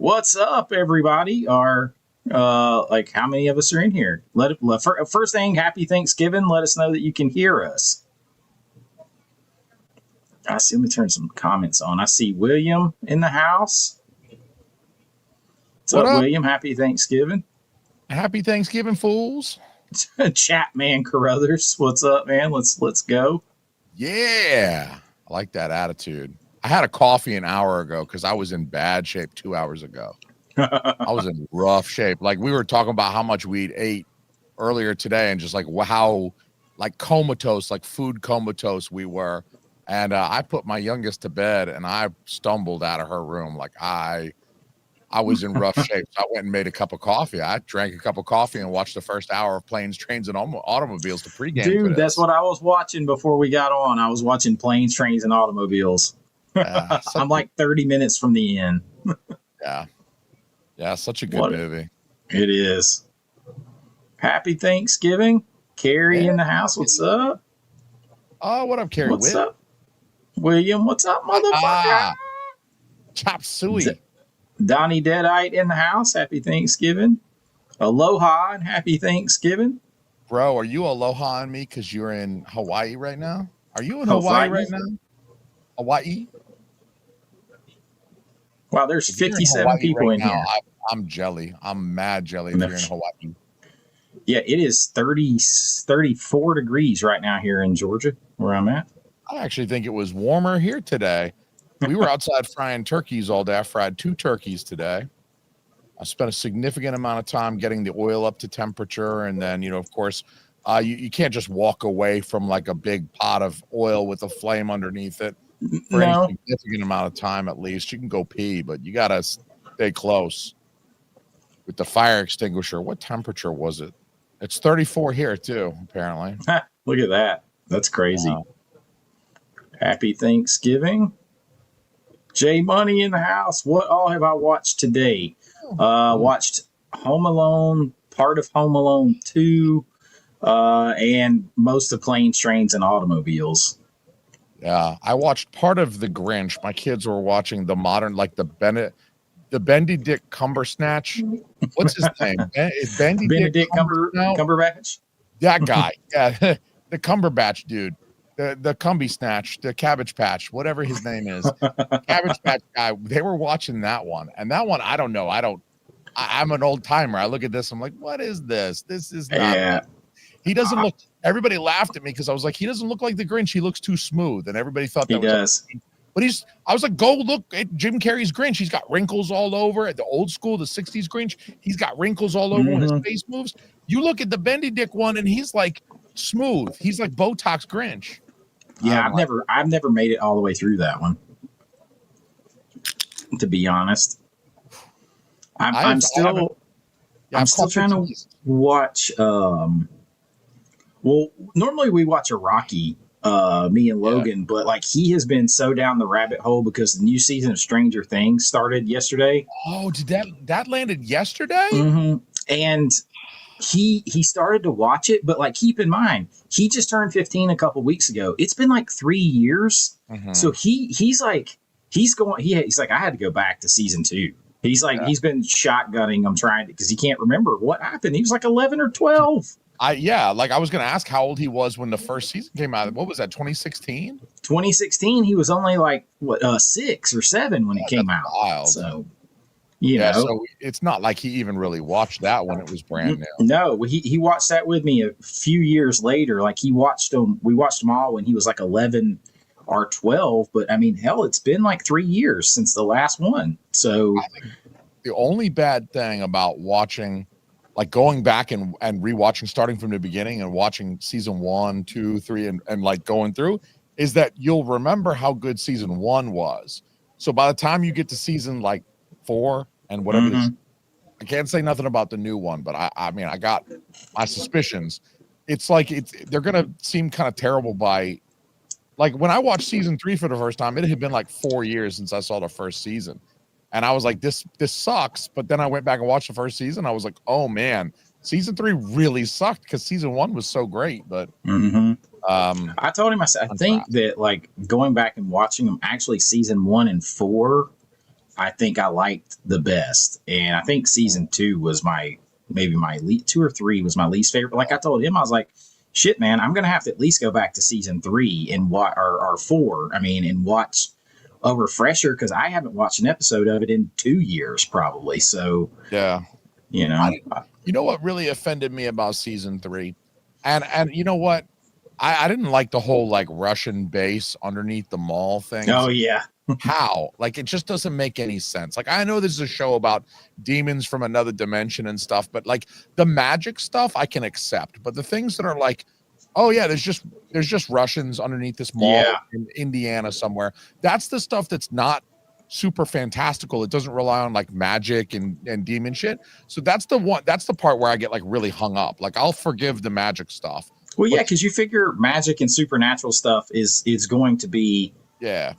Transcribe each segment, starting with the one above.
What's up, everybody? Like how many of us are in here? First thing, happy Thanksgiving. Let us know that you can hear us. I see. Let me turn some comments on. I see William in the house. What's What up, up? William? Happy Thanksgiving. Happy Thanksgiving, fools. Chatman Carruthers. What's up, man? Let's go. Yeah. I like that attitude. I had a coffee an hour ago because I was in bad shape 2 hours ago. I was in rough shape. Like we were talking about how much we'd ate earlier today and just like how like comatose, like food comatose we were. And I put my youngest to bed and I stumbled out of her room. Like I was in rough shape. So I went and made a cup of coffee. I drank a cup of coffee and watched the first hour of Planes, Trains, and Automobiles to pregame. Dude, that's what I was watching before we got on. I was watching Planes, Trains, and Automobiles. I'm like 30 minutes from the end. Yeah, such a good movie. It is. Happy Thanksgiving. Carrie in the house. What's up? Oh, what up, Carrie? What's up? William, what's up, motherfucker? Chop suey. Donnie Deadite in the house. Happy Thanksgiving. Aloha and happy Thanksgiving. Bro, are you aloha on me because you're in Hawaii right now? Are you in Hawaii right now? Hawaii? Wow, there's 57 people right in here. I'm jelly. I'm mad jelly if you're in Hawaii. Yeah, it is 34 degrees right now here in Georgia, where I'm at. I actually think it was warmer here today. We were outside frying turkeys all day. I fried 2 turkeys today. I spent a significant amount of time getting the oil up to temperature. And then, of course, you can't just walk away from like a big pot of oil with a flame underneath it for any significant amount of time, at least. You can go pee, but you got to stay close with the fire extinguisher. What temperature was it? It's 34 here, too, apparently. Look at that. That's crazy. Happy Thanksgiving. J Money in the house. What all have I watched today? Watched Home Alone, part of Home Alone 2, and most of Planes, Trains, and Automobiles. Yeah, I watched part of The Grinch. My kids were watching the modern, like the Benedict Cumbersnatch. What's his name? Is Benedict Cumberbatch? That guy. Yeah, the Cumberbatch dude. The Cumby Snatch, the Cabbage Patch, whatever his name is. Cabbage Patch guy. They were watching that one. And that one, I don't know. I'm an old timer. I look at this. I'm like, what is this? This is not. Yeah. He doesn't look. Everybody laughed at me because I was like, he doesn't look like the Grinch. He looks too smooth. And everybody thought that he does. But I was like, go look at Jim Carrey's Grinch. He's got wrinkles all over. At the old school, the 60s Grinch, he's got wrinkles all over when his face moves. You look at the Benedict one and he's like smooth. He's like Botox Grinch. Yeah, I've never made it all the way through that one. To be honest, I'm still trying to watch. Well, normally we watch a Rocky, me and Logan, but like he has been so down the rabbit hole because the new season of Stranger Things started yesterday. Oh, did that landed yesterday? Mm-hmm. And he started to watch it, but like keep in mind he just turned 15 a couple weeks ago. It's been like 3 years. So he's like I had to go back to season 2. He's like he's been shotgunning. I'm trying to because he can't remember what happened. He was like 11 or 12. Like I was gonna ask how old he was when the first season came out. What was that, 2016? 2016, he was only like 6 or 7 when it came out. Wild. So so it's not like he even really watched that when it was brand new. No, he watched that with me a few years later. Like we watched them all when he was like 11 or 12. But I mean, hell, it's been like 3 years since the last one. So I think the only bad thing about watching, like going back and rewatching, starting from the beginning and watching season 1, 2, 3, and like going through, is that you'll remember how good season 1 was. So by the time you get to season like 4 and whatever it is, I can't say nothing about the new one, but I mean, I got my suspicions. It's like they're gonna seem kind of terrible by, like when I watched season 3 for the first time, it had been like 4 years since I saw the first season, and I was like, this sucks. But then I went back and watched the first season. I was like, oh man, season 3 really sucked because season 1 was so great. But I told him, I said, I think that like going back and watching them, actually season 1 and 4 I think I liked the best. And I think season 2 was maybe my 2 or 3 was my least favorite. But like I told him, I was like, shit, man, I'm going to have to at least go back to season 3 and watch, or 4, I mean, and watch a refresher, because I haven't watched an episode of it in 2 years probably. So, Yeah. you know, You know what really offended me about season 3? And you know what? I didn't like the whole like Russian base underneath the mall thing. oh, yeah. How? Like, it just doesn't make any sense. Like, I know this is a show about demons from another dimension and stuff, but like the magic stuff I can accept. But the things that are like, oh yeah, there's just Russians underneath this mall in Indiana somewhere. That's the stuff that's not super fantastical. It doesn't rely on like magic and demon shit. So that's the part where I get like really hung up. Like, I'll forgive the magic stuff. Well, yeah, because you figure magic and supernatural stuff is going to be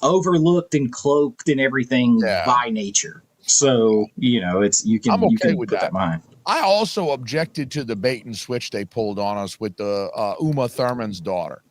overlooked and cloaked and everything by nature. So, it's you can put that in mind. I also objected to the bait and switch they pulled on us with the Uma Thurman's daughter,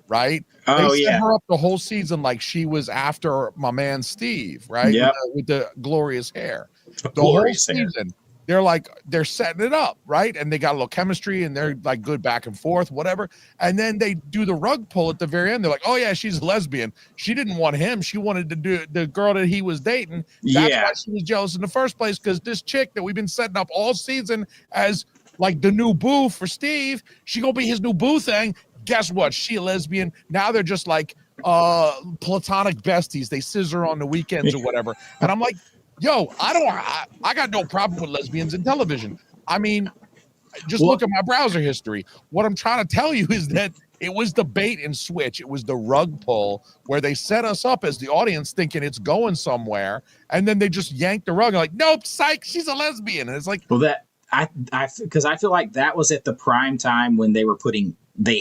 right? They set her up the whole season like she was after my man Steve, right? Yep. With the glorious hair. The whole season, they're setting it up, right? And they got a little chemistry and they're like good back and forth, whatever. And then they do the rug pull at the very end. They're like, oh yeah, she's a lesbian. She didn't want him. She wanted to do the girl that he was dating. That's why she was jealous in the first place, because this chick that we've been setting up all season as like the new boo for Steve, she gonna be his new boo thing. Guess what? She a lesbian. Now they're just like platonic besties. They scissor on the weekends or whatever. And I'm like, yo, I got no problem with lesbians in television. I mean, just look at my browser history. What I'm trying to tell you is that it was the bait and switch. It was the rug pull where they set us up as the audience thinking it's going somewhere. And then they just yanked the rug. Like, nope, psych, she's a lesbian. And it's like, well, because I feel like that was at the prime time when they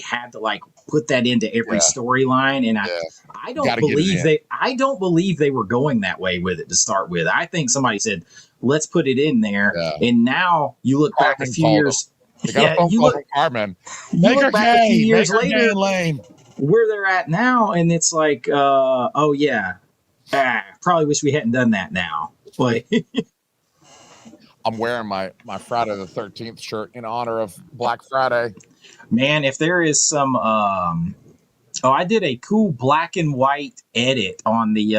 had to like put that into every storyline, and I don't believe they were going that way with it to start with. I think somebody said, let's put it in there, and now you look back a few years. You look back a few years later, where they're at now, and it's like, probably wish we hadn't done that now. But I'm wearing my Friday the 13th shirt in honor of Black Friday. Man, if there is some, I did a cool black and white edit on the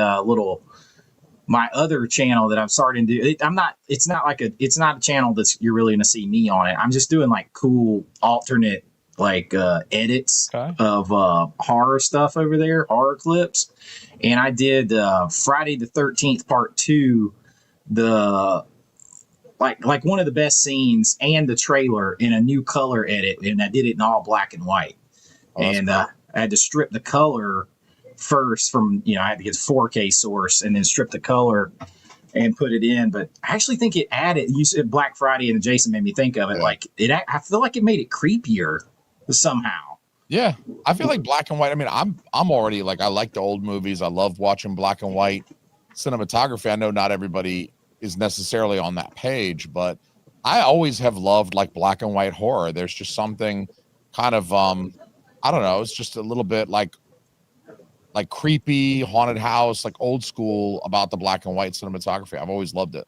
my other channel that I'm starting to do. It's not a channel that's you're really going to see me on it. I'm just doing like cool alternate like edits of horror stuff over there, horror clips. And I did Friday the 13th part 2, the like one of the best scenes and the trailer in a new color edit, and I did it in all black and white. And I had to strip the color first from, I had to get 4K source and then strip the color and put it in. But I actually think it added, you said Black Friday and Jason made me think of it. Like I feel like it made it creepier somehow. Yeah. I feel like black and white. I mean, I'm already like, I like the old movies. I love watching black and white cinematography. I know not everybody is necessarily on that page, but I always have loved like black and white horror. There's just something kind of I don't know, it's just a little bit like creepy, haunted house, like old school about the black and white cinematography. I've always loved it.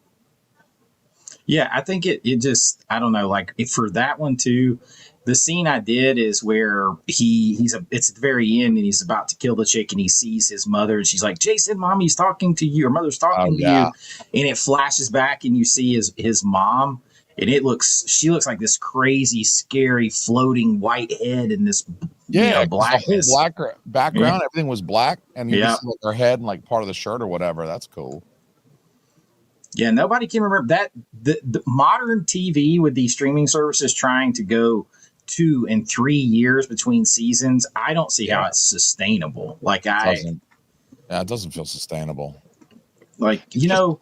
Yeah, I think it just, I don't know, like for that one too, the scene I did is where it's at the very end and he's about to kill the chick and he sees his mother and she's like, Jason, mommy's talking to you, or mother's talking to you. And it flashes back and you see his mom, and she looks like this crazy, scary, floating white head in this blackness. The whole black background, everything was black, and you just look her head and like part of the shirt or whatever. That's cool. Yeah, nobody can remember that. The modern TV with these streaming services trying to go 2 and 3 years between seasons, I don't see how it's sustainable. Like it doesn't feel sustainable. Like, don't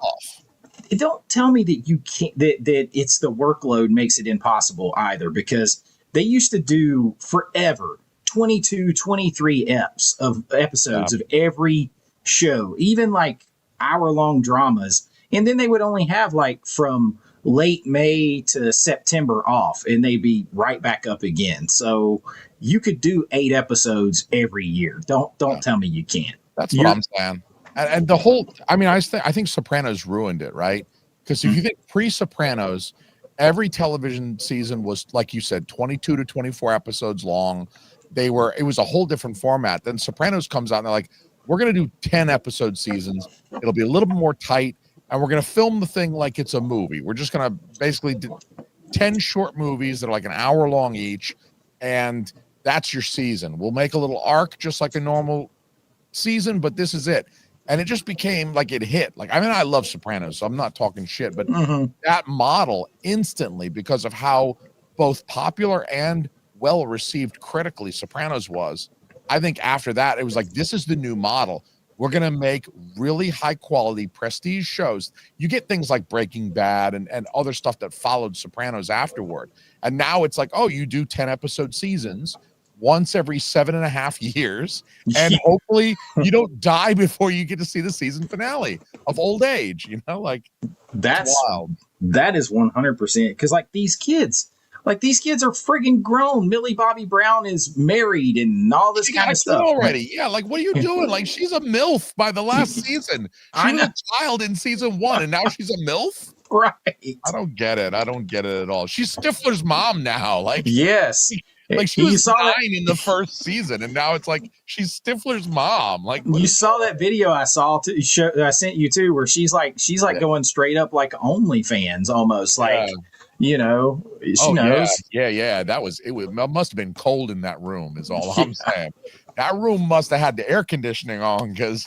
tell me that you can't, that it's the workload makes it impossible either, because they used to do forever 22, 23 episodes of every show, even like hour-long dramas. And then they would only have like from late May to September off, and they'd be right back up again. So you could do 8 episodes every year. Don't tell me you can't. That's what I'm saying. And the whole, I mean, I think Sopranos ruined it, right? Because if you think pre-Sopranos, every television season was, like you said, 22 to 24 episodes long. It was a whole different format. Then Sopranos comes out and they're like, we're going to do 10 episode seasons. It'll be a little bit more tight. And we're going to film the thing like it's a movie. We're just going to basically do 10 short movies that are like an hour long each. And that's your season. We'll make a little arc just like a normal season, but this is it. And it just became like it hit. Like, I mean, I love Sopranos, so I'm not talking shit, but that model instantly, because of how both popular and well received critically Sopranos was, I think after that, it was like, this is the new model. We're going to make really high quality prestige shows. You get things like Breaking Bad and other stuff that followed Sopranos afterward. And now it's like, oh, you do 10 episode seasons once every 7.5 years, and hopefully you don't die before you get to see the season finale of old age. You know, like that's wild. That is 100%. Because like these kids are friggin' grown. Millie Bobby Brown is married and all this kind of stuff already. Yeah, like what are you doing? Like she's a MILF by the last season. She was a child in season 1, and now she's a MILF. Right. I don't get it. I don't get it at all. She's Stifler's mom now. Like yes. Like she was 9 in the first season, and now it's like she's Stifler's mom. Like you saw that video I saw I sent you too, where she's like going straight up like OnlyFans almost, like you know, she knows. Yeah. That was it. Must have been cold in that room. Is all I'm saying. That room must have had the air conditioning on because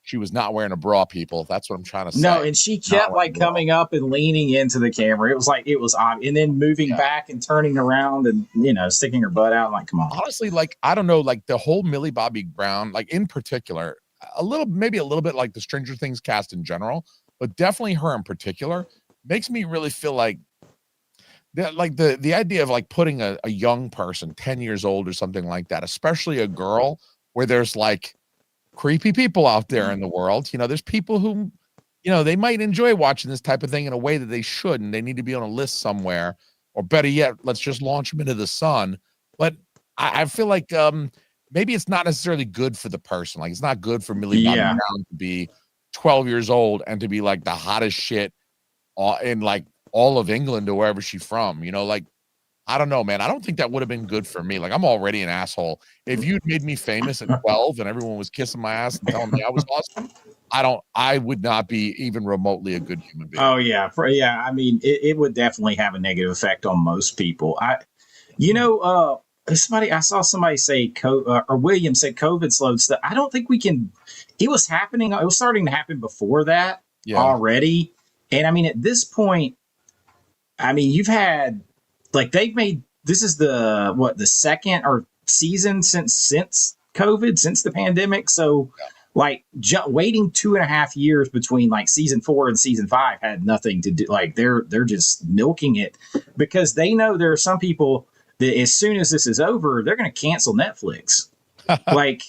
she was not wearing a bra, people. That's what I'm trying to say. No, and she kept like coming up and leaning into the camera. It was obvious. And then moving back and turning around and, you know, sticking her butt out. Like, come on. Honestly, like, I don't know, like the whole Millie Bobby Brown, like in particular, maybe a little bit like the Stranger Things cast in general, but definitely her in particular makes me really feel like that, like the idea of like putting a young person, 10 years old or something like that, especially a girl, where there's like creepy people out there in the world. You know, there's people who, you know, they might enjoy watching this type of thing in a way that they shouldn't. They need to be on a list somewhere, or better yet, let's just launch them into the sun. But I feel like maybe it's not necessarily good for the person. Like it's not good for Millie Bobby Brown to be 12 years old and to be like the hottest shit in like all of England or wherever she's from. You know, like I don't know, man. I don't think that would have been good for me. Like, I'm already an asshole. If you'd made me famous at 12 and everyone was kissing my ass and telling me I was awesome, I would not be even remotely a good human being. Oh, yeah. I mean, it would definitely have a negative effect on most people. I saw somebody say, or William said COVID slowed stuff. I don't think we can. It was starting to happen before that already. And I mean, at this point, I mean, you've had, like they've made, this is the second or season since COVID, since the pandemic. So like waiting 2.5 years between like season 4 and season 5 had nothing to do. Like they're just milking it because they know there are some people that as soon as this is over, they're going to cancel Netflix. Like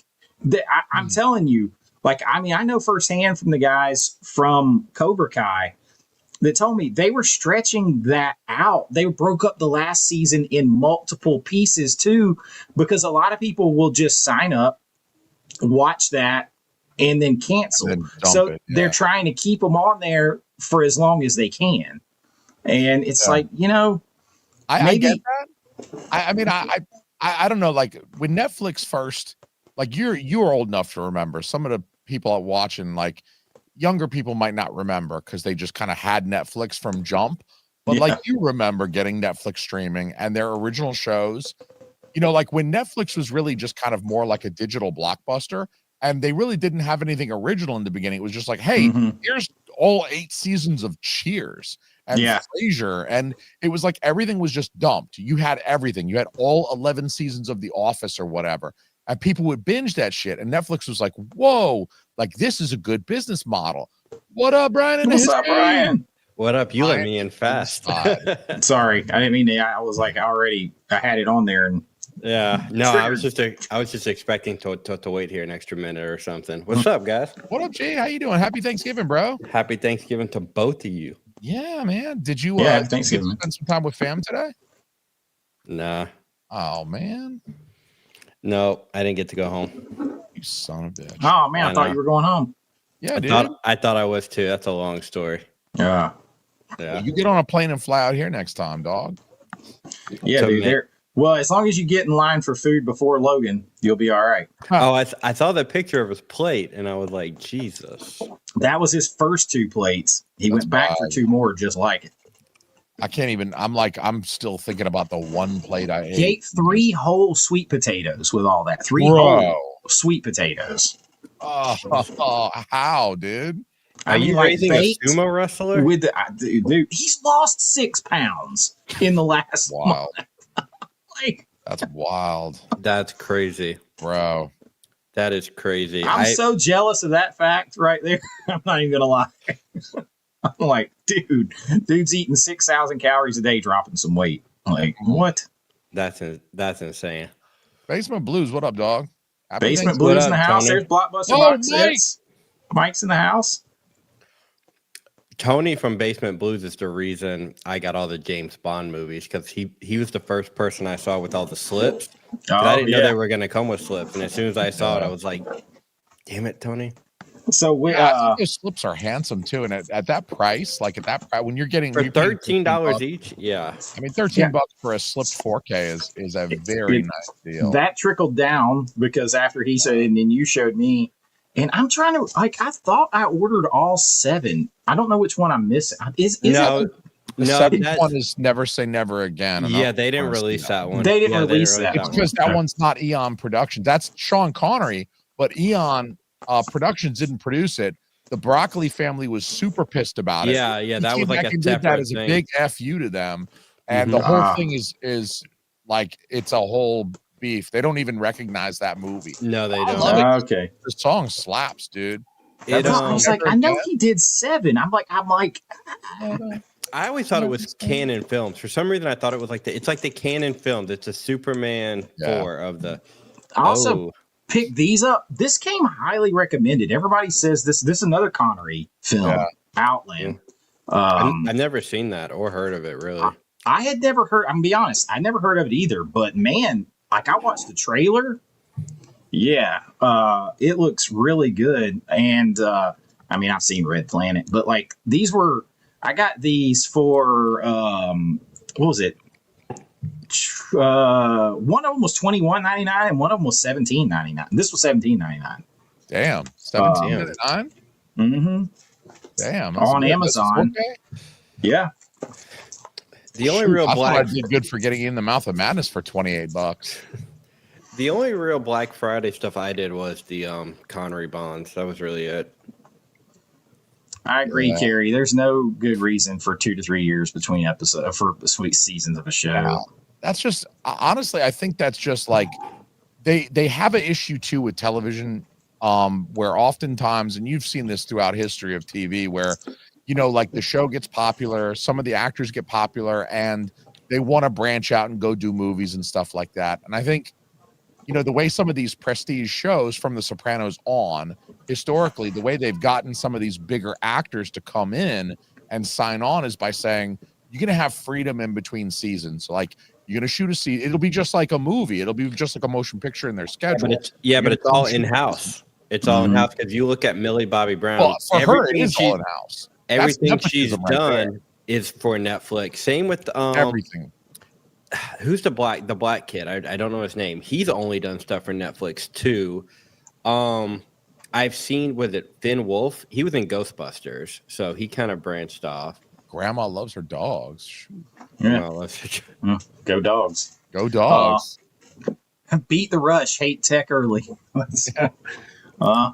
I'm telling you, like, I mean, I know firsthand from the guys from Cobra Kai that told me they were stretching that out. They broke up the last season in multiple pieces too, because a lot of people will just sign up, watch that, and then cancel. And then they're trying to keep them on there for as long as they can. And it's like, you know, I get that. I mean, I don't know. Like when Netflix first, like you're old enough to remember. Some of the people watching, like, younger people might not remember because they just kind of had Netflix from jump. But like you remember getting Netflix streaming and their original shows, you know, like when Netflix was really just kind of more like a digital blockbuster and they really didn't have anything original in the beginning. It was just like, hey, here's all 8 seasons of Cheers and Frasier. And it was like everything was just dumped. You had everything. You had all 11 seasons of The Office or whatever. And people would binge that shit. And Netflix was like, whoa, like this is a good business model. What up, Brian? What's up, Brian? What up? You let me in fast. Sorry. I didn't mean to. I was like, I had it on there. And yeah, no, I was just expecting to wait here an extra minute or something. What's up, guys? What up, Jay? How you doing? Happy Thanksgiving, bro. Happy Thanksgiving to both of you. Yeah, man. Did you Thanksgiving. Spend some time with fam today? Nah. Oh, man. No, I didn't get to go home. You son of a bitch. Oh man, I thought you were going home. Yeah, I thought I was too. That's a long story. Yeah. Yeah. You get on a plane and fly out here next time, dog. Yeah, dude. Well, as long as you get in line for food before Logan, you'll be all right. Oh, I saw the picture of his plate, and I was like, Jesus. That was his first 2 plates. He went back for 2 more just like it. I can't even. I'm still thinking about the one plate I ate. He ate 3 whole sweet potatoes with all that. 3 whole sweet potatoes. Oh, how, dude? Are you raising a sumo wrestler? With the dude, he's lost 6 pounds in the last month. Like, that's wild. That's crazy, bro. That is crazy. I'm so jealous of that fact right there. I'm not even gonna lie. I'm like, dude's eating 6,000 calories a day, dropping some weight. Like, what? That's insane. Basement Blues, what up, dog? Basement Blues in the house. Tony. There's Blockbuster Box. Mike's in the house. Tony from Basement Blues is the reason I got all the James Bond movies, because he was the first person I saw with all the slips. I didn't know they were going to come with slips, and as soon as I saw it, I was like, "Damn it, Tony!" So I think those slips are handsome too, and at that price, when you're getting for $13 each, yeah. I mean, $13 for a slipped 4K is a very nice deal. That trickled down because after he said, and then you showed me. And I'm trying to, I thought I ordered all 7. I don't know which one I'm missing. The 7th one is Never Say Never Again. Yeah, they didn't release that one. They didn't release that one. It's because that one's not Eon Productions. That's Sean Connery, but Eon Productions didn't produce it. The Broccoli family was super pissed about it. Yeah, that was like a separate that as a big FU to them. And the whole thing is like, it's a whole beef. They don't even recognize that movie. No, they don't. Okay. The song slaps, dude. I was like, I know he did 7. I'm like, I always thought it was Canon Films. For some reason, I thought it was like it's like the Canon Films. It's a Superman 4 of the. I also picked these up. This came highly recommended. Everybody says this is another Connery film, Outland. I've never seen that or heard of it, really. I had never heard. I'm gonna be honest. I never heard of it either. But man, like, I watched the trailer. Yeah, it looks really good. And I mean, I've seen Red Planet, but like I got these for what was it? One of them was $21.99 and one of them was $17.99. This was $17.99. Damn, $17.99. Mm-hmm. Damn, on Amazon. Yeah. The only real I did good for getting In the Mouth of Madness for $28. The only real Black Friday stuff I did was the Connery bonds. That was really it. I agree, Kerry. There's no good reason for 2 to 3 years between episodes for sweet seasons of a show. Yeah. That's just, honestly, I think that's just like they have an issue too with television, where oftentimes, and you've seen this throughout history of TV, where like the show gets popular, some of the actors get popular, and they want to branch out and go do movies and stuff like that. And I think, the way some of these prestige shows from The Sopranos on, historically, the way they've gotten some of these bigger actors to come in and sign on is by saying, you're going to have freedom in between seasons. Like, you're going to shoot a scene. It'll be just like a movie. It'll be just like a motion picture in their schedule. But it's all in-house. It's all in-house, because you look at Millie Bobby Brown. Well, for her, it is all in-house. Everything she's done is for Netflix. Same with everything. Who's the black kid? I don't know his name. He's only done stuff for Netflix too. I've seen, was it Finn Wolf? He was in Ghostbusters, so he kind of branched off. Grandma loves her dogs. Yeah. Go dogs. Go dogs. Beat the rush. Hate tech early.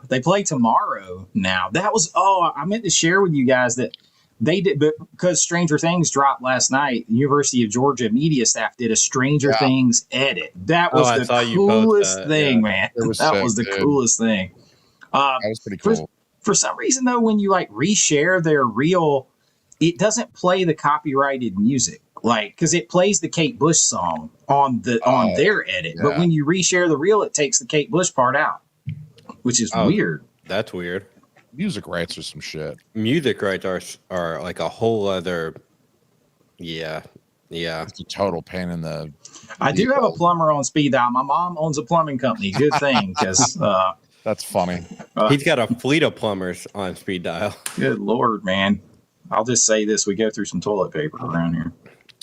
They play tomorrow now. That was, I meant to share with you guys that they did, because Stranger Things dropped last night. The University of Georgia media staff did a Stranger Things edit. That was the coolest thing, man. That was the coolest thing. That was pretty cool. For some reason, though, when you like reshare their reel, it doesn't play the copyrighted music, like, because it plays the Kate Bush song on their edit. Yeah. But when you reshare the reel, it takes the Kate Bush part out, which is weird. That's weird. Music rights are some shit. Music rights are like a whole other. Yeah. It's a total pain in the. I do have a plumber on speed dial. My mom owns a plumbing company. Good thing, because That's funny. He's got a fleet of plumbers on speed dial. Good Lord, man. I'll just say this. We go through some toilet paper around here.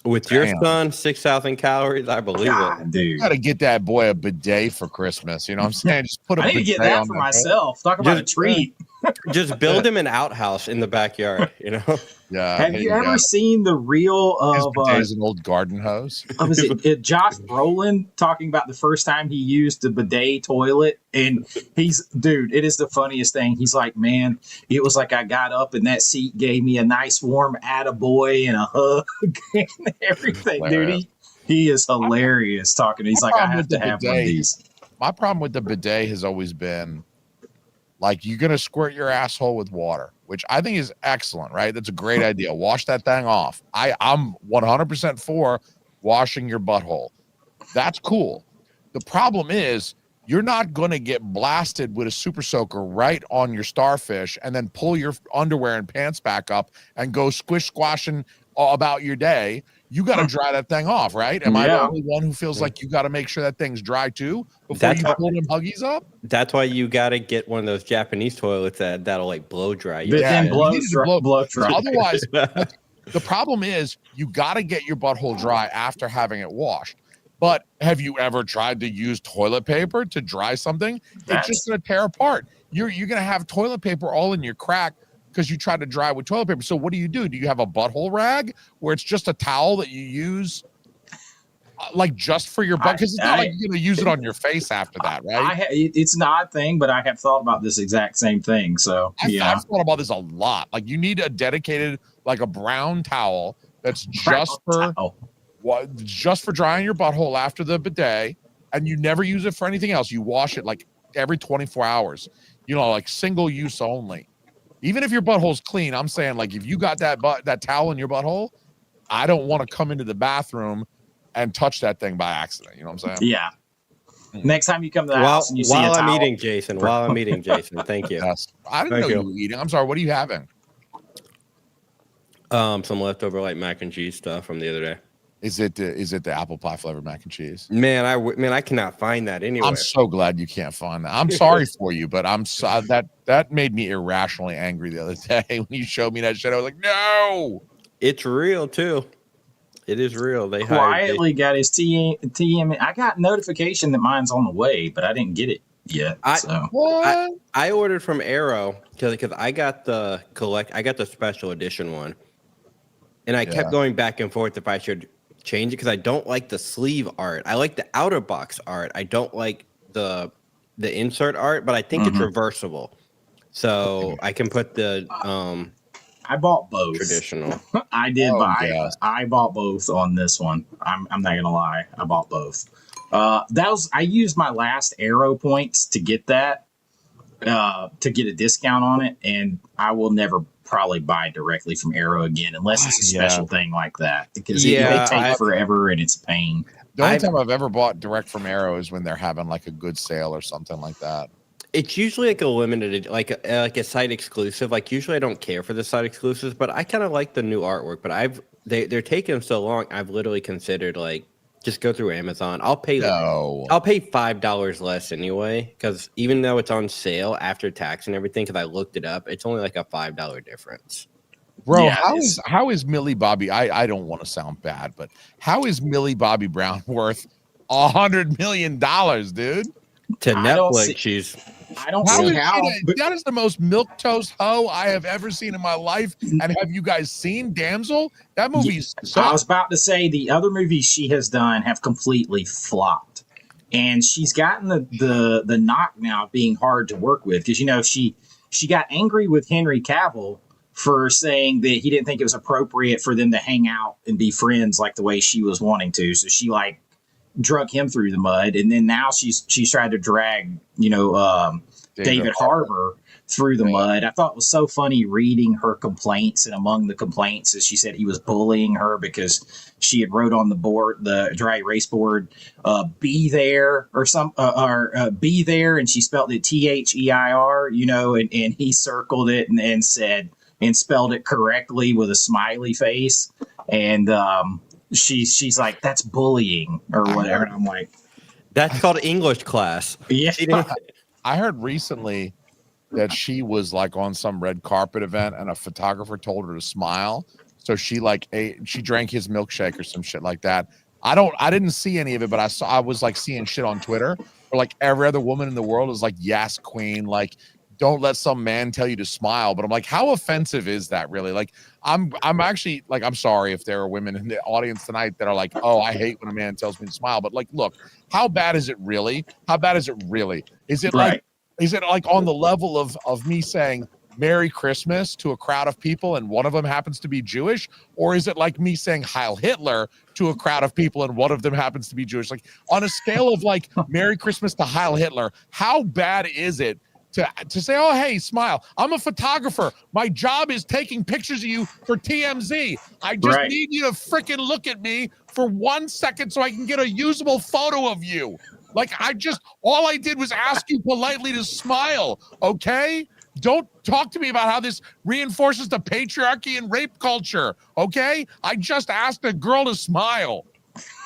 With your son, 6,000 calories, I believe it. Dude. You got to get that boy a bidet for Christmas. You know what I'm saying? Just put a I need to get bidet that on for that myself. Talk about a treat. Just build him an outhouse in the backyard, you know? Yeah. Have you ever seen the reel His of bidet is an old garden hose. was it Josh Brolin talking about the first time he used the bidet toilet? And dude, it is the funniest thing. He's like, man, it was like I got up and that seat gave me a nice warm attaboy and a hug and everything. Hilarious. Dude, he is hilarious talking. He's like, I have to have one of these. My problem with the bidet has always been like, you're going to squirt your asshole with water, which I think is excellent, right? That's a great idea. Wash that thing off. I'm 100% for washing your butthole. That's cool. The problem is you're not going to get blasted with a super soaker right on your starfish and then pull your underwear and pants back up and go squashing about your day. You got to dry that thing off, right? Am I the only one who feels like you got to make sure that thing's dry too before you pull them huggies up? That's why you got to get one of those Japanese toilets that'll like blow dry. Blow dry. Otherwise, the problem is you got to get your butthole dry after having it washed. But have you ever tried to use toilet paper to dry something? It's just going to tear apart. You're going to have toilet paper all in your crack because you tried to dry with toilet paper. So what do? Do you have a butthole rag where it's just a towel that you use like just for your butt? Because it's not like you're going to use it on your face after that, right? It's an odd thing, but I have thought about this exact same thing. So I've thought about this a lot. Like you need a dedicated, like a brown towel that's just for drying your butthole after the bidet, and you never use it for anything else. You wash it like every 24 hours, like single use only. Even if your butthole's clean, I'm saying like if you got that towel in your butthole, I don't want to come into the bathroom and touch that thing by accident. You know what I'm saying? Yeah. Next time you come to the house and you see a towel. While I'm eating, Jason, thank you. Yes. I didn't know you were eating. I'm sorry. What are you having? Some leftover like mac and cheese stuff from the other day. Is it the apple pie flavored mac and cheese? Man, I cannot find that anywhere. I'm so glad you can't find that. I'm sorry for you, but that made me irrationally angry the other day when you showed me that shit. I was like, no. It's real too. It is real. They quietly got his TM. I got notification that mine's on the way, but I didn't get it yet. I ordered from Arrow because I got the special edition one, and I kept going back and forth if I should change it because I don't like the sleeve art. I like the outer box art. I don't like the insert art, but I think it's reversible, so I can put the I bought both. Traditional. I did buy. I bought both on this one. I'm not gonna lie. I bought both. I used my last Arrow points to get that to get a discount on it, and I will never probably buy directly from Arrow again unless it's a special thing like that because they take forever and it's a pain. The only time I've ever bought direct from Arrow is when they're having like a good sale or something like that. It's usually like a limited, like a site exclusive. Like usually I don't care for the site exclusives, but I kind of like the new artwork. But they're taking so long. I've literally considered like just go through Amazon. I'll pay $5 less anyway because even though it's on sale after tax and everything, because I looked it up, it's only like a $5 difference. Bro, how is Millie Bobby? I don't want to sound bad, but how is Millie Bobby Brown worth $100 million, dude? To Netflix, I don't see how. That is the most milquetoast hoe I have ever seen in my life. And have you guys seen Damsel? That movie's I was about to say the other movies she has done have completely flopped. And she's gotten the knock now of being hard to work with because she got angry with Henry Cavill for saying that he didn't think it was appropriate for them to hang out and be friends like the way she was wanting to. So she drug him through the mud, and then now she's tried to drag David Harbour through the mud. I thought it was so funny reading her complaints, and among the complaints is she said he was bullying her because she had wrote on the dry erase board be there or be there, and she spelled it THEIR, and he circled it and said and spelled it correctly with a smiley face, and she's like, that's bullying or whatever. And I'm like, that's called English class. Yeah. I heard recently that she was like on some red carpet event and a photographer told her to smile. So she like she drank his milkshake or some shit like that. I didn't see any of it, but I was like seeing shit on Twitter where like every other woman in the world is like, yes, queen, like don't let some man tell you to smile. But I'm like, how offensive is that really? Like, I'm actually like, I'm sorry if there are women in the audience tonight that are like, oh, I hate when a man tells me to smile. But like, look, how bad is it really? How bad is it really? Is it like, is it like on the level of me saying Merry Christmas to a crowd of people and one of them happens to be Jewish? Or is it like me saying Heil Hitler to a crowd of people and one of them happens to be Jewish? Like on a scale of like Merry Christmas to Heil Hitler, how bad is it to say, oh, hey, smile. I'm a photographer. My job is taking pictures of you for TMZ. I just need you to freaking look at me for 1 second so I can get a usable photo of you. Like all I did was ask you politely to smile, okay? Don't talk to me about how this reinforces the patriarchy and rape culture, okay? I just asked a girl to smile.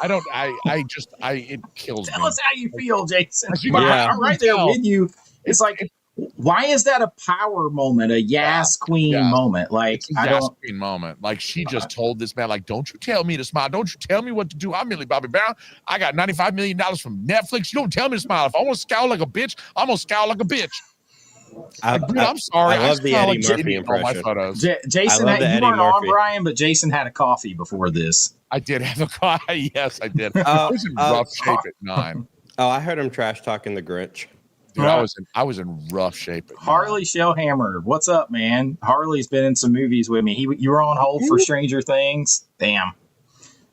It kills me. Tell us how you feel, Jason. Yeah. I'm right there with you. It's like, why is that a power moment, a queen moment? Like, I don't queen moment. Like she just told this man, like, don't you tell me to smile. Don't you tell me what to do. I'm Millie Bobby Brown. I got $95 million from Netflix. You don't tell me to smile. If I want to scowl like a bitch, I'm gonna scowl like a bitch. I'm sorry. I love the Eddie Murphy impression. My photos. Jason, you weren't on, Brian, but Jason had a coffee before this. I did have a coffee. Yes, I did. I was in rough shape at 9. Oh, I heard him trash talking the Grinch. Dude, I was in rough shape. Harley Shellhammer, what's up, man? Harley's been in some movies with me. You were on hold for Stranger Things. Damn,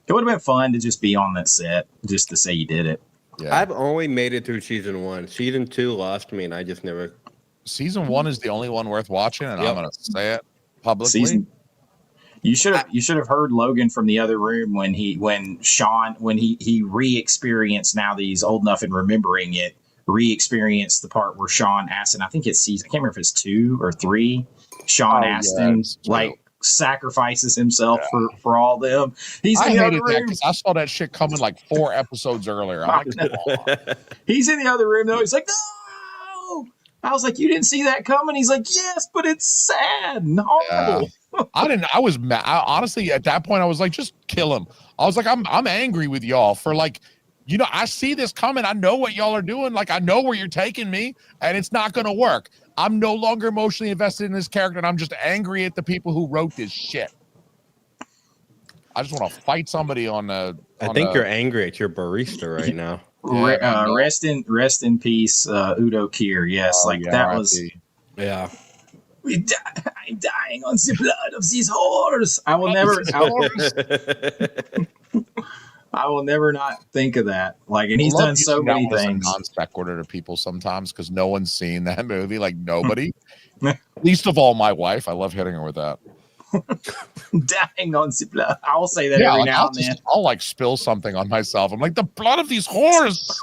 it would have been fun to just be on that set, just to say you did it. Yeah. I've only made it through season 1. Season 2 lost me, and I just never. Season 1 is the only one worth watching, and I'm gonna say it publicly. You should have heard Logan from the other room when he re-experienced, now that he's old enough and remembering it. Re-experienced the part where Sean Astin, I think it's season, I can't remember if it's 2 or 3. Sean Astin sacrifices himself for all them. I hated that because I saw that shit coming like 4 episodes earlier. I'm like, he's in the other room though. He's like, no. I was like, you didn't see that coming? He's like, yes, but it's sad and horrible. Yeah. I was mad. Honestly, at that point, I was like, just kill him. I was like, I'm angry with y'all for like. I see this coming. I know what y'all are doing. Like, I know where you're taking me, and it's not going to work. I'm no longer emotionally invested in this character, and I'm just angry at the people who wrote this shit. I just want to fight somebody on I think you're angry at your barista right now. Rest in peace, Udo Kier. Yes, that was. Yeah. I'm dying on the blood of these whores. I will never not think of that. Like, and he's done so many things. Non sequitur to people sometimes because no one's seen that movie. Like nobody, least of all my wife. I love hitting her with that. Dying on the blood. I will say that every now and then. I'll like spill something on myself. I'm like, the blood of these whores.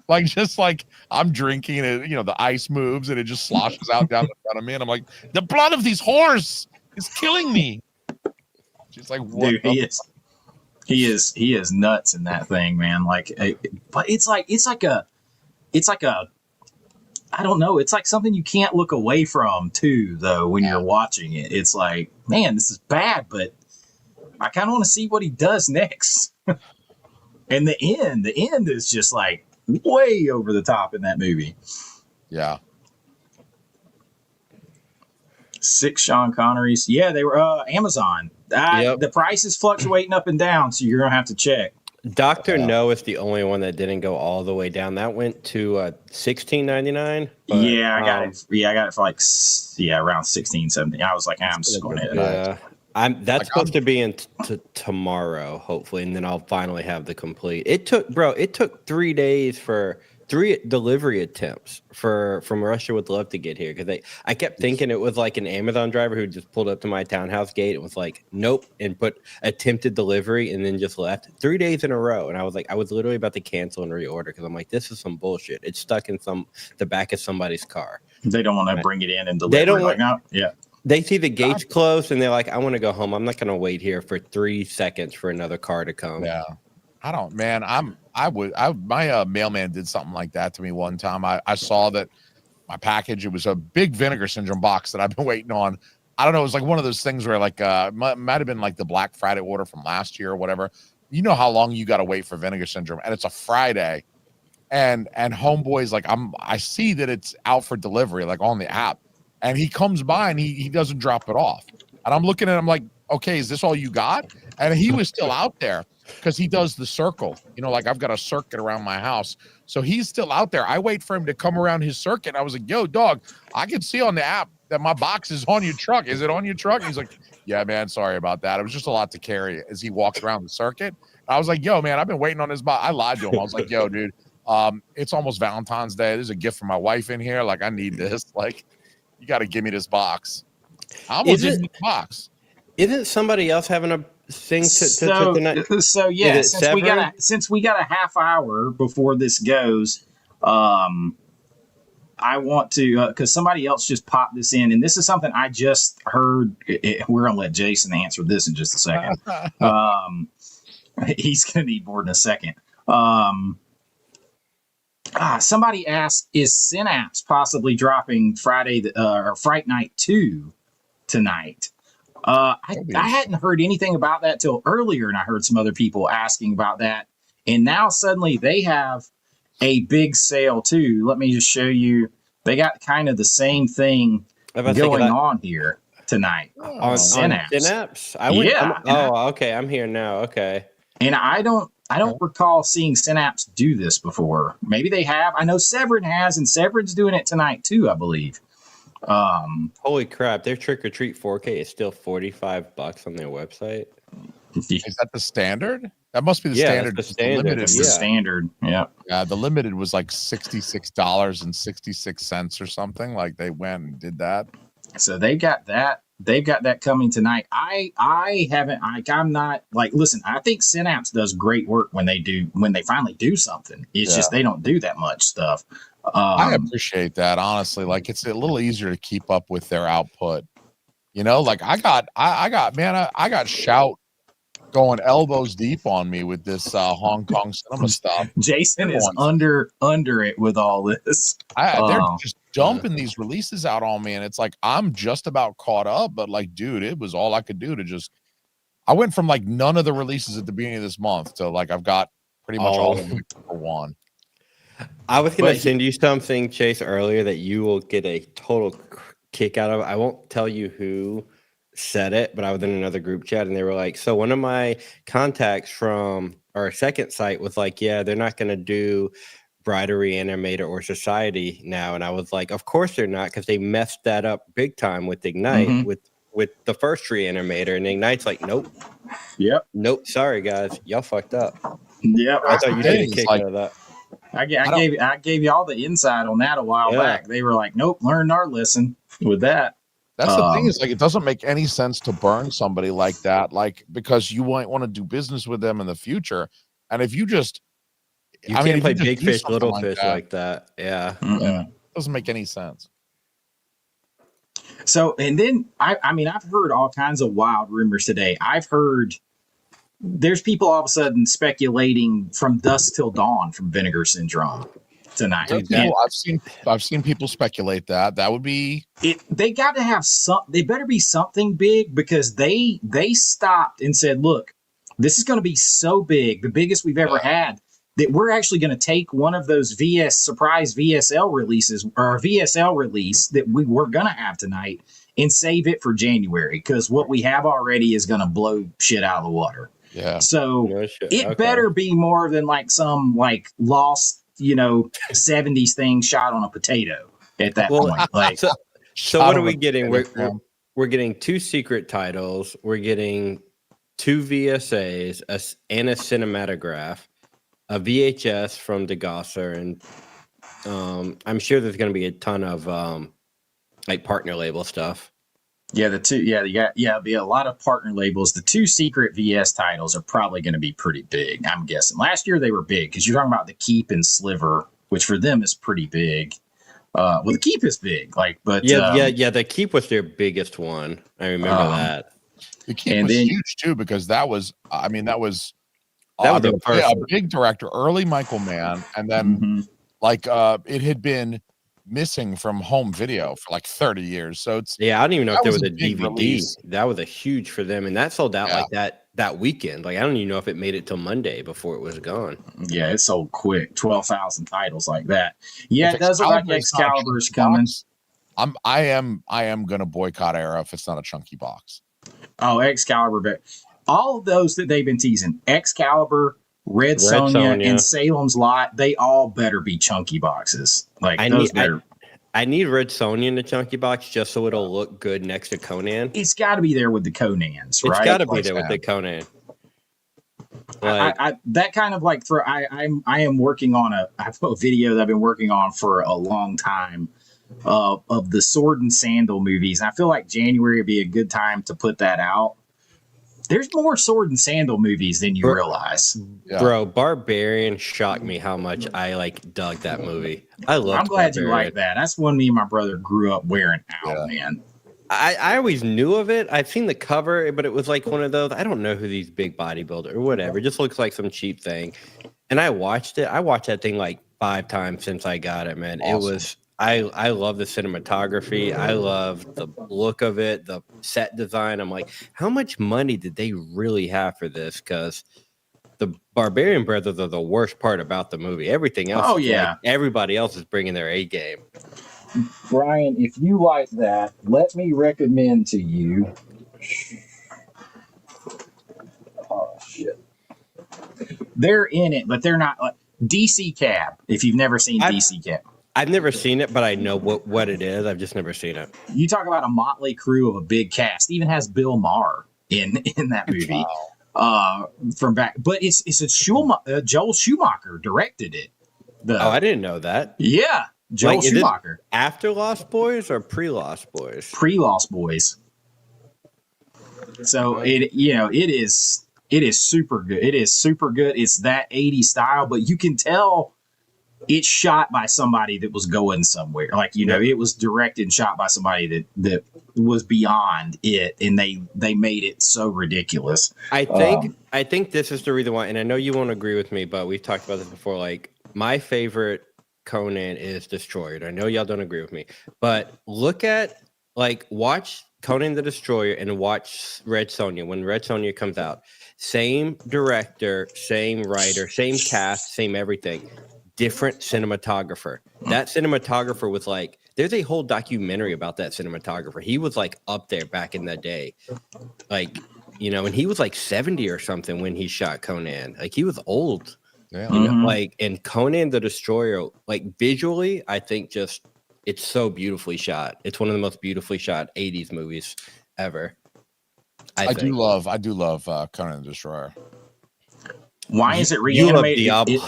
Like just like I'm drinking and the ice moves and it just sloshes out down in front of me and I'm like, the blood of these whores is killing me. She's like, what? Dude, he is nuts in that thing, man. Like, but it's like a I don't know. It's like something you can't look away from too, though. When you're watching it, it's like, man, this is bad, but I kind of want to see what he does next. And the end is just like way over the top in that movie. Yeah. 6 Sean Connerys. Yeah, they were Amazon. The price is fluctuating up and down, so you're gonna have to check. Dr. No is the only one that didn't go all the way down. That went to $16.99. Yeah, I got it. Yeah, I got it for like around 16, 17. I was like, I'm just going to. Yeah, that's supposed to be tomorrow, hopefully, and then I'll finally have the complete. It took 3 days for 3 delivery attempts from Russia With Love to get here because I kept thinking it was like an Amazon driver who just pulled up to my townhouse gate and was like, nope, and put attempted delivery and then just left 3 days in a row. And I was like, I was literally about to cancel and reorder because I'm like, this is some bullshit. It's stuck in the back of somebody's car. They don't want to bring it in and deliver. They don't want. Yeah. They see the gates closed and they're like, I want to go home. I'm not going to wait here for 3 seconds for another car to come. Yeah. I don't, man. my mailman did something like that to me one time. I saw that my package, it was a big Vinegar Syndrome box that I've been waiting on. I don't know, it was like one of those things where like might have been like the Black Friday order from last year or whatever. You know how long you got to wait for Vinegar Syndrome, and it's a Friday, and homeboy's like, I see that it's out for delivery, like on the app, and he comes by and he doesn't drop it off, and I'm looking at him like, okay, is this all you got? And he was still out there because he does the circle, like I've got a circuit around my house, so he's still out there. I wait for him to come around his circuit. I was like, yo, dog, I can see on the app that my box is on your truck. Is it on your truck? And he's like, yeah, man, sorry about that. It was just a lot to carry as he walked around the circuit. I was like, yo, man, I've been waiting on this box. I lied to him. I was like, yo, dude, it's almost Valentine's Day. There's a gift for my wife in here. Like, I need this. Like, you got to give me this box. I almost didn't get the box. Isn't somebody else having a thing tonight? So yeah, since we got a half hour before this goes, I want to, because somebody else just popped this in, and this is something I just heard. We're going to let Jason answer this in just a second. He's going to need more in a second. Somebody asked, is Synapse possibly dropping or Fright Night 2 tonight? I hadn't heard anything about that till earlier, and I heard some other people asking about that. And now suddenly they have a big sale too. Let me just show you. They got kind of the same thing going on here tonight on Synapse. Synapse. Okay, I'm here now. Okay, and I don't recall seeing Synapse do this before. Maybe they have. I know Severin has, and Severin's doing it tonight too, I believe. Holy crap! Their Trick or Treat 4K is still $45 on their website. Is that the standard? That must be the standard. The standard. It's the standard. Yeah. Yeah. The limited was like $66.66 or something. Like they went and did that. So they got that. They've got that coming tonight. I'm not like, listen, I think Synapse does great work when they finally do something. It's just they don't do that much stuff. I appreciate that, honestly. Like, it's a little easier to keep up with their output. Like I got Shout going elbows deep on me with this Hong Kong cinema stuff. Jason is under it with all this. They're just dumping these releases out on me, and it's like I'm just about caught up, but like, dude, it was all I could do to just. I went from like none of the releases at the beginning of this month to like I've got pretty much all of them for one. I was going to send you something, Chase, earlier that you will get a total kick out of. I won't tell you who said it, but I was in another group chat and they were like, so one of my contacts from our second site was like, yeah, they're not going to do Bride or Reanimator or Society now. And I was like, of course they're not, because they messed that up big time with Ignite, with the first Reanimator, and Ignite's like, nope. Nope. Sorry, guys. Y'all fucked up. Yep. I thought you did a kick out of that. I gave you all the insight on that a while back. They were like, nope, learn our lesson with that. That's the thing, is like, it doesn't make any sense to burn somebody like that, like, because you might want to do business with them in the future. And if you just, can't play big fish, little fish like that. Yeah. It doesn't make any sense. So, and then I've heard all kinds of wild rumors today. I've heard there's people all of a sudden speculating from dusk till dawn from Vinegar Syndrome tonight. I've seen people speculate that would be it. They got to have they better be something big, because they stopped and said, look, this is going to be so big, the biggest we've ever had, that we're actually going to take one of those surprise VSL releases, or a VSL release that we were going to have tonight, and save it for January, because what we have already is going to blow shit out of the water. Yeah. So it better be more than like some like lost, 70s thing shot on a potato at that point. Like, so what are we getting? We're getting 2 secret titles. We're getting 2 VSAs, and a cinematograph, a VHS from DeGosser, and I'm sure there's going to be a ton of like partner label stuff. Yeah, it'll be a lot of partner labels. The 2 secret VS titles are probably going to be pretty big, I'm guessing. Last year they were big, because you're talking about the Keep and Sliver, which for them is pretty big. The Keep is big, the Keep was their biggest one. I remember that. The Keep was huge too, because that was That was the first. A big director, early Michael Mann, and then it had been missing from home video for like 30 years. So it's I don't even know if there was a big DVD. release. That was a huge for them, and that sold out like that weekend. Like I don't even know if it made it till Monday before it was gone. Yeah, it sold quick. 12,000 titles like that. Yeah, it does look like Excalibur's coming. I am gonna boycott Era if it's not a chunky box. Oh, Excalibur, but all of those that they've been teasing, Excalibur, Red Sonja, and Salem's Lot, they all better be chunky boxes. Like I need Red Sonja in the chunky box just so it'll look good next to Conan. It's got to be there with the Conans, right? It's got to be there with the Conan. Like, that kind of like I am working on I have a video that I've been working on for a long time of the Sword and Sandal movies. And I feel like January would be a good time to put that out. There's more Sword and Sandal movies than you realize. Yeah. Bro, Barbarian shocked me how much I dug that movie. I'm glad Barbarian. You like that. That's one me and my brother grew up wearing out, man. I always knew of it. I've seen the cover, but it was like one of those, I don't know who these big bodybuilder or whatever. It just looks like some cheap thing. And I watched it. I watched that thing like 5 times since I got it, man. Awesome. It was I love the cinematography. I love the look of it, the set design. I'm like, how much money did they really have for this? Because the Barbarian Brothers are the worst part about the movie. Everything else, everybody else is bringing their A game. Brian, if you like that, let me recommend to you. Oh shit! They're in it, but they're not. DC Cab. If you've never seen DC Cab. I've never seen it, but I know what it is. I've just never seen it. You talk about a motley crew of a big cast. Even has Bill Maher in that movie. Wow. From back, but it's a Joel Schumacher directed it. I didn't know that. Yeah, Joel Schumacher. After Lost Boys or pre-Lost Boys? Pre-Lost Boys. So it is super good. It is super good. It's that 80s style, but you can tell. It's shot by somebody that was going somewhere. It was directed and shot by somebody that was beyond it, and they made it so ridiculous. I think this is the reason why, and I know you won't agree with me, but we've talked about this before. Like, my favorite Conan is Destroyer. I know y'all don't agree with me, but watch Conan the Destroyer and watch Red Sonja when Red Sonja comes out. Same director, same writer, same cast, same everything. Different cinematographer. That cinematographer was there's a whole documentary about that cinematographer. He was up there back in the day. And he was 70 or something when he shot Conan. He was old. Yeah. And Conan the Destroyer, visually, I think it's so beautifully shot. It's one of the most beautifully shot 80s movies ever. I do love Conan the Destroyer. Why is it Reanimator?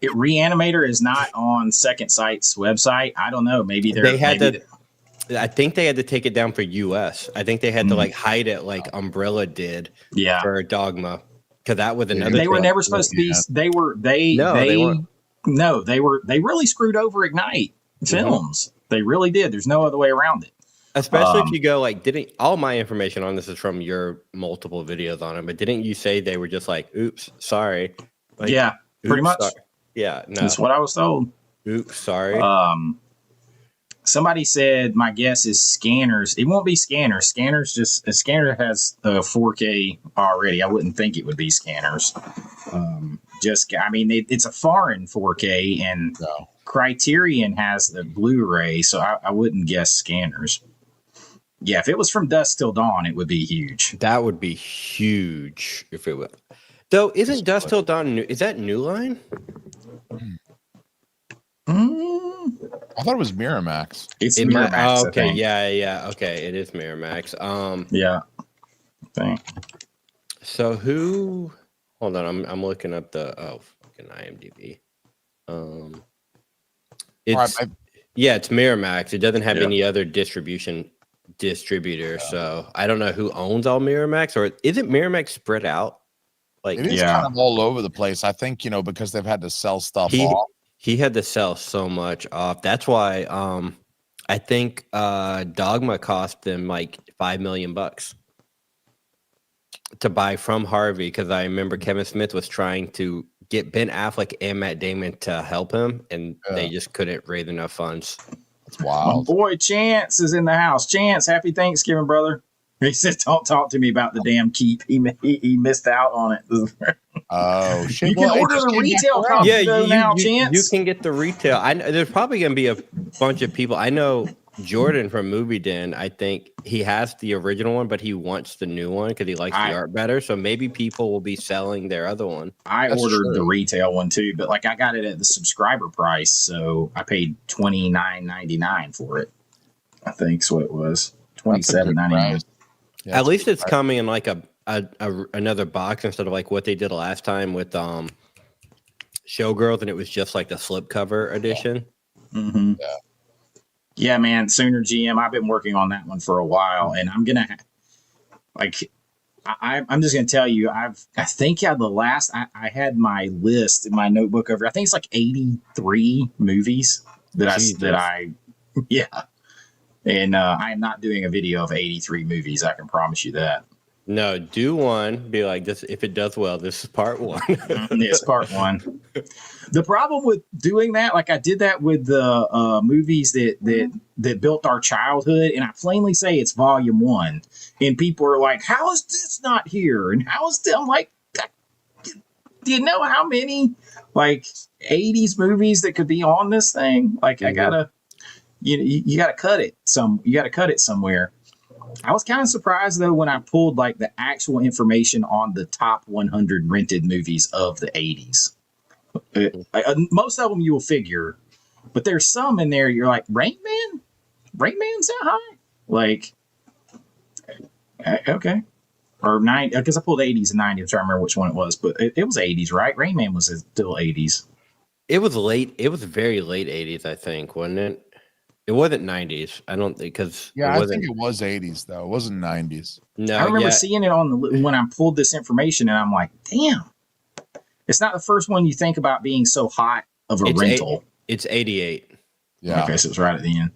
Reanimator is not on Second Sight's website. I don't know. Maybe they had to. I think they had to take it down for US. I think they had to hide it like Umbrella did. Yeah. For Dogma, because that was another. They were never supposed to be. They really screwed over Ignite Films. They really did. There's no other way around it. Especially if you go didn't all my information on this is from your multiple videos on it, but didn't you say they were just oops, sorry? Yeah, pretty much. Sorry. Yeah, no. That's what I was told. Oops, sorry. Somebody said my guess is Scanners. It won't be Scanners. Scanner has 4K already. I wouldn't think it would be Scanners. It's a foreign 4K, and Criterion has the Blu-ray, so I wouldn't guess Scanners. Yeah, if it was From Dusk Till Dawn, it would be huge. That would be huge if it was. Though, isn't Dusk Till Dawn new? Is that New Line? I thought it was Miramax. It's Miramax. Okay, yeah. Okay, it is Miramax. Yeah. Thank. So who? Hold on, I'm looking up the fucking IMDb. It's Miramax. It doesn't have any other distributor, so I don't know who owns all Miramax, or is it Miramax spread out? It is kind of all over the place. I think because they've had to sell stuff off. He had to sell so much off. That's why I think Dogma cost them $5 million. to buy from Harvey because I remember Kevin Smith was trying to get Ben Affleck and Matt Damon to help him, and they just couldn't raise enough funds. It's wild. My boy Chance is in the house. Chance, happy Thanksgiving, brother. He said, "Don't talk to me about the damn keep. He missed out on it." Oh shit! You can order the retail copy now, Chance. You can get the retail. There's probably going to be a bunch of people. I know Jordan from Movie Den. I think he has the original one, but he wants the new one because he likes the art better. So maybe people will be selling their other one. That's ordered the retail one too, but like I got it at the subscriber price, so I paid $29.99 for it. I think's what it was, $27.99. Yeah, at least it's coming in like another box instead of like what they did last time with Showgirls, and it was just like the slipcover edition. Mm-hmm. Yeah, man. Sooner GM. I've been working on that one for a while, and I'm gonna I'm just gonna tell you. I think the last I had my list in my notebook over. I think it's like 83 movies that I And I'm not doing a video of 83 movies. I can promise you that. No, do one. Be like this. If it does well, this is part one. It's part one. The problem with doing that, like I did that with the movies that built our childhood, and I plainly say it's volume 1, and people are like, "How is this not here?" And how is this? I'm like, do you know how many like 80s movies that could be on this thing? Like I gotta. You got to cut it you got to cut it somewhere. I was kind of surprised though when I pulled like the actual information on the top 100 rented movies of the 80s. Most of them you will figure, but there's some in there you're like, Rain Man's that high? Like, okay. Or 90, because I pulled 80s and 90s. I'm trying to remember which one it was, but it was 80s, right? Rain Man was still 80s. It was late. It was very late 80s, I think, wasn't it? It wasn't 90s. I don't think because I think it was 80s though. It wasn't 90s. No, I remember seeing it when I pulled this information, and I'm like, damn, it's not the first one you think about being so hot of a rental. It's 88. Yeah. Okay, so it's right at the end.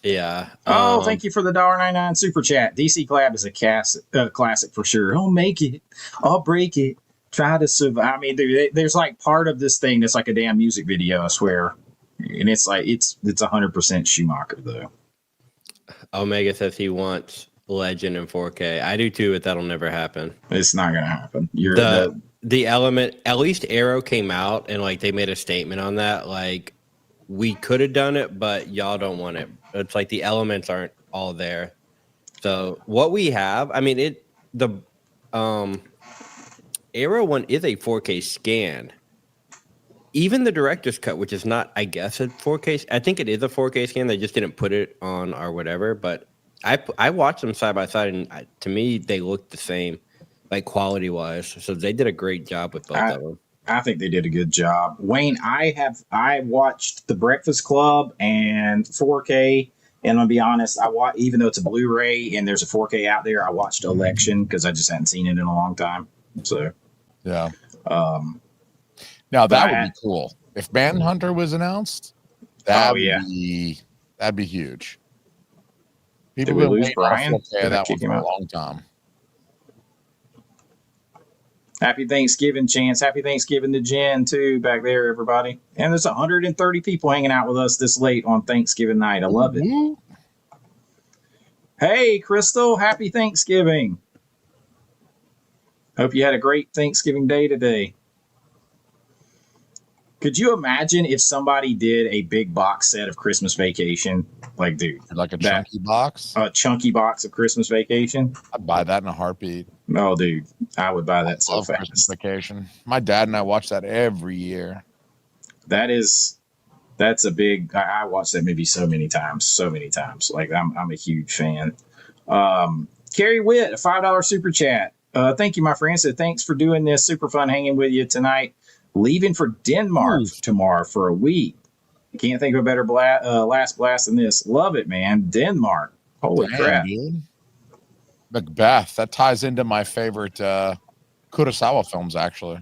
Yeah. Oh, thank you for the $1.99 super chat. DC Clab is a classic for sure. I'll make it. I'll break it. Try to survive. I mean, there's like part of this thing that's like a damn music video, I swear. And it's like it's 100% Schumacher though. Omega says he wants Legend in 4K. I do too, but that'll never happen. It's not gonna happen. The Element, at least Arrow came out and like they made a statement on that. Like we could have done it, but y'all don't want it. It's like the elements aren't all there. So what we have, I mean, the Arrow one is a 4K scan. Even the director's cut, which is not, I guess, a 4K. I think it is a 4K scan. They just didn't put it on or whatever. But I watched them side by side, and to me, they looked the same, like quality wise. So they did a great job with both of them. I think they did a good job. Wayne, I watched The Breakfast Club and 4K, and I'll be honest, even though it's a Blu-ray and there's a 4K out there, I watched Election because I just hadn't seen it in a long time. So yeah. Now that would be cool. If Manhunter was announced, that'd be huge. People have been waiting for that one for a long time. Happy Thanksgiving, Chance. Happy Thanksgiving to Jen too, back there, everybody. And there's 130 people hanging out with us this late on Thanksgiving night. I love it. Mm-hmm. Hey, Crystal. Happy Thanksgiving. Hope you had a great Thanksgiving day today. Could you imagine if somebody did a big box set of Christmas Vacation? Like, dude. Like a chunky box? A chunky box of Christmas Vacation? I'd buy that in a heartbeat. No, dude. I would buy that so fast. Christmas Vacation. My dad and I watch that every year. That's a big... I watch that movie so many times. Like, I'm a huge fan. Carrie Witt, a $5 super chat. Thank you, my friend. Said, thanks for doing this. Super fun hanging with you tonight. Leaving for Denmark tomorrow for a week. Can't think of a better last blast than this. Love it, man. Denmark. Holy crap. Dude. Macbeth. That ties into my favorite Kurosawa films, actually.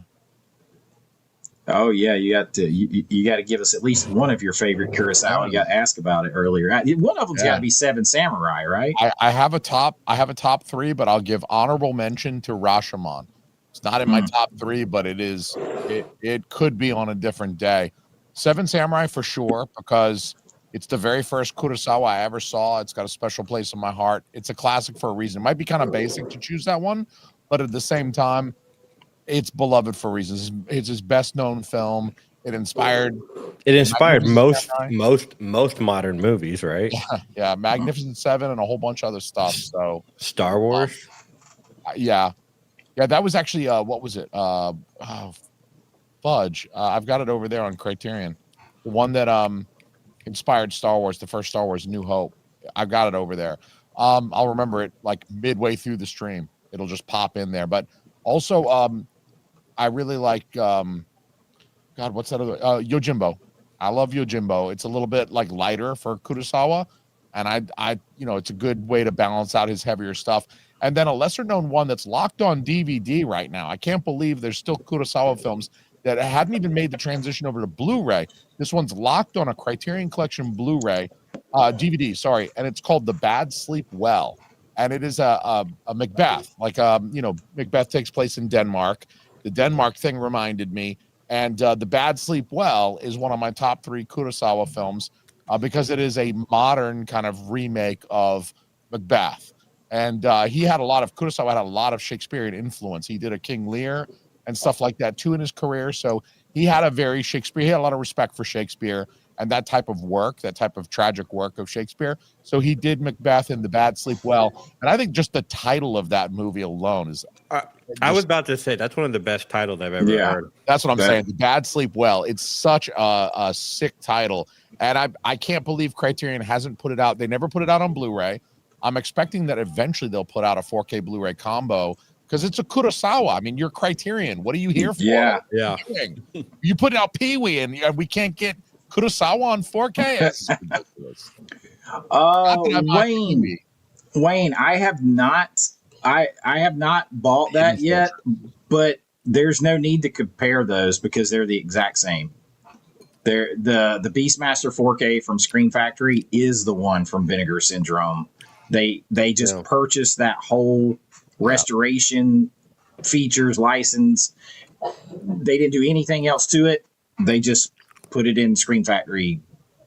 Oh yeah, you got to give us at least one of your favorite Kurosawa. You got to ask about it earlier. One of them's got to be Seven Samurai, right? I have a top three, but I'll give honorable mention to Rashomon. It's not in my top three, but it could be on a different day. Seven Samurai for sure, because it's the very first Kurosawa I ever saw. It's got a special place in my heart. It's a classic for a reason. It might be kind of basic to choose that one, but at the same time, it's beloved for reasons. It's his best known film. It inspired most modern movies, right? Yeah, Magnificent Seven and a whole bunch of other stuff. So Star Wars. Yeah, that was actually what was it? Fudge. I've got it over there on Criterion. The one that inspired Star Wars, the first Star Wars, New Hope. I've got it over there. I'll remember it like midway through the stream. It'll just pop in there. But also, I really like God, what's that other Yojimbo. I love Yojimbo. It's a little bit like lighter for Kurosawa, and I it's a good way to balance out his heavier stuff. And then a lesser known one that's locked on DVD right now. I can't believe there's still Kurosawa films that hadn't even made the transition over to Blu-ray. This one's locked on a Criterion Collection Blu-ray DVD, sorry, and it's called The Bad Sleep Well, and it is a Macbeth. Like Macbeth takes place in Denmark. The Denmark thing reminded me, and The Bad Sleep Well is one of my top three Kurosawa films because it is a modern kind of remake of Macbeth. And Kurosawa had a lot of Shakespearean influence. He did a King Lear and stuff like that too in his career. So he had a lot of respect for Shakespeare and that type of work, that type of tragic work of Shakespeare. So he did Macbeth and The Bad Sleep Well. And I think just the title of that movie alone is... I was about to say, that's one of the best titles I've ever heard. That's what I'm saying. The Bad Sleep Well. It's such a sick title. And I can't believe Criterion hasn't put it out. They never put it out on Blu-ray. I'm expecting that eventually they'll put out a 4K Blu-ray combo because it's a Kurosawa. I mean, you're Criterion. What are you here for? Yeah. You put out Pee-wee and we can't get Kurosawa on 4K? That's ridiculous. Wayne, I have not bought that yet, but there's no need to compare those because they're the exact same. The Beastmaster 4K from Screen Factory is the one from Vinegar Syndrome. They just purchased that whole restoration features license. They didn't do anything else to it. They just put it in Screen Factory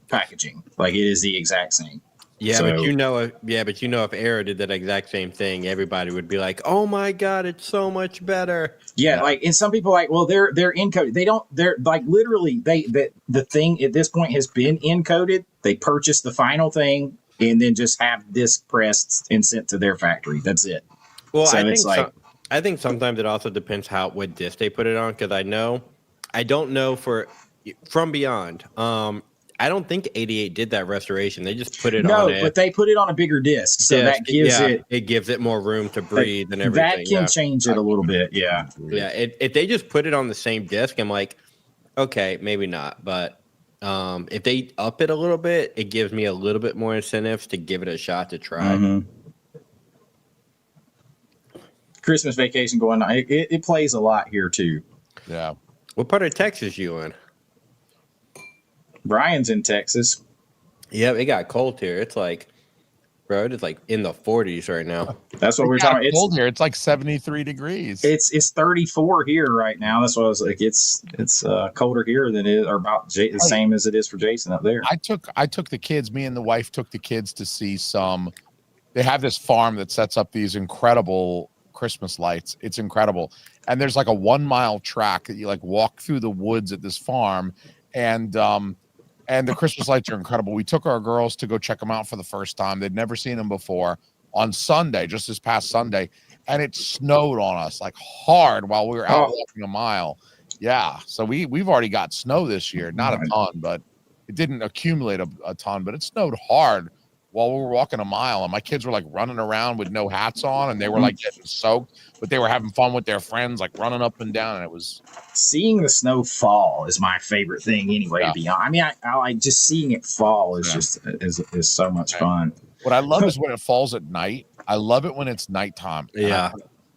packaging. Like it is the exact same. Yeah, so, if Arrow did that exact same thing, everybody would be like, "Oh my god, it's so much better." Yeah, like, and some people are like, well, they're encoded. They're like literally the thing at this point has been encoded. They purchased the final thing and then just have disc pressed and sent to their factory. That's it. Well, so I think sometimes it also depends what disc they put it on, because I don't know From Beyond. I don't think 88 did that restoration. They just put it on it. No, but they put it on a bigger disc. So that gives it gives it more room to breathe and everything. That can change it a little bit. Yeah. Yeah. If they just put it on the same disc, I'm like, okay, maybe not. But if they up it a little bit, it gives me a little bit more incentives to give it a shot to try. Mm-hmm. Christmas Vacation going on. It plays a lot here too. Yeah. What part of Texas you in? Brian's in Texas. Yeah, it got cold here. It's like, bro, it's like in the 40s right now. That's what we're talking about. Cold here. It's like 73 degrees. It's 34 here right now. That's what I was like. It's colder here than it is, or about the same as it is for Jason up there. I took the kids. Me and the wife took the kids to see They have this farm that sets up these incredible Christmas lights. It's incredible, and there's like a 1 mile track that you like walk through the woods at this farm, and the Christmas lights are incredible. We took our girls to go check them out for the first time. They'd never seen them before on Sunday, just this past Sunday. And it snowed on us like hard while we were out walking a mile. Yeah. So we've already got snow this year. Not a ton, but it didn't accumulate a ton, but it snowed hard while we were walking a mile. And my kids were like running around with no hats on, and they were like getting soaked, but they were having fun with their friends, like running up and down. And it was seeing the snow fall is my favorite thing anyway. Yeah. To be honest, I mean, I like just seeing it fall is is so much fun. What I love is when it falls at night. I love it when it's nighttime. Yeah.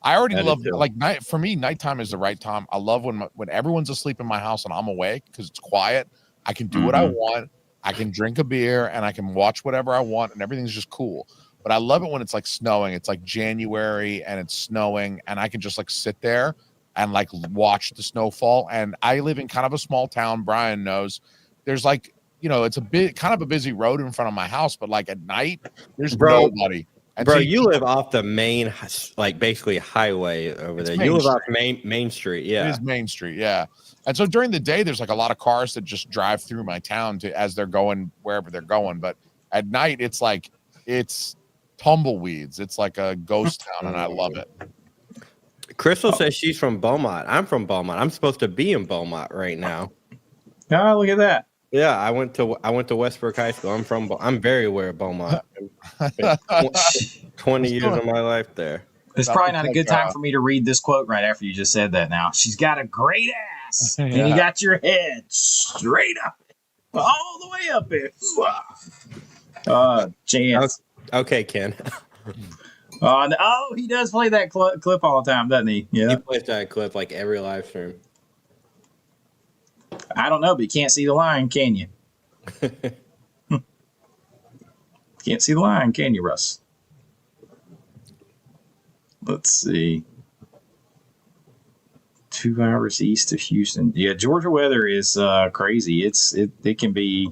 I already That love is cool. like night for me. Nighttime is the right time. I love when everyone's asleep in my house and I'm awake because it's quiet. I can do what I want. I can drink a beer and I can watch whatever I want, and everything's just cool. But I love it when it's like snowing. It's like January and it's snowing, and I can just like sit there and like watch the snowfall. And I live in kind of a small town. Brian knows. There's like, it's a bit kind of a busy road in front of my house, but like at night, there's nobody. And Bro, so you live off the main, like basically highway over there. You live off Main Street, yeah. It is Main Street, yeah. And so during the day, there's like a lot of cars that just drive through my town as they're going wherever they're going. But at night, it's tumbleweeds. It's like a ghost town, and I love it. Crystal says she's from Beaumont. I'm from Beaumont. I'm supposed to be in Beaumont right now. Oh, look at that. Yeah, I went to Westbrook High School. I'm very aware of Beaumont. 20 years of my life there. It's probably not a good time for me to read this quote right after you just said that now. She's got a great ass, and you got your head straight up, all the way up it. Chance. Okay, Ken. He does play that clip all the time, doesn't he? Yeah. He plays that clip like every live stream. I don't know, but you can't see the line, can you? Can't see the line, can you, Russ? Let's see. 2 hours east of Houston. Yeah, Georgia weather is crazy. It can be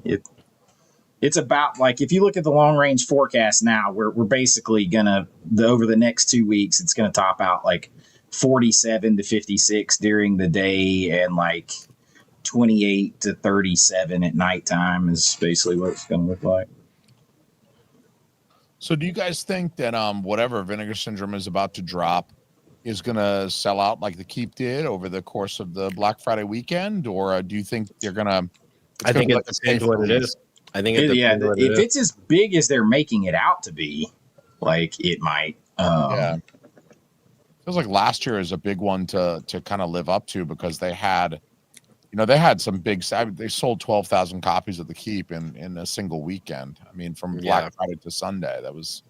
it's about like if you look at the long range forecast now, we're basically gonna over the next 2 weeks it's gonna top out like 47 to 56 during the day and like 28 to 37 at nighttime is basically what it's gonna look like. So do you guys think that whatever Vinegar Syndrome is about to drop is going to sell out like the Keep did over the course of the Black Friday weekend? Or do you think they're going to... I think it depends what it is. I think it depends what it is. If it's as big as they're making it out to be, like it might. Yeah. Feels like last year is a big one to kind of live up to because they had... they had some big. They sold 12,000 copies of the Keep in a single weekend. I mean, from Black Friday to Sunday, that was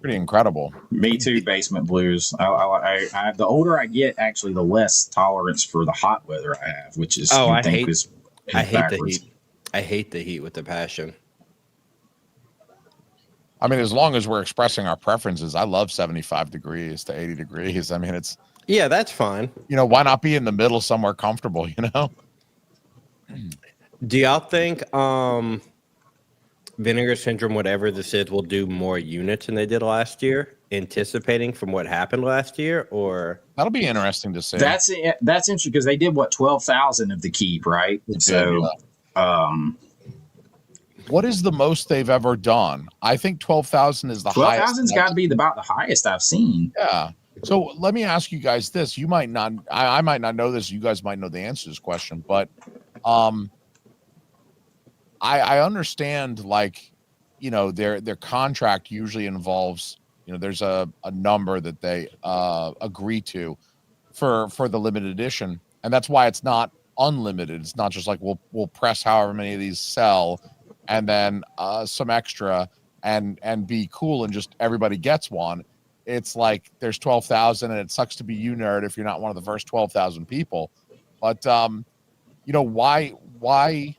pretty incredible. Me too. Basement blues. I the older I get, actually, the less tolerance for the hot weather I have, which is I hate the heat. I hate the heat with a passion. I mean, as long as we're expressing our preferences, I love 75 degrees to 80 degrees. I mean, it's. Yeah, that's fine. Why not be in the middle somewhere comfortable, Do y'all think Vinegar Syndrome, whatever this is, will do more units than they did last year, anticipating from what happened last year? Or that'll be interesting to see. That's interesting because they did 12,000 of the Keep, right? What is the most they've ever done? I think 12,000 is the 12,000's highest. 12,000's got to be about the highest I've seen. Yeah. So let me ask you guys this. You might not, I might not know this. You guys might know the answer to this question, but I understand like, their contract usually involves, there's a number that they agree to for the limited edition. And that's why it's not unlimited. It's not just like, we'll press however many of these sell and then some extra and be cool and just everybody gets one. It's like there's 12,000 and it sucks to be you, nerd, if you're not one of the first 12,000 people. But, why,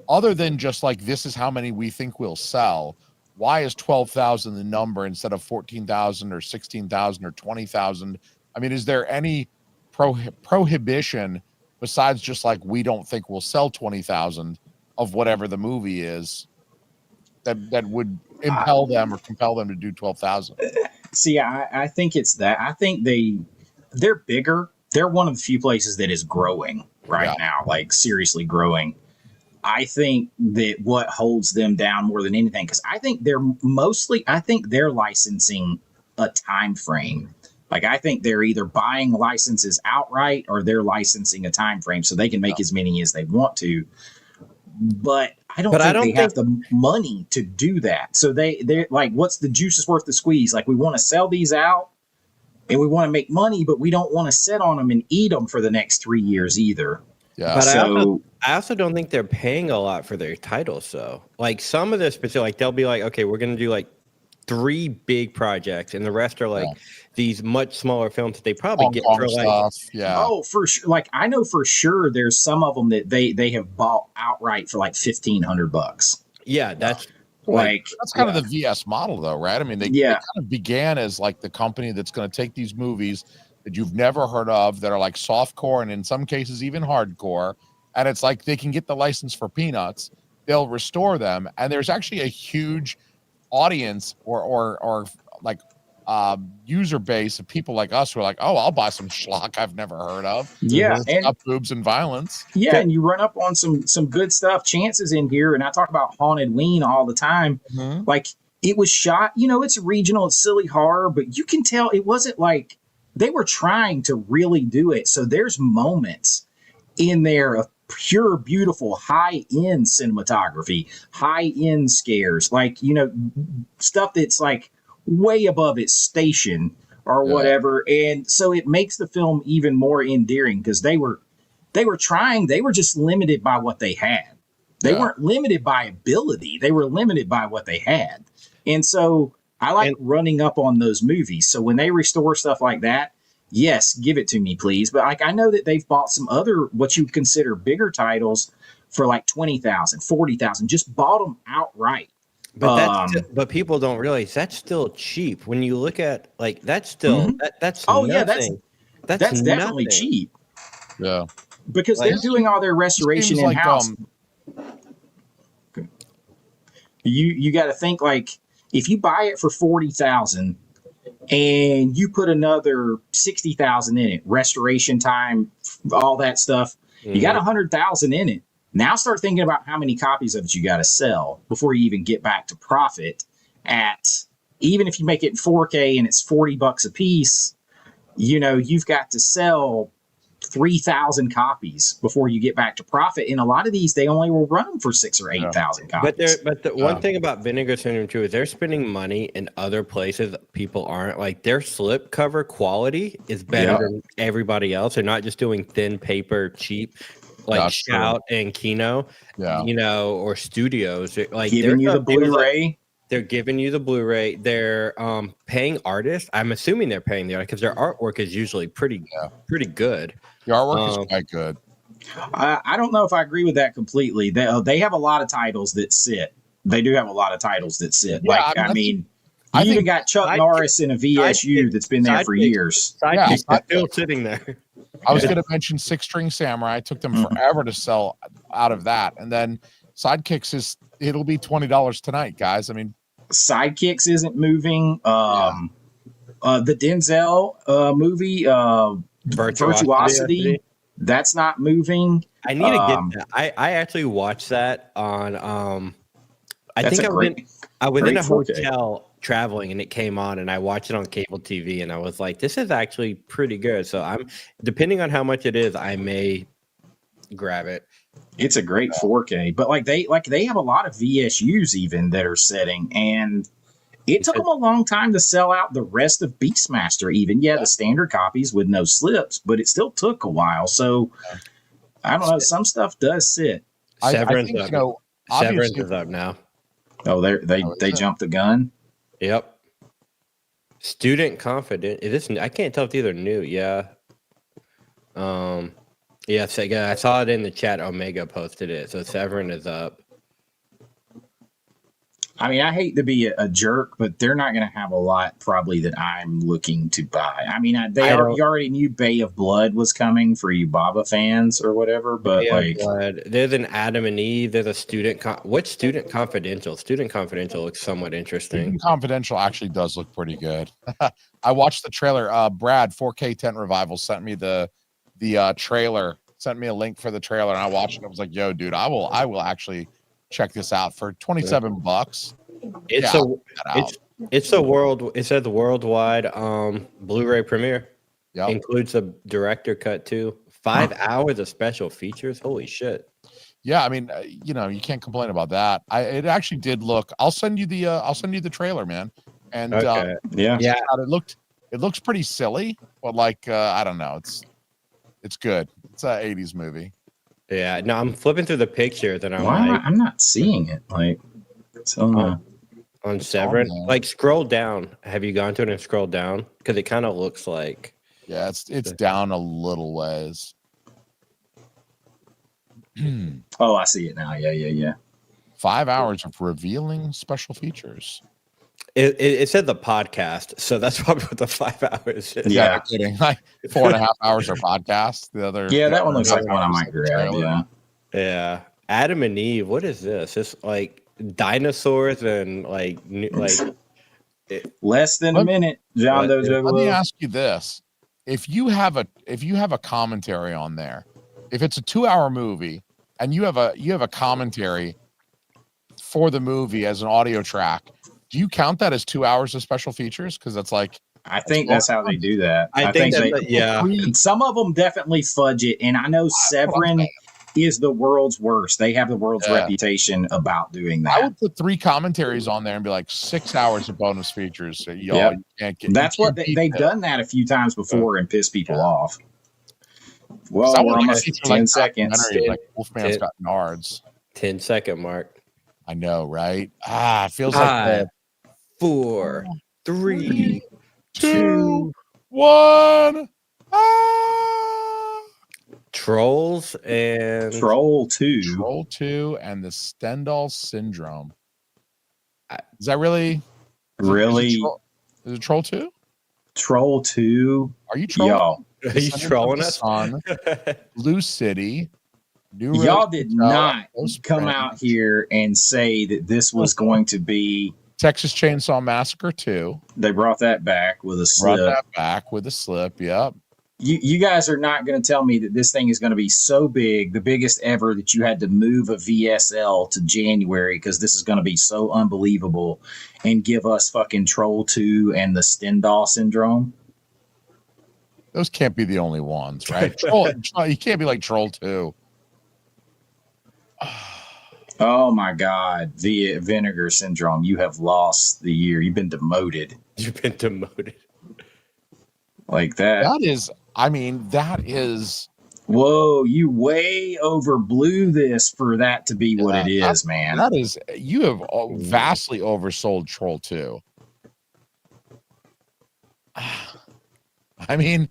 other than just like, this is how many we think we'll sell, why is 12,000 the number instead of 14,000 or 16,000 or 20,000? I mean, is there any prohibition besides just like, we don't think we'll sell 20,000 of whatever the movie is that would impel them or compel them to do 12,000? See, I think it's that. I think they're bigger. They're one of the few places that is growing now, like seriously growing. I think that what holds them down more than anything, because I think they're licensing a time frame. Like, I think they're either buying licenses outright or they're licensing a time frame so they can make as many as they want to. But I don't think they have the money to do that. So they're like, what's the juice is worth the squeeze? Like, we want to sell these out and we want to make money, but we don't want to sit on them and eat them for the next 3 years either. Yeah. But I also don't think they're paying a lot for their titles. So like some of this, but like they'll be like, okay, we're going to do like 3 big projects, and the rest are like these much smaller films that they probably Hong get Kong for like stuff. Yeah. Oh, for sure. Like I know for sure there's some of them that they have bought outright for like $1,500. yeah, that's Like That's kind of the VS model, though, right? I mean, they kind of began as like the company that's going to take these movies that you've never heard of, that are like softcore and in some cases even hardcore, and it's like they can get the license for peanuts. They'll restore them, and there's actually a huge audience or like user base of people like us who are like, oh, I'll buy some schlock I've never heard of. Yeah, and boobs and violence. Yeah, and you run up on some good stuff. Chances in here, and I talk about Haunted Ween all the time. Like it was shot, it's regional, it's silly horror, but you can tell it wasn't like they were trying to really do it. So there's moments in there of pure, beautiful, high-end cinematography, high-end scares, like stuff that's like way above its station or whatever. And so it makes the film even more endearing because they were trying, they were just limited by what they had. They weren't limited by ability. They were limited by what they had. And so I like running up on those movies. So when they restore stuff like that, yes, give it to me, please. But like I know that they've bought some other what you consider bigger titles for like $20,000, $40,000, just bought them outright. But people don't realize that's still cheap. When you look at like that's still that's nothing. That's definitely cheap. Yeah, because they're doing all their restoration in house. You got to think like if you buy it for $40,000 and you put another $60,000 in it, restoration time, all that stuff, you got $100,000 in it. Now start thinking about how many copies of it you got to sell before you even get back to profit. Even if you make it in 4K and it's $40 a piece, you've got to sell 3,000 copies before you get back to profit. And a lot of these, they only will run for 6,000 or 8,000 copies. But the one thing about Vinegar Syndrome too is they're spending money in other places that people aren't. Like their slip cover quality is better than everybody else. They're not just doing thin paper, cheap, like Shout and Kino, or studios. Like giving you the Blu-ray. They're giving you the Blu-ray. They're paying artists. I'm assuming they're paying the artists because their artwork is usually pretty good. The artwork is quite good. I don't know if I agree with that completely. They have a lot of titles that sit. They do have a lot of titles that sit. Yeah, I even got Chuck Norris in a VSU that's been there for years. Sidekick's still sitting there. I was going to mention Six String Samurai. It took them forever to sell out of that. And then Sidekicks it'll be $20 tonight, guys. I mean, Sidekicks isn't moving. The Denzel movie, Virtuosity, that's not moving. I need to get that. I actually watched that on I was in a hotel traveling and it came on and I watched it on cable TV and I was like, this is actually pretty good. So I'm depending on how much it is, I may grab it. It's a great 4K, but they have a lot of VSUs even that are setting, and it took them a long time to sell out the rest of Beastmaster. Even the standard copies with no slips, but it still took a while. So I don't know. Some stuff does sit. Severance is up now. Oh, they jumped the gun. Yep. Student Confident. Is this? I can't tell if these are new. Yeah. Yes, I saw it in the chat. Omega posted it, so Severin is up. I mean, I hate to be a jerk, but they're not going to have a lot probably that I'm looking to buy. I mean, you already knew Bay of Blood was coming for you Baba fans or whatever, but Blood. There's an Adam and Eve. There's a Student. What's Student Confidential? Student Confidential looks somewhat interesting. Student Confidential actually does look pretty good. I watched the trailer. Brad 4K Tent Revival sent me the trailer. Sent me a link for the trailer, and I watched it. I was like, "Yo, dude, I will actually check this out for $27." It's a world. It says worldwide Blu-ray premiere. Yep. Includes a director cut too. 5 hours of special features. Holy shit! Yeah, I mean, you can't complain about that. It actually did look. I'll send you the trailer, man. And it looks pretty silly, but I don't know. It's good. It's an 80s movie. Yeah, no, I'm flipping through the pictures and I'm not seeing it. On It's Severin, on there. like scroll down. Have you gone to it and scroll down? Because it kind of looks like. Yeah, it's down a little ways. Oh, I see it now. Yeah. 5 hours of revealing special features. It said the podcast, so that's probably what the 5 hours is. Yeah. No kidding. Like 4.5 hours of podcast. The other, Yeah, that one looks like 4.5 one I hours might of grab. trailer. Yeah. Adam and Eve. What is this? It's like dinosaurs and like Less than a minute, John Dojo. Let me ask you this: if you have a commentary on there, if it's a 2-hour movie and you have a commentary for the movie as an audio track, do you count that as 2 hours of special features? Because that's like, I think that's how they do that. I think they, yeah. Some of them definitely fudge it, and I know Severin is the world's worst. They have the world's reputation about doing that. I would put 3 commentaries on there and be like 6 hours of bonus features. So y'all, Yep. you can't get. That's what they've done that a few times before and pissed people off. Well, we're almost 10 seconds. Like Wolfman's got nards. 10-second mark. I know, right? It feels 5, like 4, 3, 2, 1. Trolls and Troll 2. Troll 2 and the Stendhal syndrome. Is that really? Is it Troll 2? Troll 2. Are you trolling? Y'all. Are you trolling us? Blue City. Y'all did not come out here and say that this was going to be Texas Chainsaw Massacre 2. They brought that back with a slip. Yep. You guys are not going to tell me that this thing is going to be so big, the biggest ever, that you had to move a VSL to January because this is going to be so unbelievable, and give us fucking Troll 2 and the Stendhal syndrome. Those can't be the only ones, right? You can't be like Troll 2. Oh my God, the Vinegar syndrome. You have lost the year. You've been demoted. Like that. That is. Whoa, you way overblew this for that to be what it is, man. That is, you have vastly oversold Troll 2. I mean,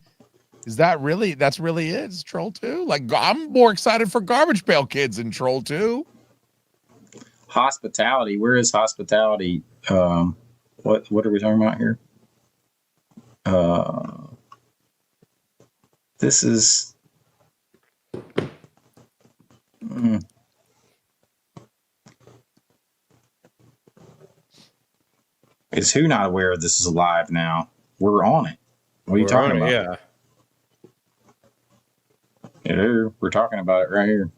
that's really it? Is Troll 2? Like, I'm more excited for Garbage Pail Kids than Troll 2. Hospitality. Where is hospitality? What are we talking about here? This is. Is who not aware this is live now? We're on it. What are you talking about? Yeah, we're talking about it right here.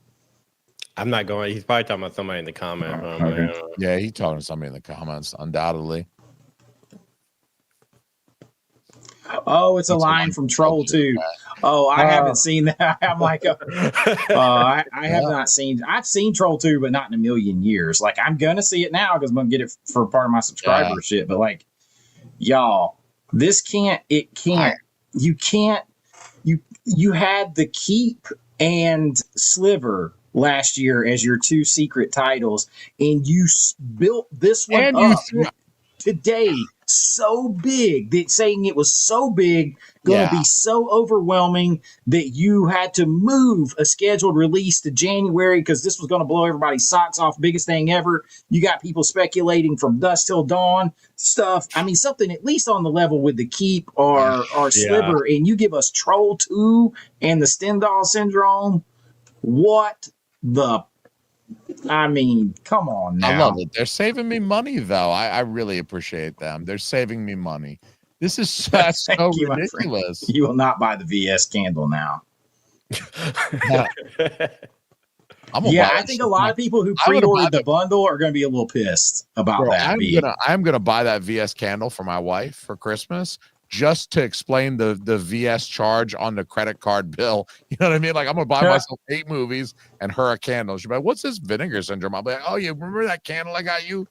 I'm not going. He's probably talking about somebody in the comments. Okay. Yeah, he's talking to somebody in the comments, undoubtedly. Oh, it's a line from Troll 2. Oh, I haven't seen that. I'm like, I have not seen. I've seen Troll 2, but not in a million years. Like, I'm gonna see it now because I'm gonna get it for part of my subscriber shit. But like, y'all, this can't. It can't. You can't. You had the Keep and Sliver last year as your 2 secret titles, and you built this one up today so big that saying it was so big, going to be so overwhelming that you had to move a scheduled release to January because this was going to blow everybody's socks off. Biggest thing ever. You got people speculating from dusk till dawn stuff. I mean, something at least on the level with the Keep or Sliver, and you give us Troll 2 and the Stendhal syndrome. What the? I mean, come on now. I love it. They're saving me money, though. I really appreciate them. They're saving me money. This is so ridiculous. You will not buy the VS candle now. I think a lot of people who pre-ordered the bundle are going to be a little pissed about that. I'm gonna buy that VS candle for my wife for Christmas, just to explain the VS charge on the credit card bill. You know what I mean? Like, I'm gonna buy myself 8 movies and her a candle. She'll be like, "What's this Vinegar syndrome?" I'll be like, "Oh, you remember that candle I got you?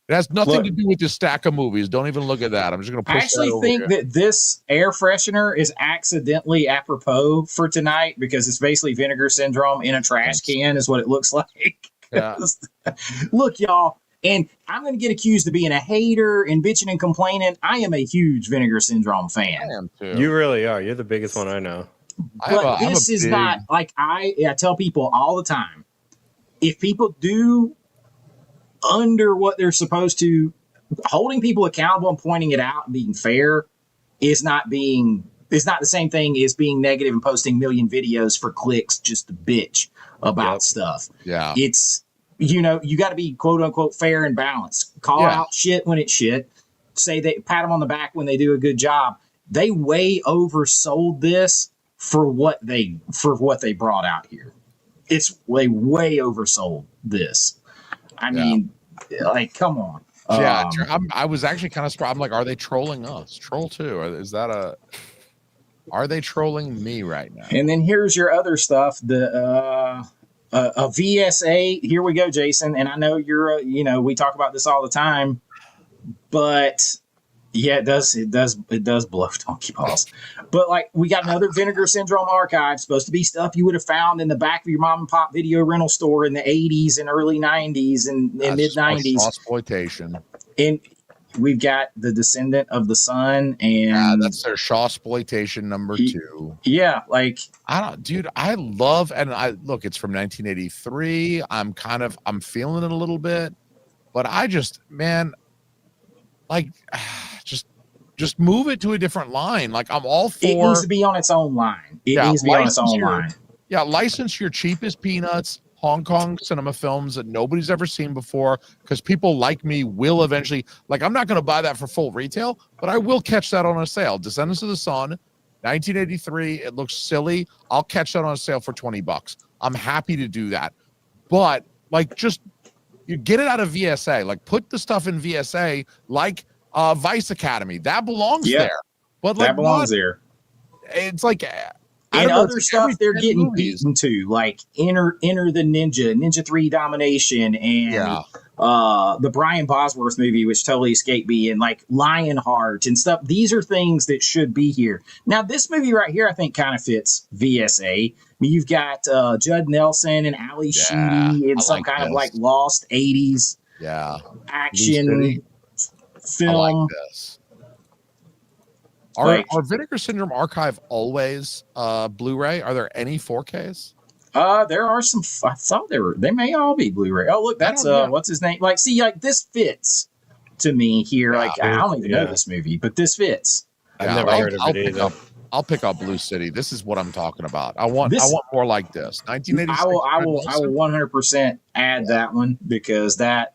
It has nothing to do with the stack of movies. Don't even look at that. I'm just gonna push I actually think that this air freshener is accidentally apropos for tonight because it's basically Vinegar syndrome in a trash can is what it looks like. Yeah. Look, y'all, And I'm going to get accused of being a hater and bitching and complaining. I am a huge Vinegar Syndrome fan. I am too. You really are. You're the biggest one I know. But this is not like I tell people all the time. If people do under what they're supposed to, holding people accountable and pointing it out and being fair is not the same thing as being negative and posting a million videos for clicks just to bitch about stuff. Yeah. It's, you got to be quote unquote fair and balanced. Call out shit when it's shit. Say they pat them on the back when they do a good job. They way oversold this for what they brought out here. They way oversold this. I mean, like, come on. Yeah, I was actually kind of surprised. I'm like, are they trolling us? Troll 2? Are they trolling me right now? And then here's your other stuff. A VSA. Here we go, Jason. And I know you're, we talk about this all the time, but yeah, it does blow donkey balls. But like, we got another Vinegar Syndrome archive, supposed to be stuff you would have found in the back of your mom and pop video rental store in the 80s and early 90s and mid 90s. Exploitation. And we've got The Descendant of the Sun, and that's their Shawsploitation number 2. Yeah, like I love, and look, it's from 1983. I'm feeling it a little bit, but I just, man, like, just move it to a different line. Like, I'm all for. It needs to be on its own line. It needs to be on its own line. Yeah, license your cheapest peanuts, Hong Kong cinema films that nobody's ever seen before, because people like me will eventually, like, I'm not going to buy that for full retail, but I will catch that on a sale. Descendants of the Sun, 1983. It looks silly. I'll catch that on a sale for $20. I'm happy to do that. But, like, just you get it out of VSA. Like, put the stuff in VSA, like Vice Academy. That belongs there. But like, that belongs there. It's like, and other stuff they're getting beaten to, like Enter the Ninja 3 Domination, and the Brian Bosworth movie, which totally escaped me, and like Lionheart and stuff. These are things that should be here. Now, this movie right here, I think, kind of fits VSA. I mean, you've got Judd Nelson and Ali Sheedy in some kind of like lost 80s action film. I like this. Are Vinegar Syndrome Archive always Blu-ray? Are there any 4Ks? There are some. I thought they may all be Blu-ray. Oh, look, that's what's his name? Like, see, like this fits to me here. Yeah, like, I don't even know this movie, but this fits. I've never heard of it either. I'll pick up Blue City. This is what I'm talking about. I want more like this. 1986. I will 100% add that one, because that's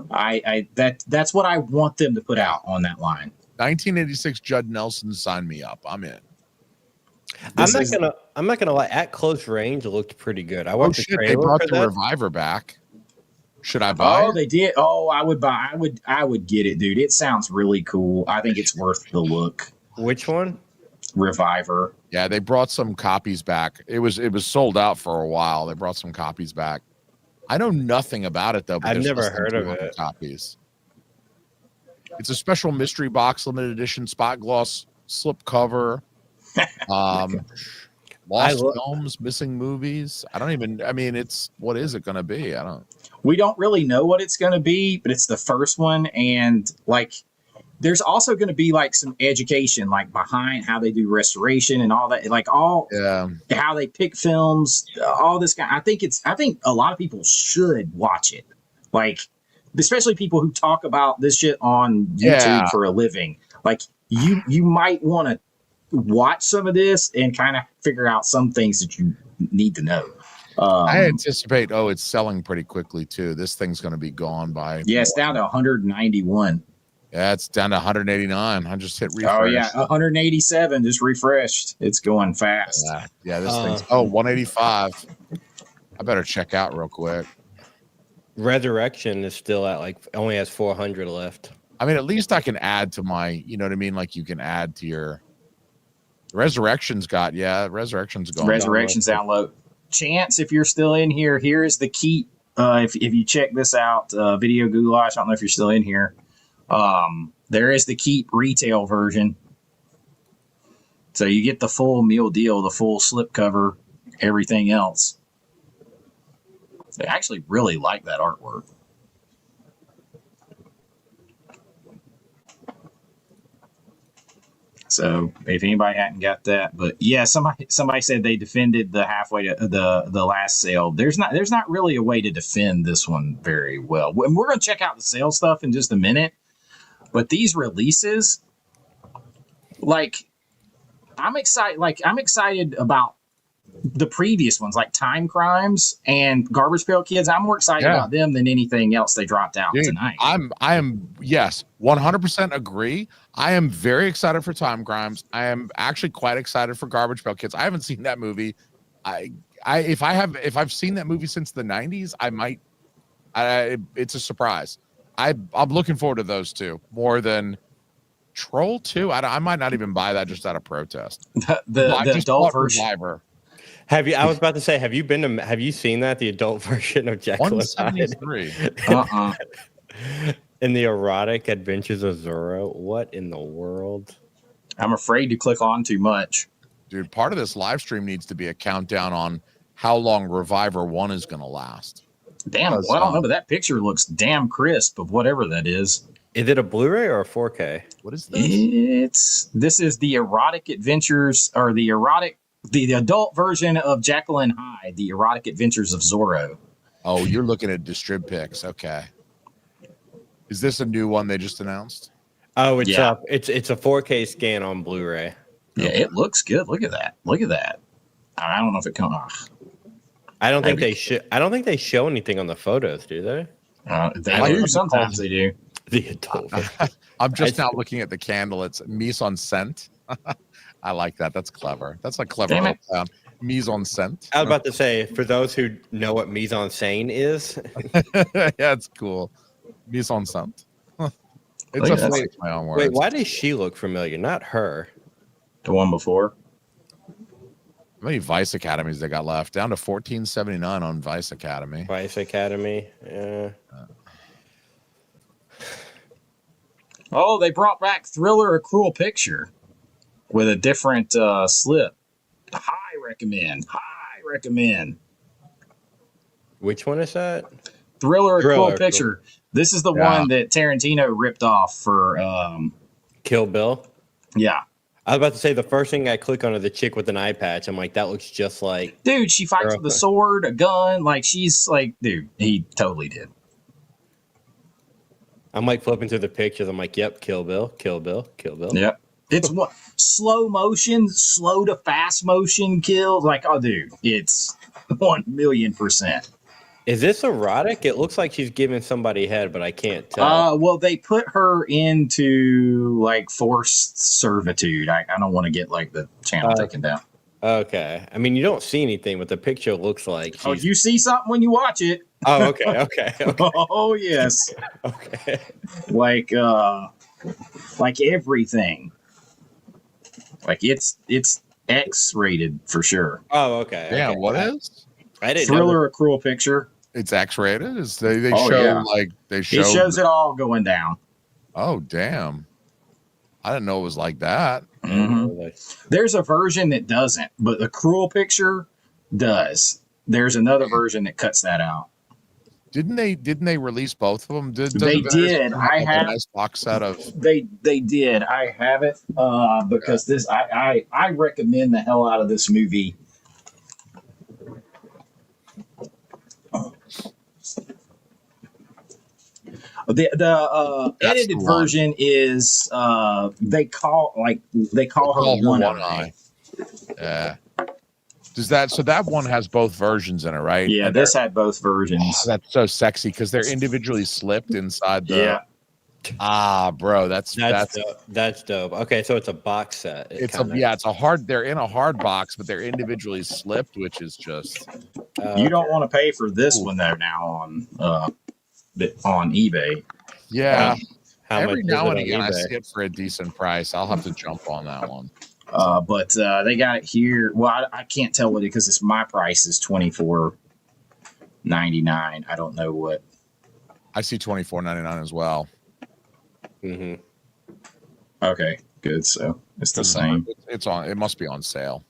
what I want them to put out on that line. 1986 Judd Nelson, sign me up. I'm in. I'm not gonna lie. At close range, it looked pretty good. I watched the trailer. They brought the Reviver back. Should I buy it? They did. Oh, I would buy. I would get it, dude. It sounds really cool. I think it's worth the look. Which one? Reviver. Yeah, they brought some copies back. It was sold out for a while. They brought some copies back. I know nothing about it though. But I've never heard of it. Copies. It's a special mystery box, limited edition, spot gloss slip cover. Lost films, missing movies. I mean, what is it going to be? We don't really know what it's going to be, but it's the first one. And like, there's also going to be like some education, like behind how they do restoration and all that, like how they pick films, all this kind. I think a lot of people should watch it. Like, especially people who talk about this shit on YouTube for a living. Like, you might want to watch some of this and kind of figure out some things that you need to know. I anticipate, it's selling pretty quickly too. This thing's going to be gone by. Yeah, it's down to 191. Yeah, it's down to 189. I just hit refresh. Oh yeah, 187 just refreshed. It's going fast. Yeah, this thing's 185. I better check out real quick. Resurrection is still at only has 400 left. I mean, at least I can add to my, you know what I mean? Like, you can add to your Resurrection's gone. Resurrection's download. Chance, if you're still in here, here is the Keep. If you check this out, Video Goulash, I don't know if you're still in here. There is the Keep retail version. So you get the full meal deal, the full slipcover, everything else. I actually really like that artwork. So if anybody hadn't got that, but yeah, somebody said they defended the halfway to the last sale. There's not really a way to defend this one very well. And we're gonna check out the sale stuff in just a minute. But these releases, like, I'm excited. Like, I'm excited about the previous ones, like Time Crimes and Garbage Pail Kids. I'm more excited about them than anything else they dropped out tonight. I am yes, 100% agree. I am very excited for Time Crimes. I am actually quite excited for Garbage Pail Kids. I haven't seen that movie. If I've seen that movie since the 90s, I might. It's a surprise. I'm looking forward to those two more than Troll 2. I might not even buy that just out of protest. the adult version. Reviver. I was about to say, have you seen that, the adult version of Jekyll and Hyde? 173. In the erotic adventures of Zorro. What in the world? I'm afraid to click on too much. Dude, part of this live stream needs to be a countdown on how long Reviver 1 is going to last. Damn, well, I don't know, but that picture looks damn crisp of whatever that is. Is it a Blu-ray or a 4K? What is this? This is the erotic adventures, or the adult version of Jekyll and Hyde, the erotic adventures of Zorro. Oh, you're looking at Distrib Pics. Okay. Is this a new one they just announced? Oh, it's a 4K scan on Blu-ray. Yeah, it looks good. Look at that. Look at that. I don't know if it comes off. I don't think they show anything on the photos, do they? They do. Sometimes they do. The adult. I'm just now looking at the candle. It's mise en scène. I like that. That's clever. That's like clever. Mise en scène. I was about to say, for those who know what mise en scène is. Yeah, it's cool. Mise en scène. It's a play my own words. Wait, why does she look familiar? Not her. The one before. How many Vice Academies they got left? Down to 1479 on Vice Academy. Vice Academy. Yeah. Oh, they brought back Thriller: A Cruel Picture with a different slip. High recommend. Which one is that? Thriller: A Cruel Picture. This is the one that Tarantino ripped off for Kill Bill. Yeah. I was about to say, the first thing I click on is the chick with an eye patch. I'm like, that looks just like... Dude, she fights with a sword, a gun. Like, she's like, dude, he totally did. I'm like flipping through the pictures. I'm like, yep, Kill Bill, Kill Bill, Kill Bill. Yep. It's what? Slow motion, slow to fast motion kills. Like, oh, dude, it's 1,000,000%. Is this erotic? It looks like she's giving somebody head, but I can't tell. Well, they put her into like forced servitude. I don't want to get like the channel taken down. Okay. I mean, you don't see anything, but the picture looks like she's... Oh, you see something when you watch it. Oh, okay. Oh, yes. Okay. Like everything. Like it's X-rated for sure. Oh, okay. Yeah, okay. what is? I didn't Thriller: A Cruel Picture. It's X-rated. They show It shows it all going down. Oh, damn! I didn't know it was like that. Mm-hmm. There's a version that doesn't, but the Cruel Picture does. There's another version that cuts that out. Didn't they release both of them? They did. I have a nice box set of. They did. I have it because this I recommend the hell out of this movie. The edited version is they call her One Eye. Yeah. Does that so that one has both versions in it, right? Yeah, and this had both versions. Oh, that's so sexy because they're individually slipped inside the. Yeah. Bro, that's dope. Okay, so it's a box set. It's a hard. They're in a hard box, but they're individually slipped, which is just. You don't want to pay for this one though now on eBay. Yeah. How Every much now is and it again, on I eBay? see it for a decent price. I'll have to jump on that one. But they got it here. Well, I can't tell what it because it's my price is $24.99. I don't know what. I see $24.99 as well. Mm-hmm. Okay, good. So it's the same. It's on. It must be on sale.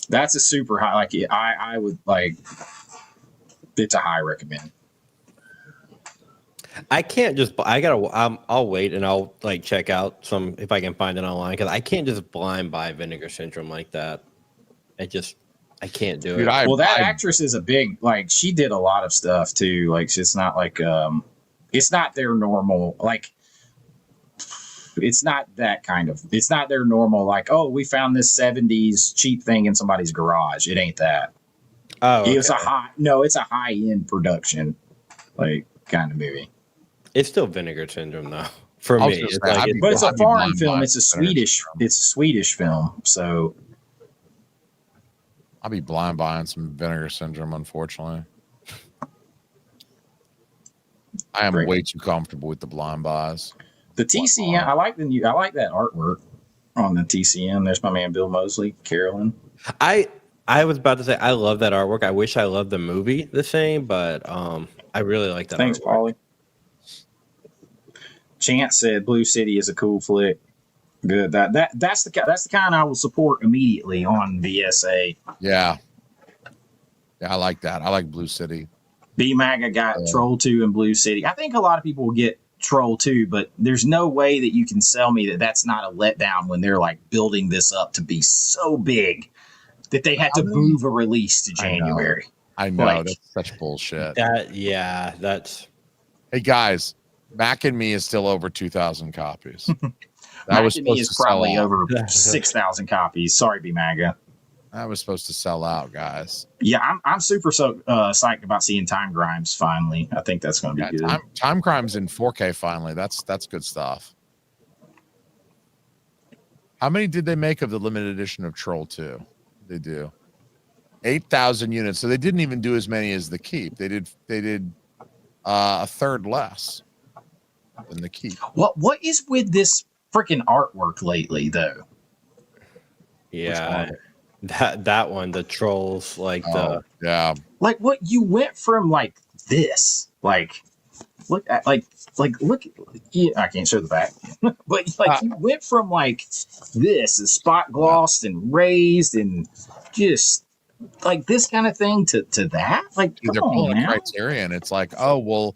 That's a super high. Like I would like. It's a high recommend. I can't just. I gotta. I'll wait and I'll like check out some if I can find it online because I can't just blind buy Vinegar Syndrome like that. I can't do Dude, it. Well, that actress is a big, like, she did a lot of stuff too. Like, it's not like, it's not their normal, like, it's not that kind of, it's not their normal, like, oh, we found this 70s cheap thing in somebody's garage. It ain't that. Oh, okay. It's a high end production, like, kind of movie. It's still Vinegar Syndrome though. For me, it's But it's a foreign film. It's a Swedish film. So I'll be blind buying some Vinegar Syndrome, unfortunately. I am way too comfortable with the blind buys. the TCM, I like that artwork on the TCM. There's my man Bill Mosley, Carolyn. I was about to say I love that artwork. I wish I loved the movie the same, but I really like that. Thanks, artwork. Paulie. Chance said Blue City is a cool flick. Good. That's the kind I will support immediately on VSA. Yeah, I like that. I like Blue City. B-Maga got Troll 2 and Blue City. I think a lot of people will get Troll 2, but there's no way that you can sell me that that's not a letdown when they're like building this up to be so big that they had to move a release to January. I know. Like, that's such bullshit. That's. Hey guys, Mac and Me is still over 2,000 copies. That was supposed to probably over 6,000 copies. Sorry, B-Maga. That was supposed to sell out, guys. Yeah, I'm super psyched about seeing Time Grimes finally. I think that's going to be good. Time Grimes in 4K finally. That's good stuff. How many did they make of the limited edition of Troll 2? They do 8,000 units. So they didn't even do as many as the Keep. They did a third less than the Keep. What is with this freaking artwork lately, though? Yeah, that one, the trolls, like like what you went from like this, like look at look. Yeah, I can't show the back, but like you went from like this, spot glossed and raised and just like this kind of thing to that. Like they're pulling Criterion. It's like, oh well.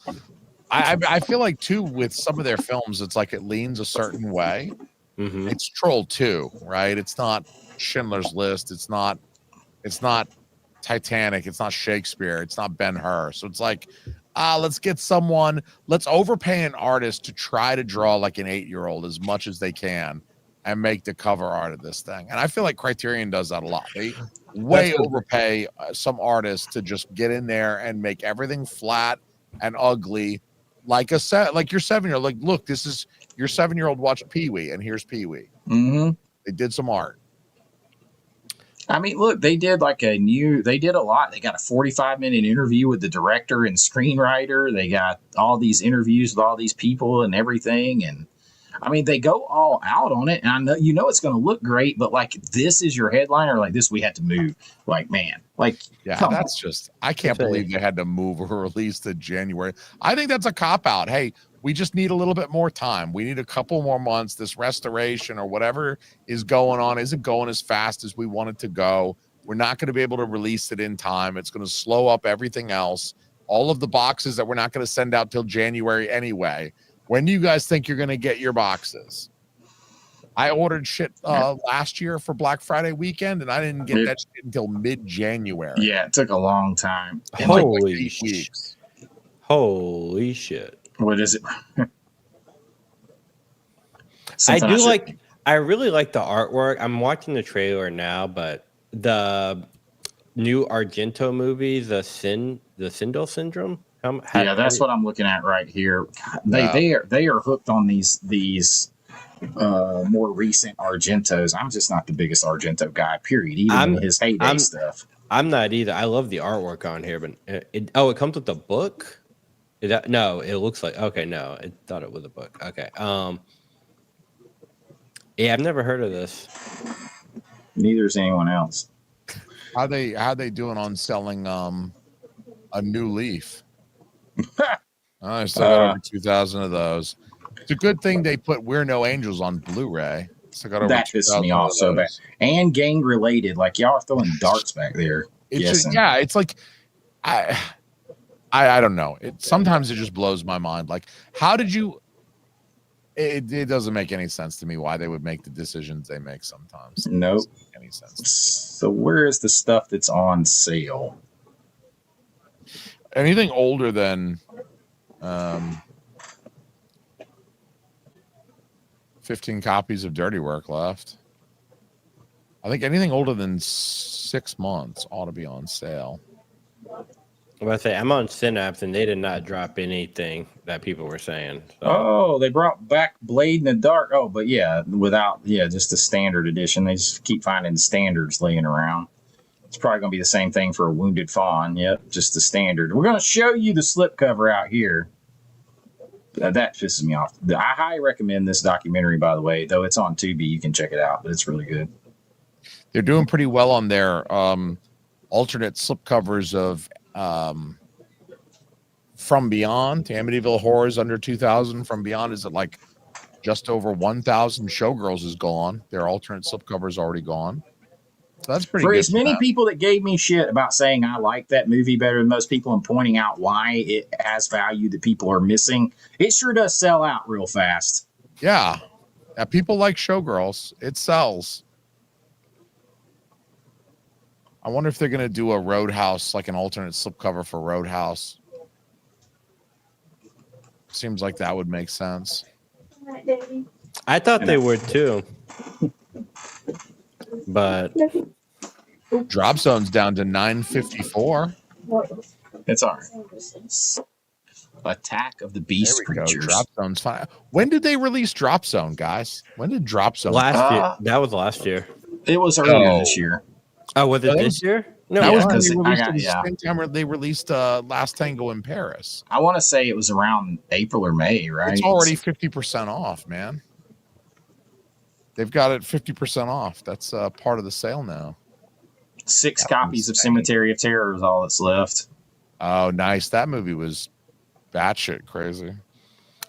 I feel like too with some of their films, it's like it leans a certain way. Mm-hmm. It's Troll 2, right? It's not Schindler's List. It's not Titanic. It's not Shakespeare. It's not Ben-Hur. So it's like, let's overpay an artist to try to draw like an 8-year-old as much as they can and make the cover art of this thing. And I feel like Criterion does that a lot. They overpay some artists to just get in there and make everything flat and ugly. Like your 7-year-old, like, look, this is your 7-year-old watched Pee-wee, and here's Pee-wee. Mm-hmm. They did some art. I mean, look, they did they did a lot. They got a 45-minute interview with the director and screenwriter. They got all these interviews with all these people and everything. And I mean, they go all out on it. And I know, it's going to look great, but like, this is your headliner. Like this, we had to move. Like, man, like, yeah, that's just, I can't believe they had to move a release to January. I think that's a cop out. Hey, we just need a little bit more time. We need a couple more months. This restoration or whatever is going on isn't going as fast as we want it to go. We're not going to be able to release it in time. It's going to slow up everything else. All of the boxes that we're not going to send out till January anyway. When do you guys think you're going to get your boxes? I ordered shit last year for Black Friday weekend, and I didn't get that shit until mid-January. Yeah, it took a long time. Holy weeks. Holy shit. What is it? I really like the artwork. I'm watching the trailer now, but the new Argento movie, the Sindel Syndrome. That's what I'm looking at right here. They are hooked on these more recent Argentos. I'm just not the biggest Argento guy, period. Even in his heyday stuff. I'm not either. I love the artwork on here, but it comes with the book. No, it looks like no, I thought it was a book. Okay. Yeah, I've never heard of this. Neither is anyone else. How they doing on selling a new Leaf? I still got over 2,000 of those. It's a good thing they put We're No Angels on Blu-ray. So got over that pissed me off so bad. And gang related, like y'all are throwing darts back there. It's like I don't know. Sometimes it just blows my mind. Like, how did you? It doesn't make any sense to me why they would make the decisions they make sometimes. Nope. It doesn't make any sense. So where is the stuff that's on sale? Anything older than 15 copies of Dirty Work left. I think anything older than 6 months ought to be on sale. I'm about to say, I'm on Synapse, and they did not drop anything that people were saying. So. Oh, they brought back Blade in the Dark. Oh, but just the standard edition. They just keep finding standards laying around. It's probably going to be the same thing for a Wounded Fawn. Yep, just the standard. We're going to show you the slipcover out here. That pisses me off. I highly recommend this documentary, by the way. Though it's on Tubi, you can check it out. But it's really good. They're doing pretty well on their alternate slipcovers of From Beyond. Amityville Horrors under 2,000. From Beyond is at like just over 1,000. Showgirls is gone. Their alternate slipcover is already gone. So that's pretty For good. as many people that gave me shit about saying I like that movie better than most people and pointing out why it has value that people are missing, it sure does sell out real fast. Yeah. People like Showgirls. It sells. I wonder if they're going to do a Roadhouse, like an alternate slipcover for Roadhouse. Seems like that would make sense. I thought they would too. But Drop Zone's down to 954. It's all right. Attack of the Beast Creatures. Drop Zone's fine. When did they release Drop Zone, guys? When did Drop Zone? Last year. That was last year. It was earlier this year. Oh, was it this year? No, that was when they released it the same time they released Last Tango in Paris. I want to say it was around April or May, right? It's already 50% off, man. They've got it 50% off. That's part of the sale now. 6 copies of Cemetery of Terror is all that's left. Oh, nice. That movie was batshit crazy.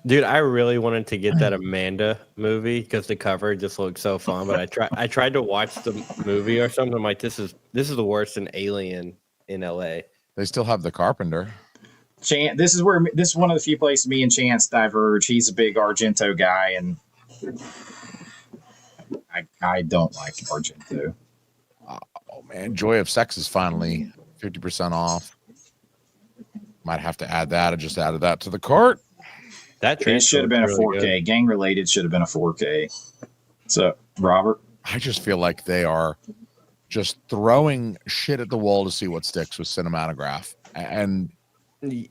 Dude, I really wanted to get that Amanda movie because the cover just looked so fun. But I tried to watch the movie or something. I'm like, this is the worst than Alien in LA. They still have The Carpenter. This is one of the few places me and Chance diverge. He's a big Argento guy, and I don't like Argento. Oh man, Joy of Sex is finally 50% off. Might have to add that. I just added that to the cart. It should have been a 4K. Good. Gang Related should have been a 4K. So, Robert? I just feel like they are just throwing shit at the wall to see what sticks with Cinematograph. And the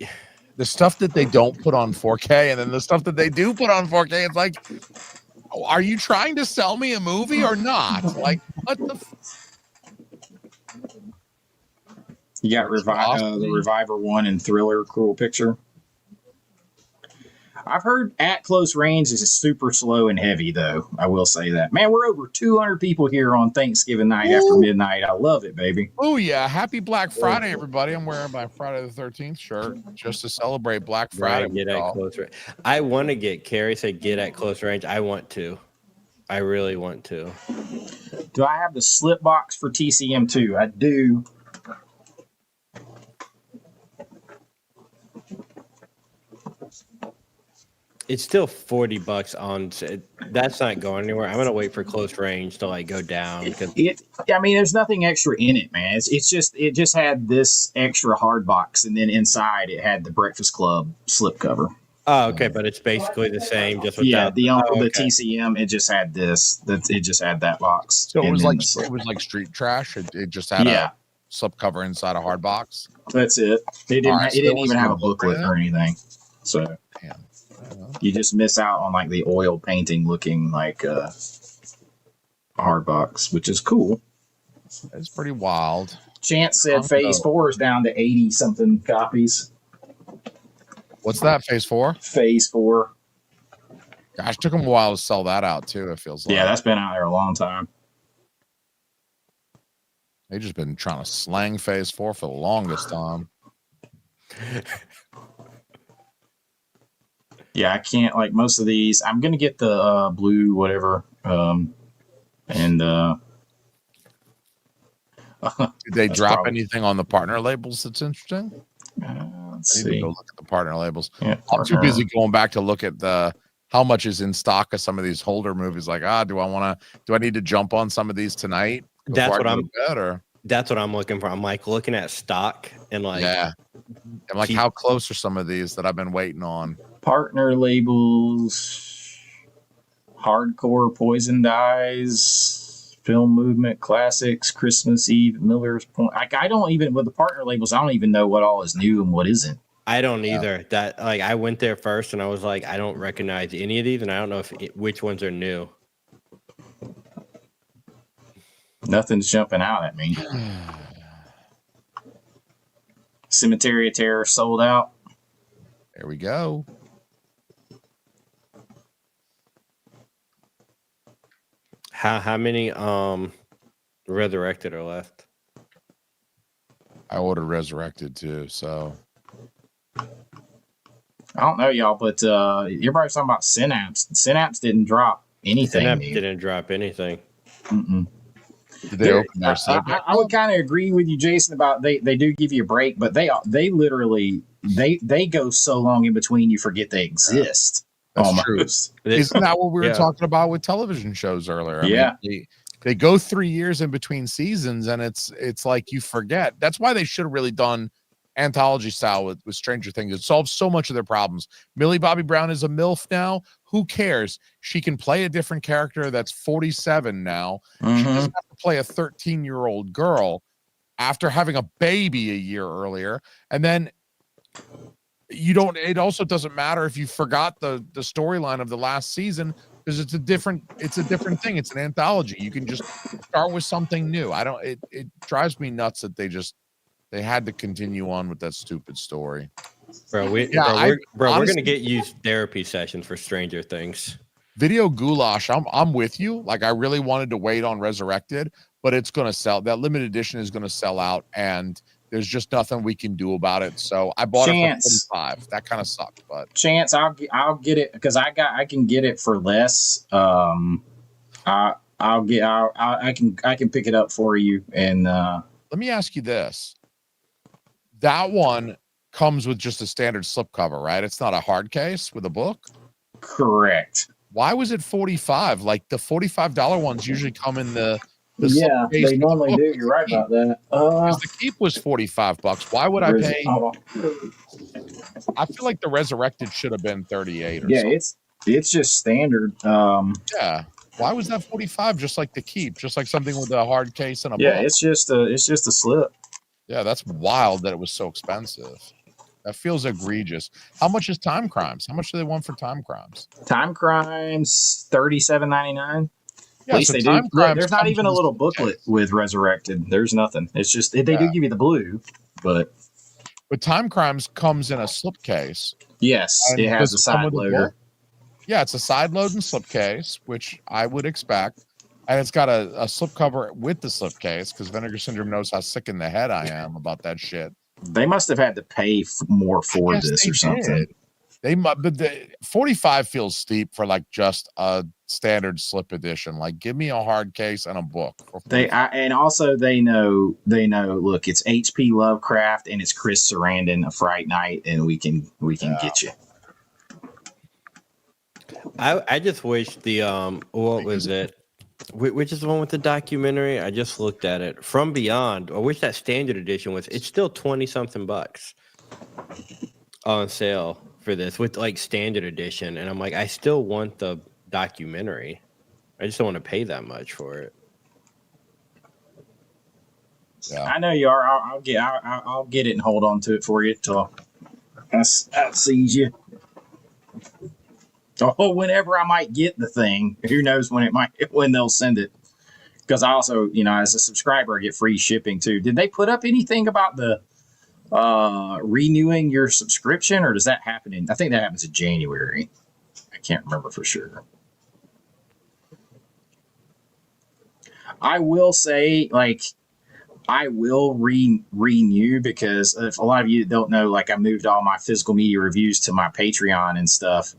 stuff that they don't put on 4K and then the stuff that they do put on 4K, it's like, are you trying to sell me a movie or not? Like, what the... You got the Reviver 1 and Thriller Cruel Picture. I've heard At Close Range is super slow and heavy, though. I will say that. Man, we're over 200 people here on Thanksgiving night after midnight. I love it, baby. Oh, yeah. Happy Black Friday, everybody. I'm wearing my Friday the 13th shirt just to celebrate Black Friday. Right, get at close range. I want to get, Carrie said, get at close range. I want to. I really want to. Do I have the slip box for TCM2? I do. It's still $40 on. That's not going anywhere. I'm gonna wait for close range to like go down. I mean, there's nothing extra in it, man. It just had this extra hard box, and then inside it had the Breakfast Club slipcover. Oh, okay, but it's basically the same. Just without, the TCM. It just had this. It just had that box. So it was like Street Trash. It just had a slipcover inside a hard box. That's it. It didn't even have a booklet or anything. So. Damn. You just miss out on like the oil painting looking like a hard box, which is cool. It's pretty wild. Chance said Phase 4 is down to 80 something copies. What's that? Phase 4? Phase 4. Gosh, took them a while to sell that out too. It feels like. Yeah, that's been out there a long time. They've just been trying to slang Phase 4 for the longest time. Yeah, I can't like most of these. I'm gonna get the blue whatever, and did they drop anything on the partner labels that's interesting? Let's I need see. to go look at the partner labels. Yeah, I'm too busy going back to look at how much is in stock of some of these holder movies. Like, do I need to jump on some of these tonight before I go to bed, or? That's what I'm looking for. I'm like looking at stock and like, yeah. And like, how close are some of these that I've been waiting on? Partner labels, Hardcore, Poison Dies, Film Movement, Classics, Christmas Eve, Miller's Point. I don't even, with the partner labels, I don't even know what all is new and what isn't. I don't either. That like I went there first and I was like, I don't recognize any of these, and I don't know which ones are new. Nothing's jumping out at me. Cemetery of Terror sold out. There we go. How many Resurrected are left? I ordered Resurrected too, so I don't know, y'all, but everybody's talking about Synapse. Synapse didn't drop anything. Synapse didn't drop anything. Mm-mm. Did they open their site? I would kind of agree with you, Jason, about they do give you a break, but they literally they go so long in between you forget they exist. That's almost. True. Isn't that what we were talking about with television shows earlier? I mean, they go 3 years in between seasons, and it's like you forget. That's why they should have really done anthology style with Stranger Things. It solves so much of their problems. Millie Bobby Brown is a MILF now. Who cares? She can play a different character that's 47 now. Mm-hmm. She doesn't have to play a 13-year-old girl after having a baby a year earlier. And then it also doesn't matter if you forgot the storyline of the last season, because it's a different thing. It's an anthology. You can just start with something new. It drives me nuts that they had to continue on with that stupid story. Bro, we're gonna get used therapy sessions for Stranger Things. Video Goulash, I'm with you. Like, I really wanted to wait on Resurrected, but it's gonna sell. That limited edition is gonna sell out, and there's just nothing we can do about it. So I bought it for $45. That kind of sucked, but Chance, I'll get it because I can get it for less. I can pick it up for you. And let me ask you this: that one comes with just a standard slipcover, right? It's not a hard case with a book. Correct. Why was it $45? Like, the $45 ones usually come in the yeah, they normally do. You're right about that. The Keep was $45. Why would I pay? I feel like the Resurrected should have been 38. Or something. It's just standard. Yeah. Why was that $45? Just like the Keep, just like something with a hard case and a book. It's just a slip. Yeah, that's wild that it was so expensive. That feels egregious. How much is Time Crimes? How much do they want for Time Crimes? Time Crimes, $37.99. Yeah, at least they do. Look, there's not even a little booklet with Resurrected. There's nothing. It's just they do give you the blue, but Time Crimes comes in a slipcase. Yes, it has a side loader. Yeah, it's a side load and slipcase, which I would expect. And it's got a slipcover with the slipcase, because Vinegar Syndrome knows how sick in the head I am about that shit. They must have had to pay more for this or something. But the 45 feels steep for like just a standard slip edition. Like, give me a hard case and a book. And also they know. Look, it's H.P. Lovecraft and it's Chris Sarandon, A Fright Night, and we can get you. I just wish the what was it? Which is the one with the documentary? I just looked at it. From Beyond. I wish that standard edition was. It's still $20-something on sale for this with like standard edition, and I'm like, I still want the documentary. I just don't want to pay that much for it. Yeah, I know you are. I'll get it and hold on to it for you till I sees you. Oh, whenever I might get the thing, who knows when they'll send it? Because I also, as a subscriber, I get free shipping too. Did they put up anything about the renewing your subscription, or does that happen I think that happens in January. I can't remember for sure. I will say, I will renew, because if a lot of you don't know, I moved all my physical media reviews to my Patreon and stuff.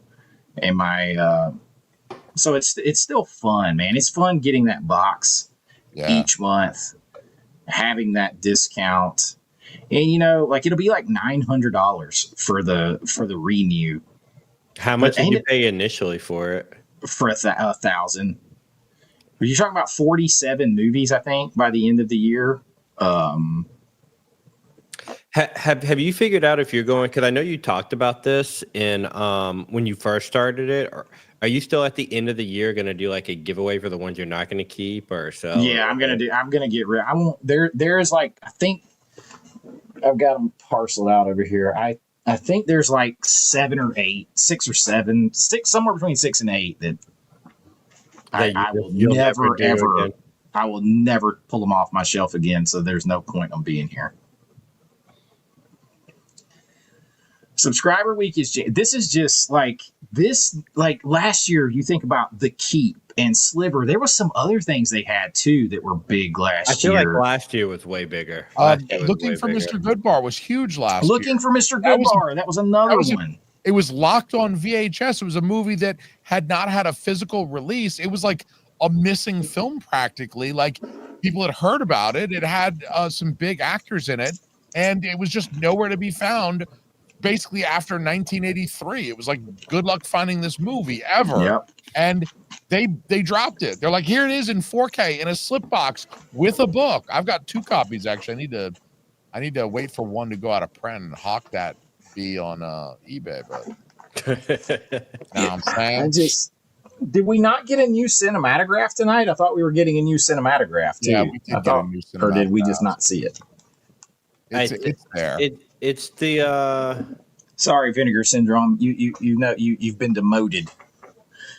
And so it's still fun, man. It's fun getting that box each month, having that discount. And you know, like it'll be like $900 for the renew. How much did you pay initially for it? For $1,000. You're talking about 47 movies, I think, by the end of the year. Have you figured out if you're going? Because I know you talked about this in when you first started it. Or are you still at the end of the year going to do like a giveaway for the ones you're not going to keep or sell? Yeah, I'm gonna get rid. I won't. There's like, I think I've got them parceled out over here. I think there's like 7 or 8, 6 or 7, 6, somewhere between 6 and 8 that I will never ever. Again. I will never pull them off my shelf again. So there's no point on being here. Subscriber week is just like last year. You think about The Keep and Sliver. There was some other things they had too that were big last year. I feel like last year was way bigger. Looking for Mr. Goodbar was huge last year. Looking for Mr. Goodbar, that was another one. It was locked on VHS. It was a movie that had not had a physical release. It was like a missing film practically. Like people had heard about it. It had some big actors in it, and it was just nowhere to be found. Basically after 1983, it was like, good luck finding this movie ever. Yep. And they dropped it. They're like, here it is in 4K in a slip box with a book. I've got 2 copies actually. I need to wait for one to go out of print and hawk that be on eBay. But I'm saying, did we not get a new cinematograph tonight? I thought we were getting a new cinematograph too. Yeah, we did get a new cinematograph. Or did we just not see it? It's there. It's the sorry, Vinegar Syndrome. You know you've been demoted.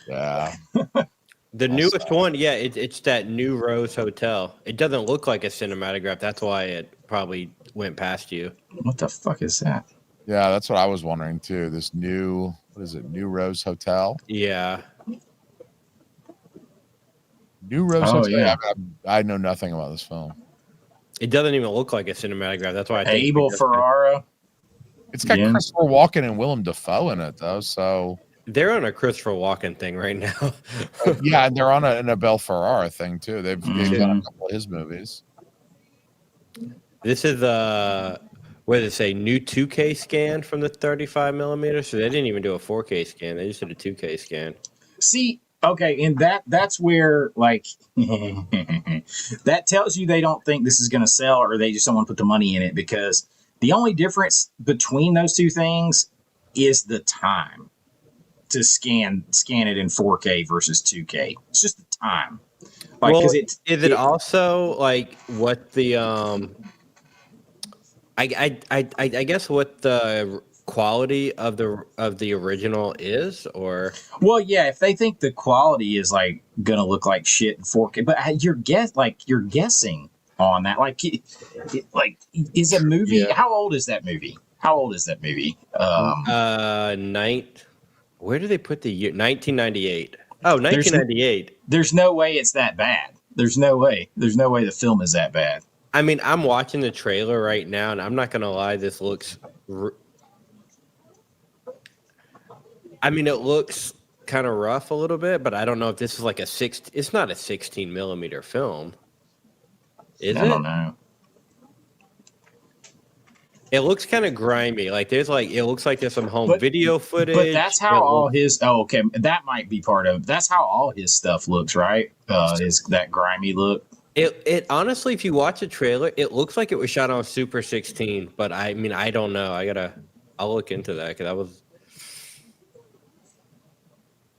Yeah. The newest one, yeah, it's that new Rose Hotel. It doesn't look like a cinematograph. That's why it probably went past you. What the fuck is that? Yeah, that's what I was wondering too. This new, what is it? New Rose Hotel? Yeah. New Rose Hotel. Yeah. I know nothing about this film. It doesn't even look like a cinematograph. That's why I think Abel Ferrara. It's got Christopher Walken and Willem Dafoe in it though, so they're on a Christopher Walken thing right now. Yeah, and they're on an Abel Ferrara thing too. They've done a couple of his movies. This is what did it say? New 2K scan from the 35 millimeter. So they didn't even do a 4K scan. They just did a 2K scan. See, okay, and that's where like that tells you they don't think this is going to sell, or they just don't want to put the money in it, because the only difference between those two things is the time to scan it in 4K versus 2K. It's just the time. Like, well, is it also like what the I guess what the quality of the original is, or well, yeah, if they think the quality is like gonna look like shit in 4K, but you're guessing on that. Like is a movie? Yeah. How old is that movie? Where do they put the year? 1998. Oh, 1998. There's no way it's that bad. There's no way the film is that bad. I mean, I'm watching the trailer right now, and I'm not gonna lie, this looks. I mean, it looks kind of rough a little bit, but I don't know if this is like it's not a 16 millimeter film. Is it? I don't know. It looks kind of grimy. Like it looks like there's some home video footage. But that's how all his. Oh, okay, that might be part of. That's how all his stuff looks, right? Is that grimy look? It honestly, if you watch the trailer, it looks like it was shot on Super 16. But I mean, I don't know. I'll look into that because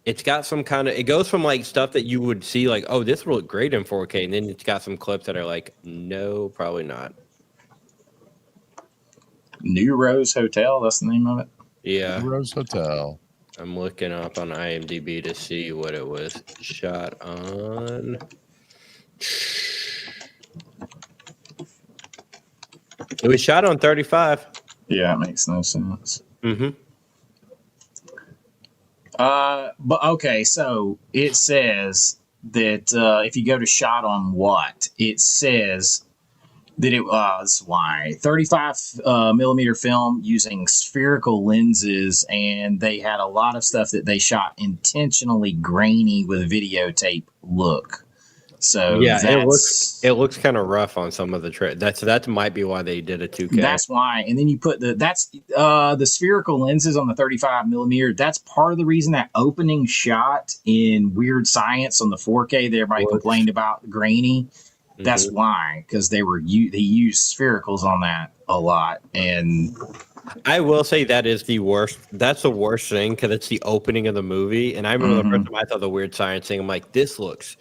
it's got some kind of. It goes from like stuff that you would see like, oh, this will look great in 4K, and then it's got some clips that are like, no, probably not. New Rose Hotel, that's the name of it? Yeah. New Rose Hotel. I'm looking up on IMDb to see what it was shot on. It was shot on 35. Yeah, it makes no sense. Mm-hmm. But okay, so it says that if you go to shot on what, it says that it was 35 millimeter film using spherical lenses, and they had a lot of stuff that they shot intentionally grainy with videotape look. So yeah, it looks kind of rough on some of the that might be why they did a 2K. That's why. And then you put the spherical lenses on the 35 millimeter. That's part of the reason that opening shot in Weird Science on the 4K that everybody complained about grainy. That's why, because they used sphericals on that a lot. And I will say that is the worst. That's the worst thing because it's the opening of the movie. And I remember the first time I saw the Weird Science thing, I'm like, this looks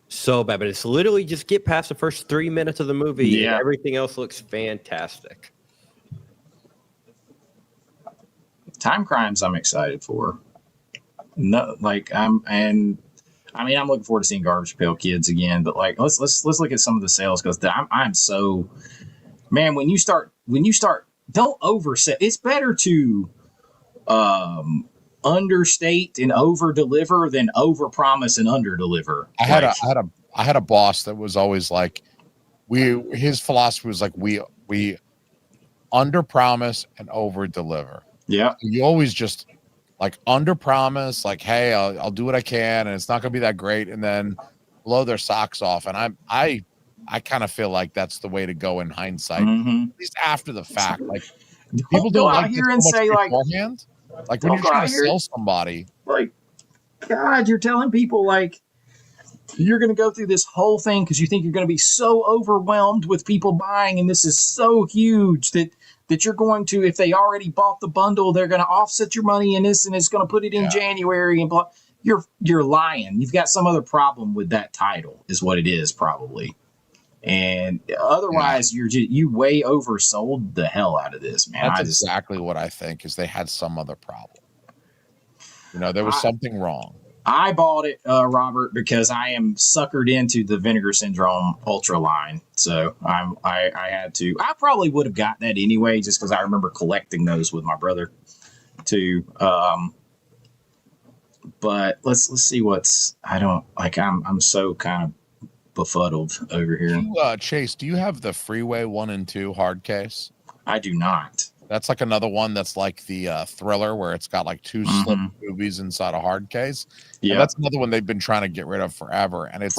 so bad. But it's literally just get past the first 3 minutes of the movie, and everything else looks fantastic. Time Crimes, I'm excited for. No, like I'm looking forward to seeing Garbage Pail Kids again. But like, let's look at some of the sales because I'm so, man. When you start, don't overset. It's better to understate and over deliver than over promise and under deliver. I had a boss that was always like, his philosophy was like, we under promise and over deliver. Yeah, you always just like under promise, like, hey, I'll do what I can, and it's not gonna be that great, and then blow their socks off. And I kind of feel like that's the way to go in hindsight, at least after the fact. Like, people don't out like here and say beforehand. Like when you're trying to sell somebody, like, God, you're telling people like you're going to go through this whole thing because you think you're going to be so overwhelmed with people buying, and this is so huge that you're going to, if they already bought the bundle, they're going to offset your money in this, and it's going to put it in January and blah. You're lying. You've got some other problem with that title, is what it is probably. And otherwise, you way oversold the hell out of this, man. That's exactly what I think. Is they had some other problem. There was something wrong. I bought it, Robert, because I am suckered into the Vinegar Syndrome Ultra line. So I had to. I probably would have got that anyway, just because I remember collecting those with my brother too. But let's see what's. I don't like. I'm so kind of befuddled over here. Chase, do you have the Freeway 1 and 2 hard case? I do not. That's like another one that's like the Thriller, where it's got like 2 slip movies inside a hard case. Yeah, that's another one they've been trying to get rid of forever, and it's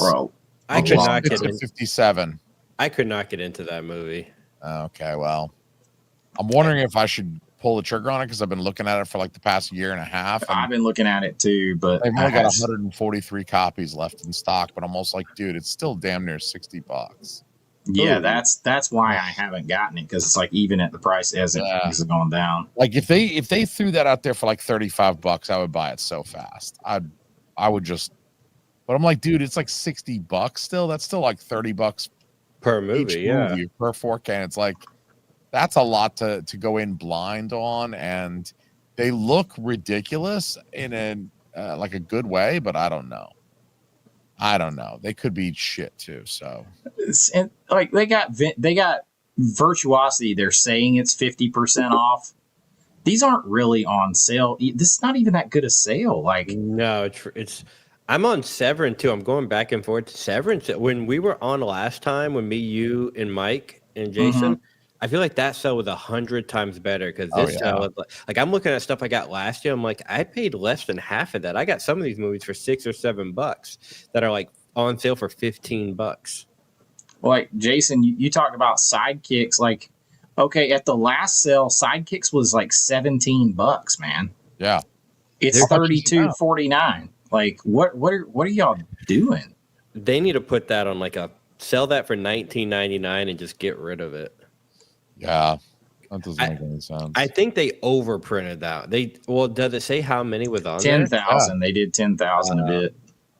I could not get into 57. I could not get into that movie. Okay, well, I'm wondering if I should pull the trigger on it because I've been looking at it for like the past year and a half. I've been looking at it too, but they've only got 143 copies left in stock. But I'm almost like, dude, it's still damn near $60. Yeah, that's why I haven't gotten it, because it's like even at the price as it's gone down. Like if they threw that out there for like $35, I would buy it so fast. I would just, but I'm like, dude, it's like $60 still. That's still like $30 per movie, per 4K. And it's like, that's a lot to go in blind on, and they look ridiculous in like a good way, but I don't know. They could be shit too. So, and like they got Virtuosity. They're saying it's 50% off. These aren't really on sale. This is not even that good a sale. Like, no, it's. I'm on Severin too. I'm going back and forth to Severin. When we were on last time, when me, you, and Mike and Jason, I feel like that sale was 100 times better because this sale, like I'm looking at stuff I got last year. I'm like, I paid less than half of that. I got some of these movies for $6 or $7 that are like on sale for $15. Like Jason, you talked about Sidekicks. Like, okay, at the last sale, Sidekicks was like $17, man. Yeah, it's $32.49. Like, what are y'all doing? They need to put that on sell that for $19.99 and just get rid of it. Yeah, that doesn't make any sense. I think they overprinted that. Does it say how many was on 10,000. They did 10,000 a bit.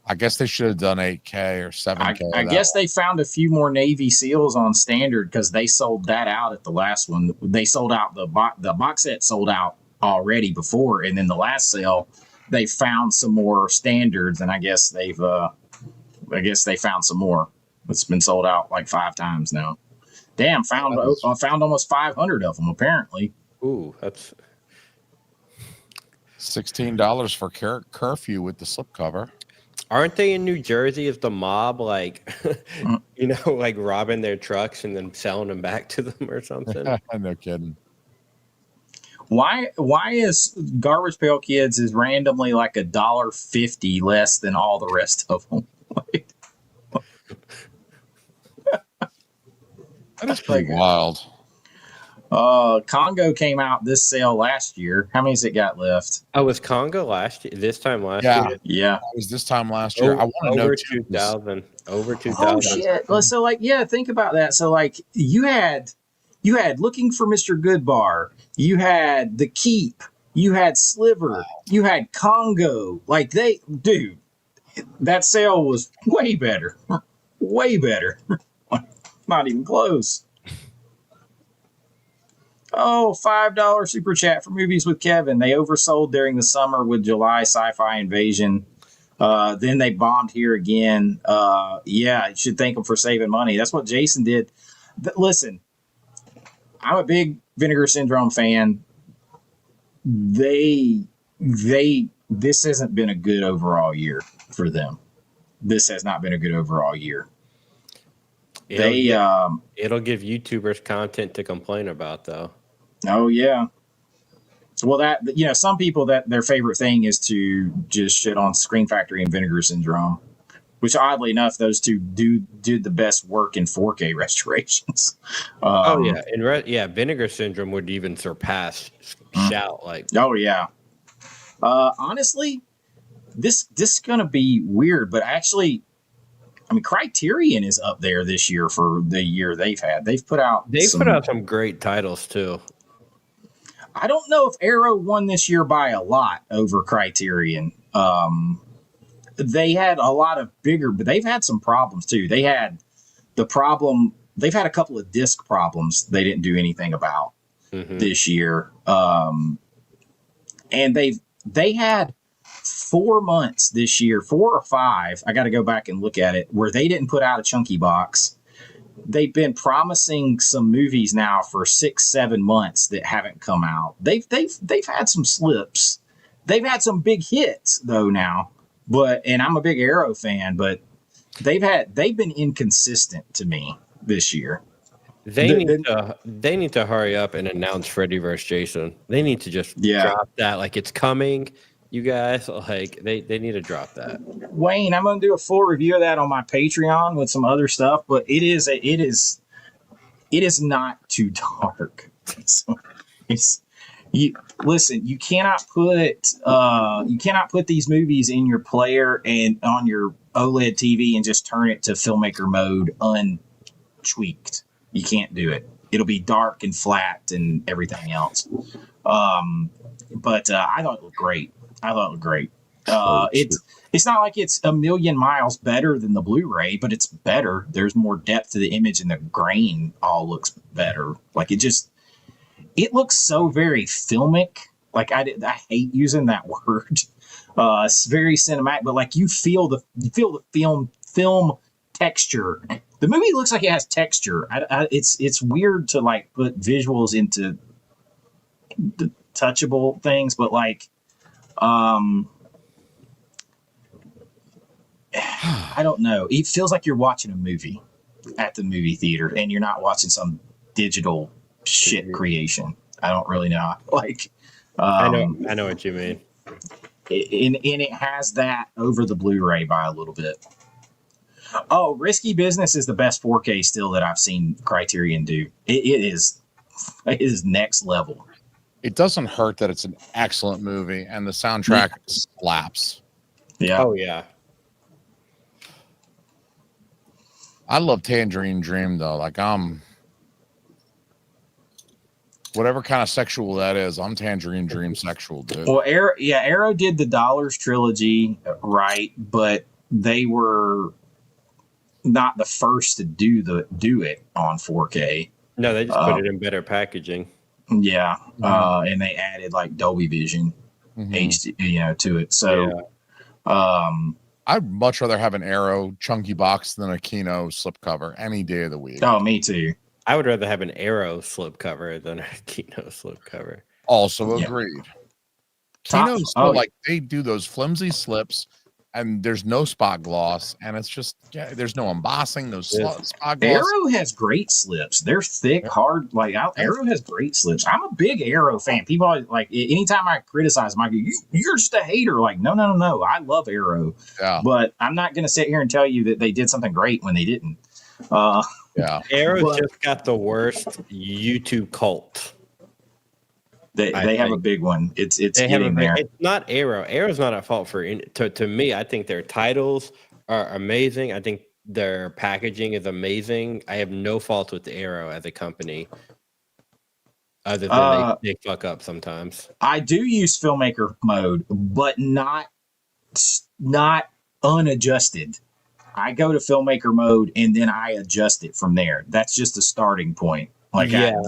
I guess they should have done 8K or 7K. I guess they found a few more Navy SEALs on standard because they sold that out at the last one. They sold out the box set sold out already before, and then the last sale they found some more standards, and I guess they found some more. It's been sold out like 5 times now. Damn, found almost 500 of them apparently. Ooh, that's $16 for curfew with the slipcover. Aren't they in New Jersey? Is the mob like robbing their trucks and then selling them back to them or something? No kidding. Why is Garbage Pail Kids is randomly like $1.50 less than all the rest of them? That's pretty wild. Congo came out this sale last year. How many's it got left? Oh, was Congo last year? This time last Yeah. year? Yeah. It was this time last year. I want to know over too, 2,000. Over 2,000. Oh shit! So like, yeah, think about that. So like, you had Looking for Mr. Goodbar. You had The Keep. You had Sliver. You had Congo. Like dude, that sale was way better. Way better. Not even close. Oh, $5 super chat for Movies with Kevin. They oversold during the summer with July Sci-Fi Invasion. Then they bombed here again. Yeah, you should thank them for saving money. That's what Jason did. Listen, I'm a big Vinegar Syndrome fan. This hasn't been a good overall year for them. This has not been a good overall year. It'll give YouTubers content to complain about, though. Oh yeah. Well, some people that their favorite thing is to just shit on Screen Factory and Vinegar Syndrome, which oddly enough, those two do the best work in 4K restorations. Vinegar Syndrome would even surpass Shout. Like, oh yeah. Honestly, this is gonna be weird, but actually, I mean, Criterion is up there this year for the year they've had. They've put out some great titles too. I don't know if Arrow won this year by a lot over Criterion. They had a lot of bigger, but they've had some problems too. They've had a couple of disc problems they didn't do anything about this year. And they had 4 months this year, 4 or 5. I got to go back and look at it, where they didn't put out a chunky box. They've been promising some movies now for 6-7 months that haven't come out. They've had some slips. They've had some big hits though now. And I'm a big Arrow fan, but they've been inconsistent to me this year. They need to hurry up and announce Freddy vs. Jason. They need to just drop that, like, it's coming. You guys, like, they need to drop that. Wayne, I'm going to do a full review of that on my Patreon with some other stuff, but it is not too dark. So you cannot put these movies in your player and on your OLED TV and just turn it to filmmaker mode untweaked. You can't do it. It'll be dark and flat and everything else. But I thought it looked great. It's not like it's a million miles better than the Blu-ray, but it's better. There's more depth to the image, and the grain all looks better. Like, it looks so very filmic. Like, I hate using that word. It's very cinematic, but like you feel the film texture. The movie looks like it has texture. It's weird to like put visuals into the touchable things, but like. I don't know. It feels like you're watching a movie at the movie theater, and you're not watching some digital shit creation. I don't really know. Like, I know what you mean. And it has that over the Blu-ray by a little bit. Oh, Risky Business is the best 4K still that I've seen Criterion do. It is next level. It doesn't hurt that it's an excellent movie, and the soundtrack slaps. Yeah. Oh, yeah. I love Tangerine Dream, though. Like, whatever kind of sexual that is, I'm Tangerine Dream sexual, dude. Well, Arrow did the Dollars trilogy, right? But they were not the first to do it on 4K. No, they just put it in better packaging. Yeah, and they added like Dolby Vision HD, to it. So, I'd much rather have an Arrow chunky box than a Kino slipcover any day of the week. Oh, me too. I would rather have an Arrow slipcover than a Kino slipcover. Also agreed. Kino's still like they do those flimsy slips, and there's no spot gloss, and it's just there's no embossing, no spot gloss. Arrow has great slips. They're thick, hard. Like Arrow has great slips. I'm a big Arrow fan. People always, like, anytime I criticize them, I go, "You're just a hater." Like, no. I love Arrow, but I'm not going to sit here and tell you that they did something great when they didn't. Yeah. Arrow's just got the worst YouTube cult. They have a big one. It's getting there. It's not Arrow. Arrow's not at fault for to me. I think their titles are amazing. I think their packaging is amazing. I have no fault with Arrow as a company, other than they fuck up sometimes. I do use filmmaker mode, but not unadjusted. I go to filmmaker mode and then I adjust it from there. That's just a starting point. Like same.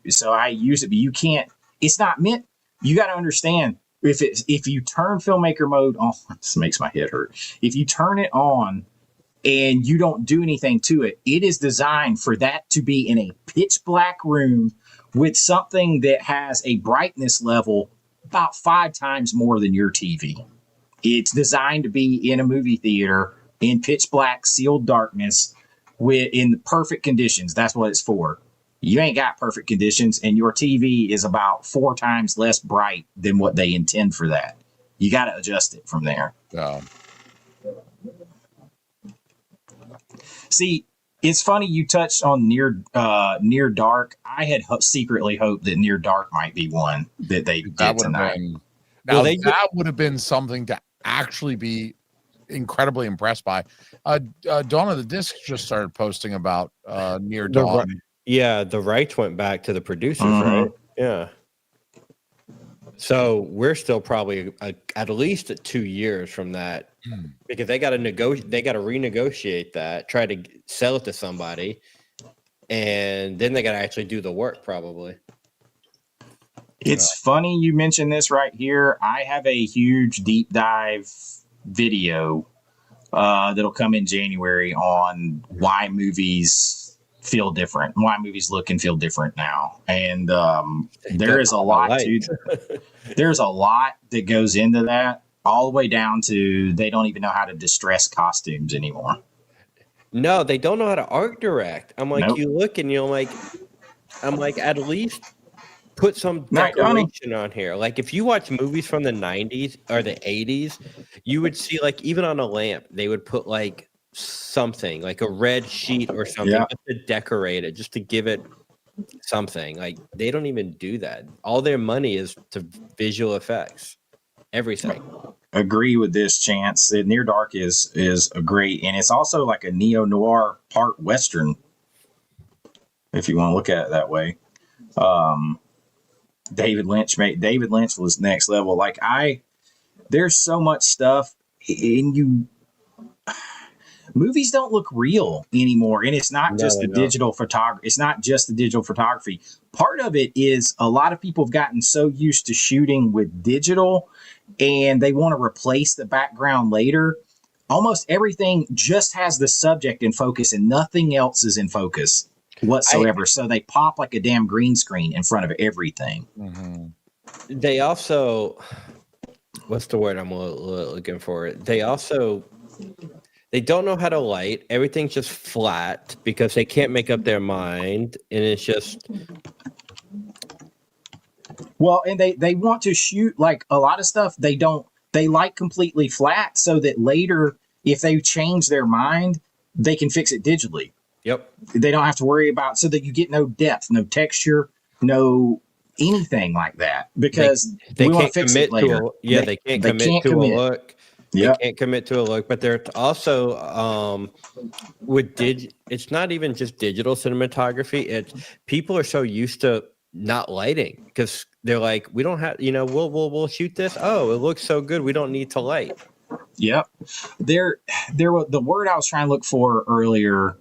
So I use it, but you can't. It's not meant. You got to understand if you turn filmmaker mode on, this makes my head hurt. If you turn it on and you don't do anything to it, it is designed for that to be in a pitch black room with something that has a brightness level about 5 times more than your TV. It's designed to be in a movie theater in pitch black, sealed darkness, in the perfect conditions. That's what it's for. You ain't got perfect conditions, and your TV is about 4 times less bright than what they intend for that. You got to adjust it from there. Yeah. See, it's funny you touched on Near Dark. I had secretly hoped that Near Dark might be one that they did tonight. That would have been something to actually be incredibly impressed by. Dawn of the Disc just started posting about Near Dawn. The rights went back to the producers, right? Yeah. So we're still probably at least 2 years from that, because they got to renegotiate that, try to sell it to somebody, and then they got to actually do the work probably. It's funny you mentioned this right here. I have a huge deep dive video that'll come in January on why movies feel different, why movies look and feel different now. And there is a lot there's a lot that goes into that, all the way down to they don't even know how to distress costumes anymore. No, they don't know how to art direct. I'm like, You look and you're like, at least put some decoration on here. Like if you watch movies from the 90s or the 80s, you would see like even on a lamp, they would put like something like a red sheet or something just to decorate it, just to give it something. Like they don't even do that. All their money is to visual effects, everything. Agree with this, Chance. Near Dark is a great, and it's also like a neo-noir part Western, if you want to look at it that way. David Lynch was next level. Like there's so much stuff movies don't look real anymore. And it's not just the digital photography. It's not just the digital photography. Part of it is a lot of people have gotten so used to shooting with digital and they want to replace the background later. Almost everything just has the subject in focus and nothing else is in focus whatsoever. So they pop like a damn green screen in front of everything. They also, what's the word I'm looking for? They don't know how to light. Everything's just flat because they can't make up their mind, and it's just. Well, and they want to shoot like a lot of stuff. They light completely flat so that later, if they change their mind, they can fix it digitally. Yep. They don't have to worry about, so that you get no depth, no texture, no anything like that, because they we can't fix it later. They can't commit to a look. Yeah. They can't commit to a look, but they're also it's not even just digital cinematography. It's people are so used to not lighting because they're like, we don't have, we'll shoot this. Oh, it looks so good. We don't need to light. Yep. There the word I was trying to look for earlier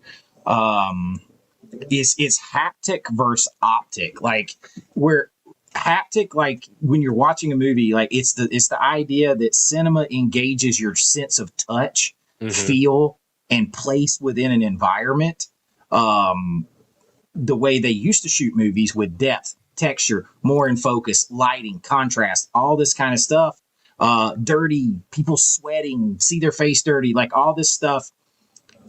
is haptic versus optic. Like where haptic, like when you're watching a movie, like it's the idea that cinema engages your sense of touch, feel, and place within an environment. The way they used to shoot movies with depth, texture, more in focus, lighting, contrast, all this kind of stuff. Dirty, people sweating, see their face dirty, like all this stuff.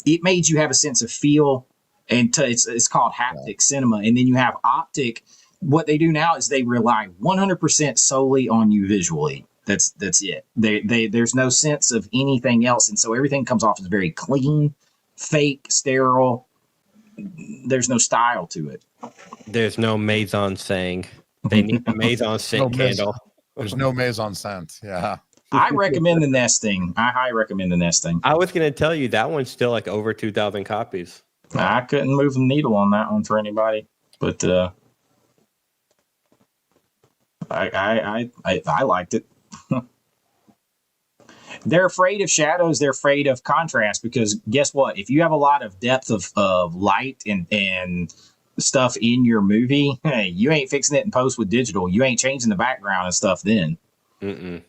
It made you have a sense of feel, and it's called haptic cinema. And then you have optic. What they do now is they rely 100% solely on you visually. That's it. There's no sense of anything else, and so everything comes off as very clean, fake, sterile. There's no style to it. There's no maison saying. They need the maison scent candle. There's no maison scent. Yeah. I recommend the nesting. I highly recommend the nesting. I was going to tell you that one's still like over 2,000 copies. I couldn't move the needle on that one for anybody, but I liked it. They're afraid of shadows. They're afraid of contrast because guess what? If you have a lot of depth of light and stuff in your movie, hey, you ain't fixing it in post with digital. You ain't changing the background and stuff then. Mm-mm.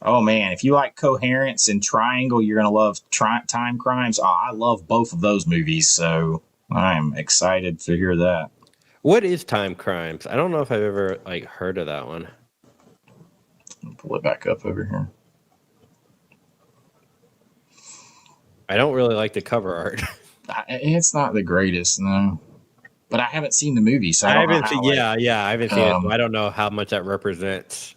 Oh man, if you like Coherence and Triangle, you're gonna love Time Crimes. Oh, I love both of those movies, so I'm excited to hear that. What is Time Crimes? I don't know if I've ever like heard of that one. Pull it back up over here. I don't really like the cover art. It's not the greatest, no. But I haven't seen the movie, so I haven't seen. I haven't seen it. So I don't know how much that represents.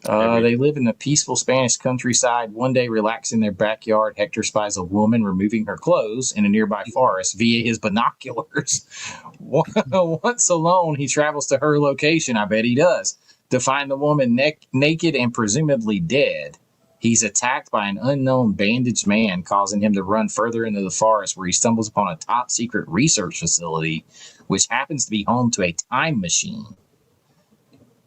They live in the peaceful Spanish countryside. One day, relaxing in their backyard, Hector spies a woman removing her clothes in a nearby forest via his binoculars. Once alone, he travels to her location. I bet he does to find the woman naked and presumably dead. He's attacked by an unknown bandaged man, causing him to run further into the forest, where he stumbles upon a top secret research facility, which happens to be home to a time machine.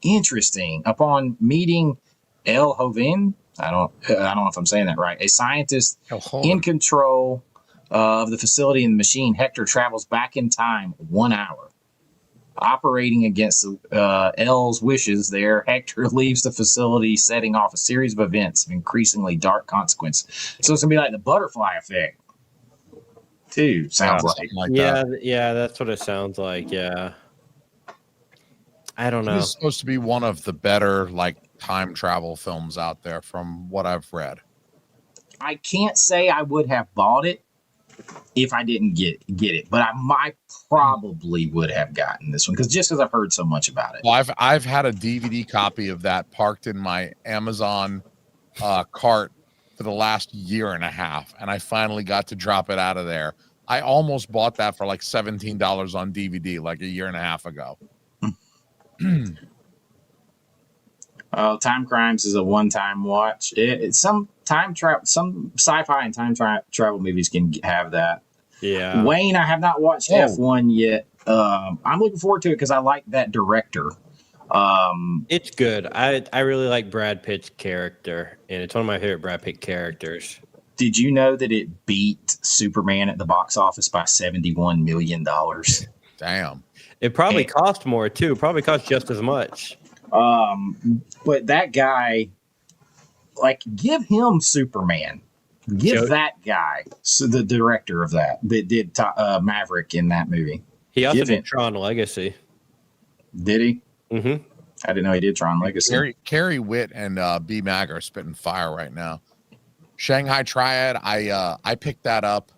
Interesting. Upon meeting El Joven, I don't know if I'm saying that right, a scientist in control of the facility and the machine, Hector travels back in time 1 hour. Operating against El's wishes there, Hector leaves the facility, setting off a series of events of increasingly dark consequence. So it's going to be like the butterfly effect, too, sounds like. Yeah, that's what it sounds like, yeah. I don't know. It's supposed to be one of the better like time travel films out there from what I've read. I can't say I would have bought it if I didn't get it, but I probably would have gotten this one because I've heard so much about it. Well, I've had a DVD copy of that parked in my Amazon cart for the last year and a half, and I finally got to drop it out of there. I almost bought that for like $17 on DVD like a year and a half ago. Time Crimes is a one-time watch. Some sci-fi and time travel movies can have that. Yeah. Wayne, I have not watched F1 yet. I'm looking forward to it because I like that director. It's good. I really like Brad Pitt's character, and it's one of my favorite Brad Pitt characters. Did you know that it beat Superman at the box office by $71 million? Damn. It probably cost more too. It probably cost just as much. But that guy, like, give him Superman. Give that guy, so the director of that did Maverick in that movie. He also did Tron Legacy. Did he? Mm-hmm. I didn't know he did Tron Legacy. Carrie Witt and B Mag are spitting fire right now. Shanghai Triad, I picked that up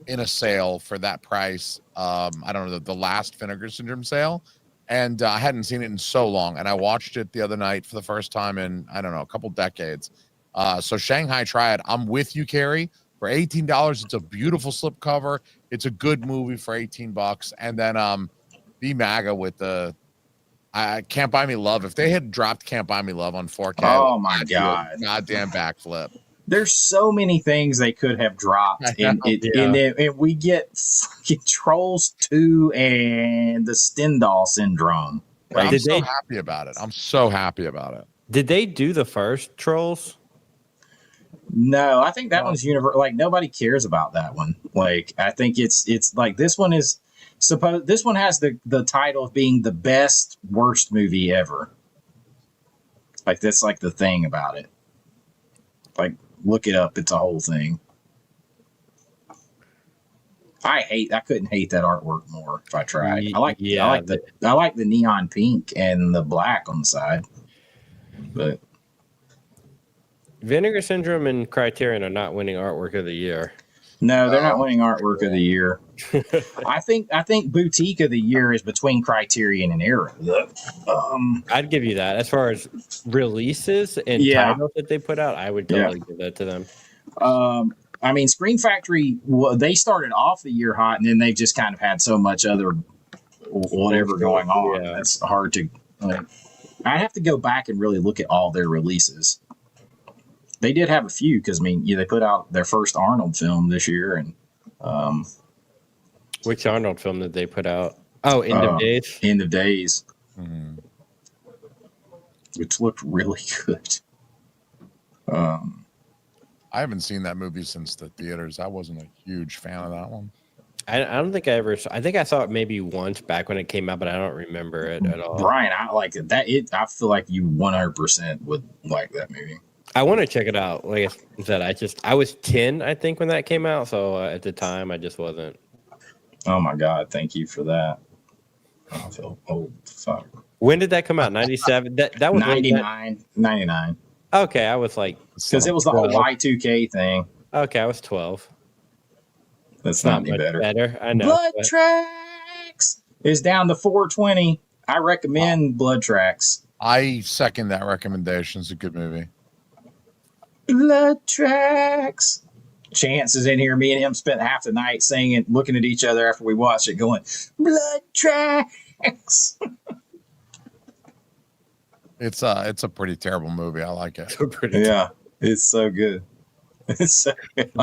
in a sale for that price. I don't know, the last Vinegar Syndrome sale, and I hadn't seen it in so long, and I watched it the other night for the first time in, I don't know, a couple decades. So Shanghai Triad, I'm with you, Carrie. For $18, it's a beautiful slipcover. It's a good movie for $18, and then B MAGA with the Can't Buy Me Love. If they had dropped Can't Buy Me Love on 4K, oh my god, goddamn backflip. There's so many things they could have dropped, and we get fucking Trolls 2 and the Stendhal syndrome. Like, I'm so happy about it. I'm so happy about it. Did they do the first Trolls? No, I think that one's universal. Like, nobody cares about that one. Like, I think it's like this one is supposed. This one has the title of being the best worst movie ever. Like, that's like the thing about it. Like, look it up. It's a whole thing. I couldn't hate that artwork more if I tried. I like the neon pink and the black on the side. But Vinegar Syndrome and Criterion are not winning artwork of the year. No, they're not winning artwork of the year. I think boutique of the year is between Criterion and Arrow. I'd give you that. As far as releases and Yeah. titles that they put out, I would totally give that to them. I mean, Screen Factory, they started off the year hot, and then they've just kind of had so much other whatever going on. Yeah. That's hard to. I'd have to go back and really look at all their releases. They did have a few because, I mean, they put out their first Arnold film this year, and which Arnold film did they put out? Oh, End of Days. End of Days, Mhm. which looked really good. I haven't seen that movie since the theaters. I wasn't a huge fan of that one. I don't think I ever saw. I think I saw it maybe once back when it came out, but I don't remember it at all. Brian, I like it. I feel like you 100% would like that movie. I want to check it out. Like I said, I was 10, I think, when that came out. So at the time, I just wasn't. Oh my God! Thank you for that. I feel old. Fuck. When did that come out? 97. That was 99. Okay, I was like, Because it was the whole 12. Y2K thing. Okay, I was 12. That's not any much better. I know. Blood Tracks is down to 420. I recommend Blood Tracks. I second that recommendation. It's a good movie. Blood Tracks. Chance is in here. Me and him spent half the night saying it, looking at each other after we watched it, going, Blood Tracks. It's a pretty terrible movie. I like it. Yeah, it's so good. It's so good. This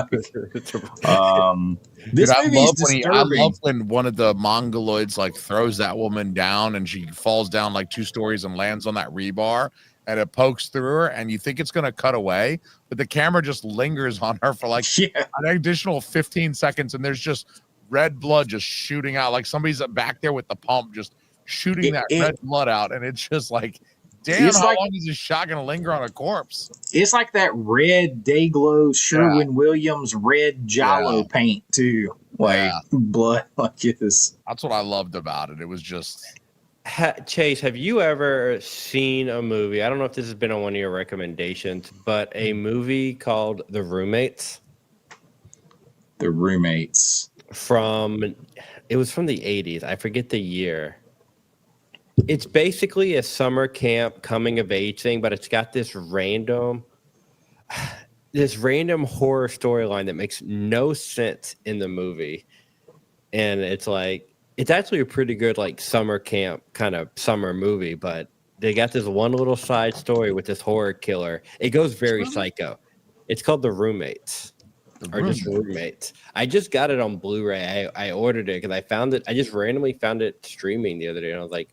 Dude, movie is disturbing. I love when one of the mongoloids like throws that woman down and she falls down like 2 stories and lands on that rebar and it pokes through her and you think it's going to cut away, but the camera just lingers on her for like an additional 15 seconds and there's just red blood just shooting out. Like somebody's back there with the pump just shooting red blood out. And it's just like, damn, how long is this shot going to linger on a corpse? It's like that red Dayglow Sherwin-Williams red Jalo paint too. Like blood, like it is. That's what I loved about it. It was just... Chase, have you ever seen a movie? I don't know if this has been on one of your recommendations, but a movie called The Roommates. The Roommates. It was from the 80s. I forget the year. It's basically a summer camp coming of age thing, but it's got this random horror storyline that makes no sense in the movie. And it's like, it's actually a pretty good like summer camp kind of summer movie, but they got this one little side story with this horror killer. It goes very psycho. It's called The Roommates. Just Roommates. I just got it on Blu-ray. I ordered it because I found it. I just randomly found it streaming the other day, and I was like,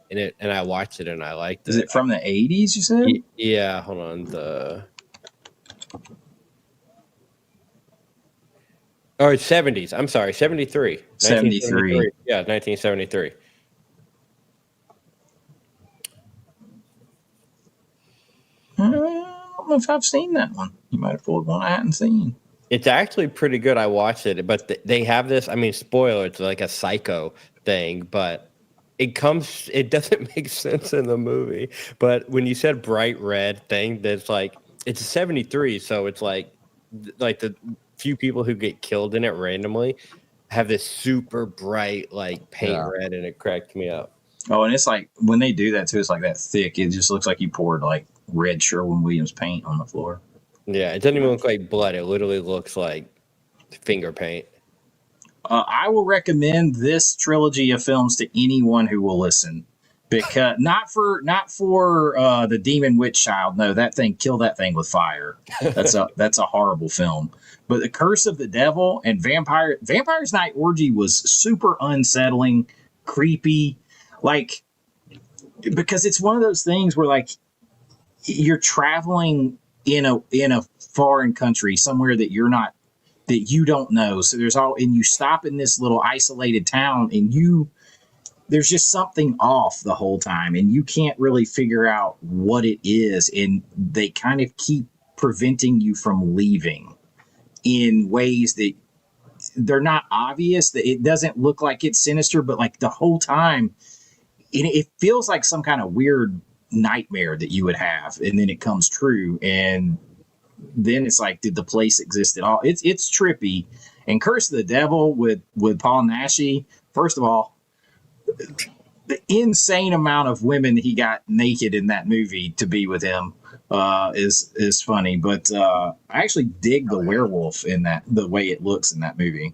and I watched it and I liked it. Is it from the 80s? You said? Yeah. Hold on. It's 70s. I'm sorry, 73. 73. Yeah, 1973. I don't know if I've seen that one. You might have pulled one I hadn't seen. It's actually pretty good. I watched it, but they have this. I mean, spoiler, it's like a psycho thing, but it doesn't make sense in the movie. But when you said bright red thing, that's like, it's a 73, so it's like the few people who get killed in it randomly have this super bright like paint red, and it cracked me up. Oh, and it's like when they do that too, it's like that thick. It just looks like you poured like red Sherwin-Williams paint on the floor. Yeah, it doesn't even look like blood. It literally looks like finger paint. I will recommend this trilogy of films to anyone who will listen, because not for the Demon Witch Child. No, kill that thing with fire. That's a horrible film. But The Curse of the Devil and Vampire's Night Orgy was super unsettling, creepy, like, because it's one of those things where like you're traveling in a foreign country, somewhere that you don't know. So and you stop in this little isolated town, and there's just something off the whole time, and you can't really figure out what it is, and they kind of keep preventing you from leaving in ways that they're not obvious. That it doesn't look like it's sinister, but like the whole time, it feels like some kind of weird nightmare that you would have, and then it comes true, and then it's like, did the place exist at all? It's trippy. And Curse of the Devil with Paul Naschy. First of all, the insane amount of women he got naked in that movie to be with him is funny. But I actually dig the werewolf in that, the way it looks in that movie.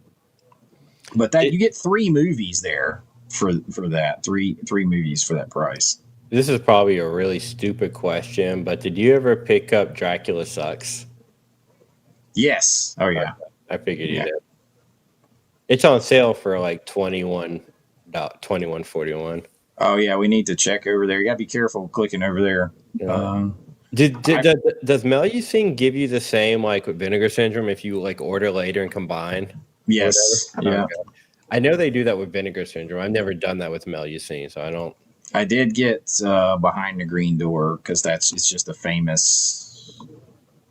But that you get 3 movies there for that, three movies for that price. This is probably a really stupid question, but did you ever pick up Dracula Sucks? Yes. Oh yeah. I figured you did. It's on sale for like $21.41. Oh yeah, we need to check over there. You gotta be careful clicking over there. Yeah. Does Melusine give you the same like with Vinegar Syndrome if you like order later and combine? Yes. Yeah. Okay. I know they do that with Vinegar Syndrome. I've never done that with Melusine, so I don't. I did get Behind the Green Door because it's just a famous,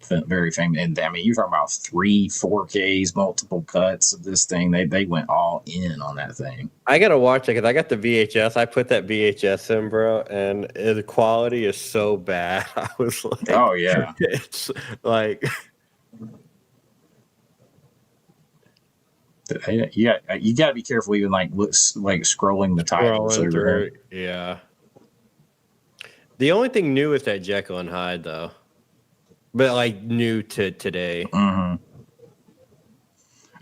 very famous. And I mean, you're talking about 3 4Ks, multiple cuts of this thing. They went all in on that thing. I gotta watch it because I got the VHS. I put that VHS in, bro, and the quality is so bad. I was like, oh yeah, it's like. You got to be careful even like scrolling the titles over here. Yeah. The only thing new is that Jekyll and Hyde though, but like new to today. Mm-hmm.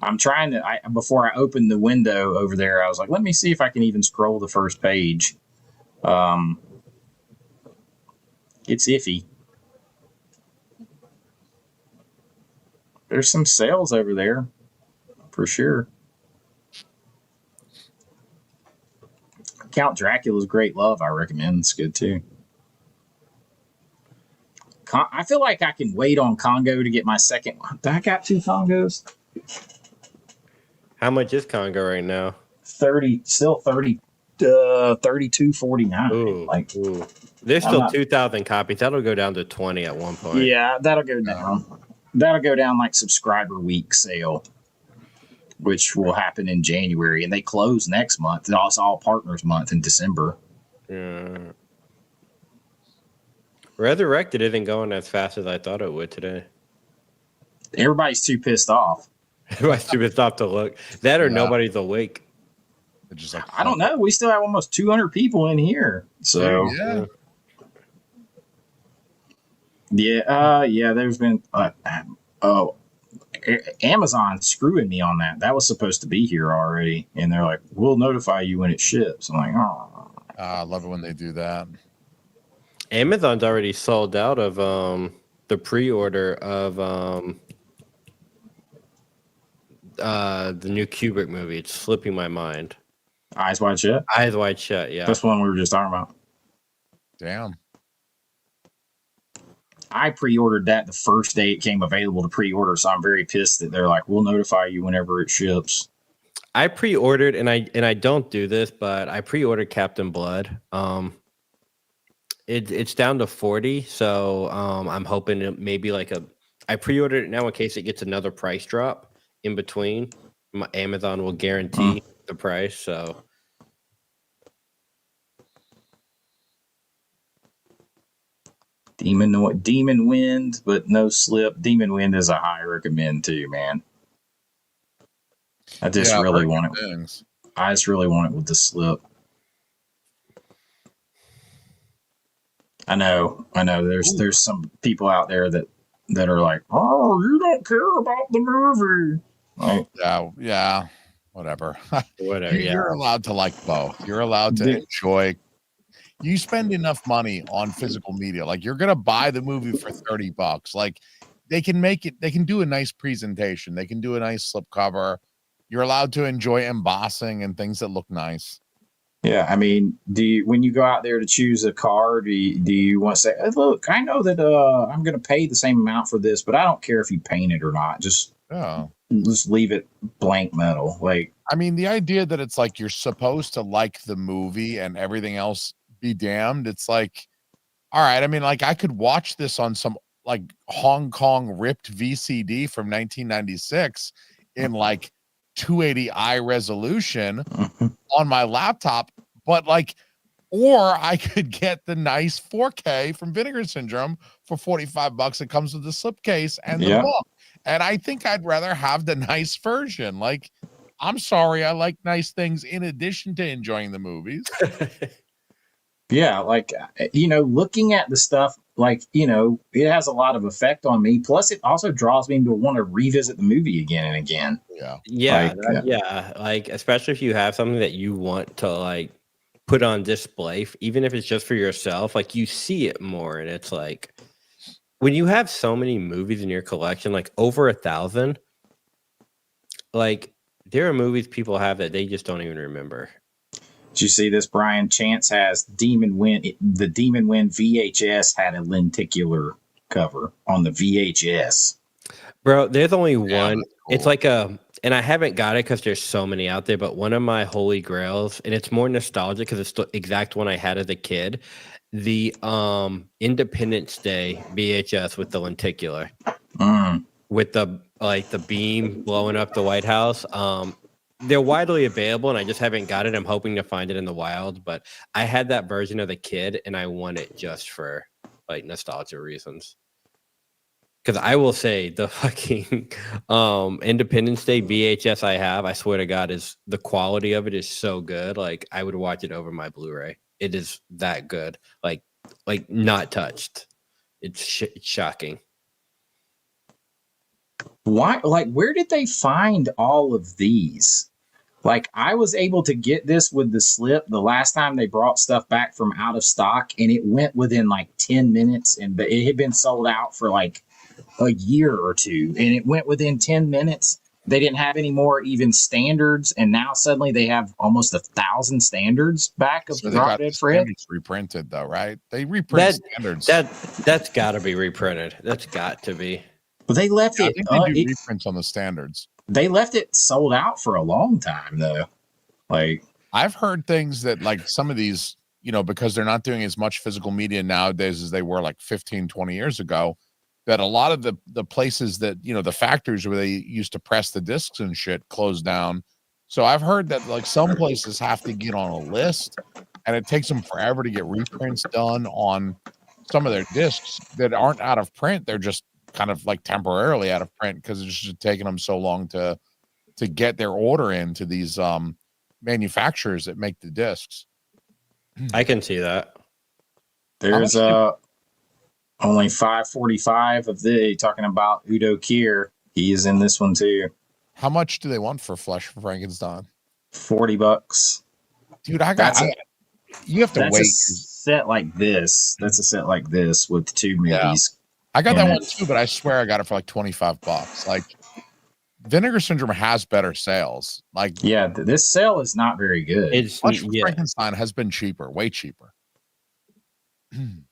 I'm trying to. Before I opened the window over there, I was like, let me see if I can even scroll the first page. It's iffy. There's some sales over there. For sure. Count Dracula's Great Love, I recommend. It's good too. I feel like I can wait on Congo to get my second one. I got 2 Congos. How much is Congo right now? 30, still 30, 32.49. Ooh. There's still 2,000 copies. That'll go down to 20 at one point. Yeah, that'll go down. That'll go down like subscriber week sale, which will happen in January, and they close next month. It's all partners month in December. Yeah. Resurrected isn't going as fast as I thought it would today. Everybody's too pissed off. Everybody's too pissed off to look. That or nobody's awake. Just like, I don't know. We still have almost 200 people in here. So yeah. There's been Amazon screwing me on that. That was supposed to be here already, and they're like, "We'll notify you when it ships." I'm like, "Oh." I love it when they do that. Amazon's already sold out of the pre-order of the new Kubrick movie. It's slipping my mind. Eyes Wide Shut. Eyes Wide Shut. Yeah, that's one we were just talking about. Damn. I pre-ordered that the first day it came available to pre-order, so I'm very pissed that they're like, "We'll notify you whenever it ships." I pre-ordered, and I don't do this, but I pre-ordered Captain Blood. It's down to 40, so I'm hoping it maybe I pre-ordered it now in case it gets another price drop in between. Amazon will guarantee the price, so. Demon Wind, but no slip. Demon Wind is a high recommend too, man. I just really want it. Things. I just really want it with the slip. I know. There's some people out there that are like, "Oh, you don't care about the movie." Like, yeah, whatever. Whatever. You're allowed to like both. You're allowed to enjoy. You spend enough money on physical media, like you're gonna buy the movie for $30. Like they can make it. They can do a nice presentation. They can do a nice slipcover. You're allowed to enjoy embossing and things that look nice. Yeah, I mean, when you go out there to choose a car, do you want to say, "Hey, look, I know that I'm going to pay the same amount for this, but I don't care if you paint it or not. Just leave it blank metal." Like, I mean, the idea that it's like you're supposed to like the movie and everything else be damned. It's like, all right. I mean, like I could watch this on some like Hong Kong ripped VCD from 1996 in like 280i resolution on my laptop, but like, Or I could get the nice 4K from Vinegar Syndrome for $45. It comes with the slipcase and the book. And I think I'd rather have the nice version. Like, I'm sorry, I like nice things in addition to enjoying the movies. Yeah, like, looking at the stuff, like, it has a lot of effect on me. Plus, it also draws me to want to revisit the movie again and again. Like, especially if you have something that you want to like put on display, even if it's just for yourself, like you see it more. And it's like when you have so many movies in your collection, like over 1,000, like there are movies people have that they just don't even remember. Did you see this, Brian? Chance has the Demon Wind VHS had a lenticular cover on the VHS. Bro, there's only one. Cool. It's like and I haven't got it because there's so many out there, but one of my holy grails, and it's more nostalgic because it's the exact one I had as a kid, the Independence Day VHS with the lenticular. With the beam blowing up the White House. They're widely available, and I just haven't got it. I'm hoping to find it in the wild, but I had that version of the kid, and I want it just for like nostalgia reasons. Because I will say the fucking Independence Day VHS I have, I swear to God, is the quality of it is so good. Like I would watch it over my Blu-ray. It is that good. Like not touched. It's shocking. Why? Like, where did they find all of these? Like, I was able to get this with the slip the last time they brought stuff back from out of stock, and it went within like 10 minutes, but it had been sold out for like a year or two, and it went within 10 minutes. They didn't have any more even standards, and now suddenly they have almost 1,000 standards back of Drop Dead Fred. Reprinted though, right? They reprint standards. That's got to be reprinted. That's got to be. But they left it. I think they do reprints on the standards. They left it sold out for a long time, though. Like, I've heard things that like some of these, because they're not doing as much physical media nowadays as they were like 15, 20 years ago, that a lot of the places that, the factories where they used to press the discs and shit closed down. So I've heard that like some places have to get on a list, and it takes them forever to get reprints done on some of their discs that aren't out of print. They're just kind of like temporarily out of print because it's just taking them so long to get their order into these manufacturers that make the discs. I can see that. There's only 545 of the talking about Udo Kier. He is in this one too. How much do they want for Flesh for Frankenstein? $40. Dude, you have to wait. That's a set like this. That's a set like this with two movies. Yeah. I got that one too, but I swear I got it for like $25. Like, Vinegar Syndrome has better sales. Like, yeah, this sale is not very good. Frankenstein has been cheaper, way cheaper. Be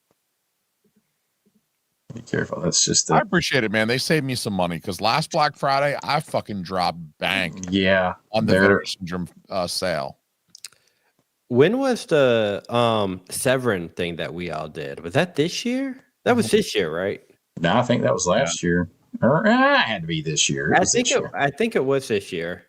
careful. That's just. I appreciate it, man. They saved me some money because last Black Friday I fucking dropped bank. Yeah, on the Vinegar Syndrome sale. When was the Severin thing that we all did? Was that this year? That was this year, right? No, I think that was last year. Or it had to be this year. I think it was this year.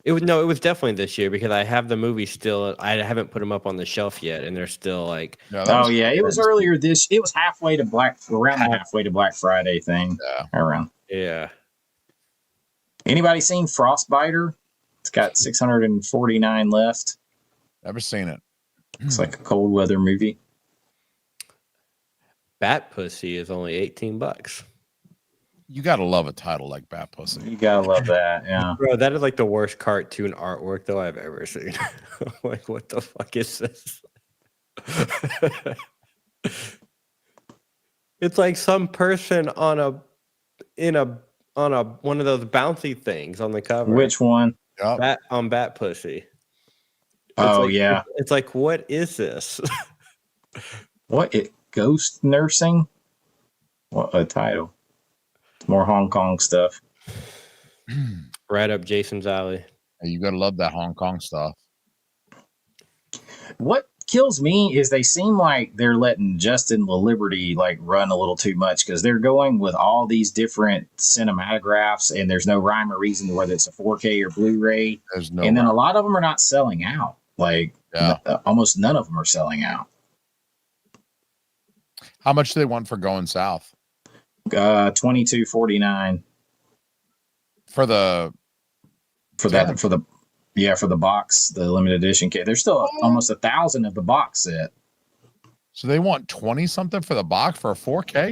It was definitely this year because I have the movie still. I haven't put them up on the shelf yet, and they're still like. It was earlier it was halfway to halfway to Black Friday thing. Yeah. Around. Yeah. Anybody seen Frostbiter? It's got 649 left. Never seen it. It's like a cold weather movie. Bat Pussy is only $18. You gotta love a title like Bat Pussy. You gotta love that, yeah. Bro, that is like the worst cartoon artwork though I've ever seen. Like, what the fuck is this? It's like some person on one of those bouncy things on the cover. Which one? Bat Pussy. It's like, what is this? Ghost Nursing? What a title. It's more Hong Kong stuff. Right up Jason's alley. You gotta love that Hong Kong stuff. What kills me is they seem like they're letting Justin LaLiberty like run a little too much because they're going with all these different cinematographs and there's no rhyme or reason to whether it's a 4K or Blu-ray. There's no and then a lot of them are not selling out. Like almost none of them are selling out. How much do they want for Going South? $22.49 for the box, the limited edition kit. There's still almost 1,000 of the box set. So they want 20 something for the box for a 4K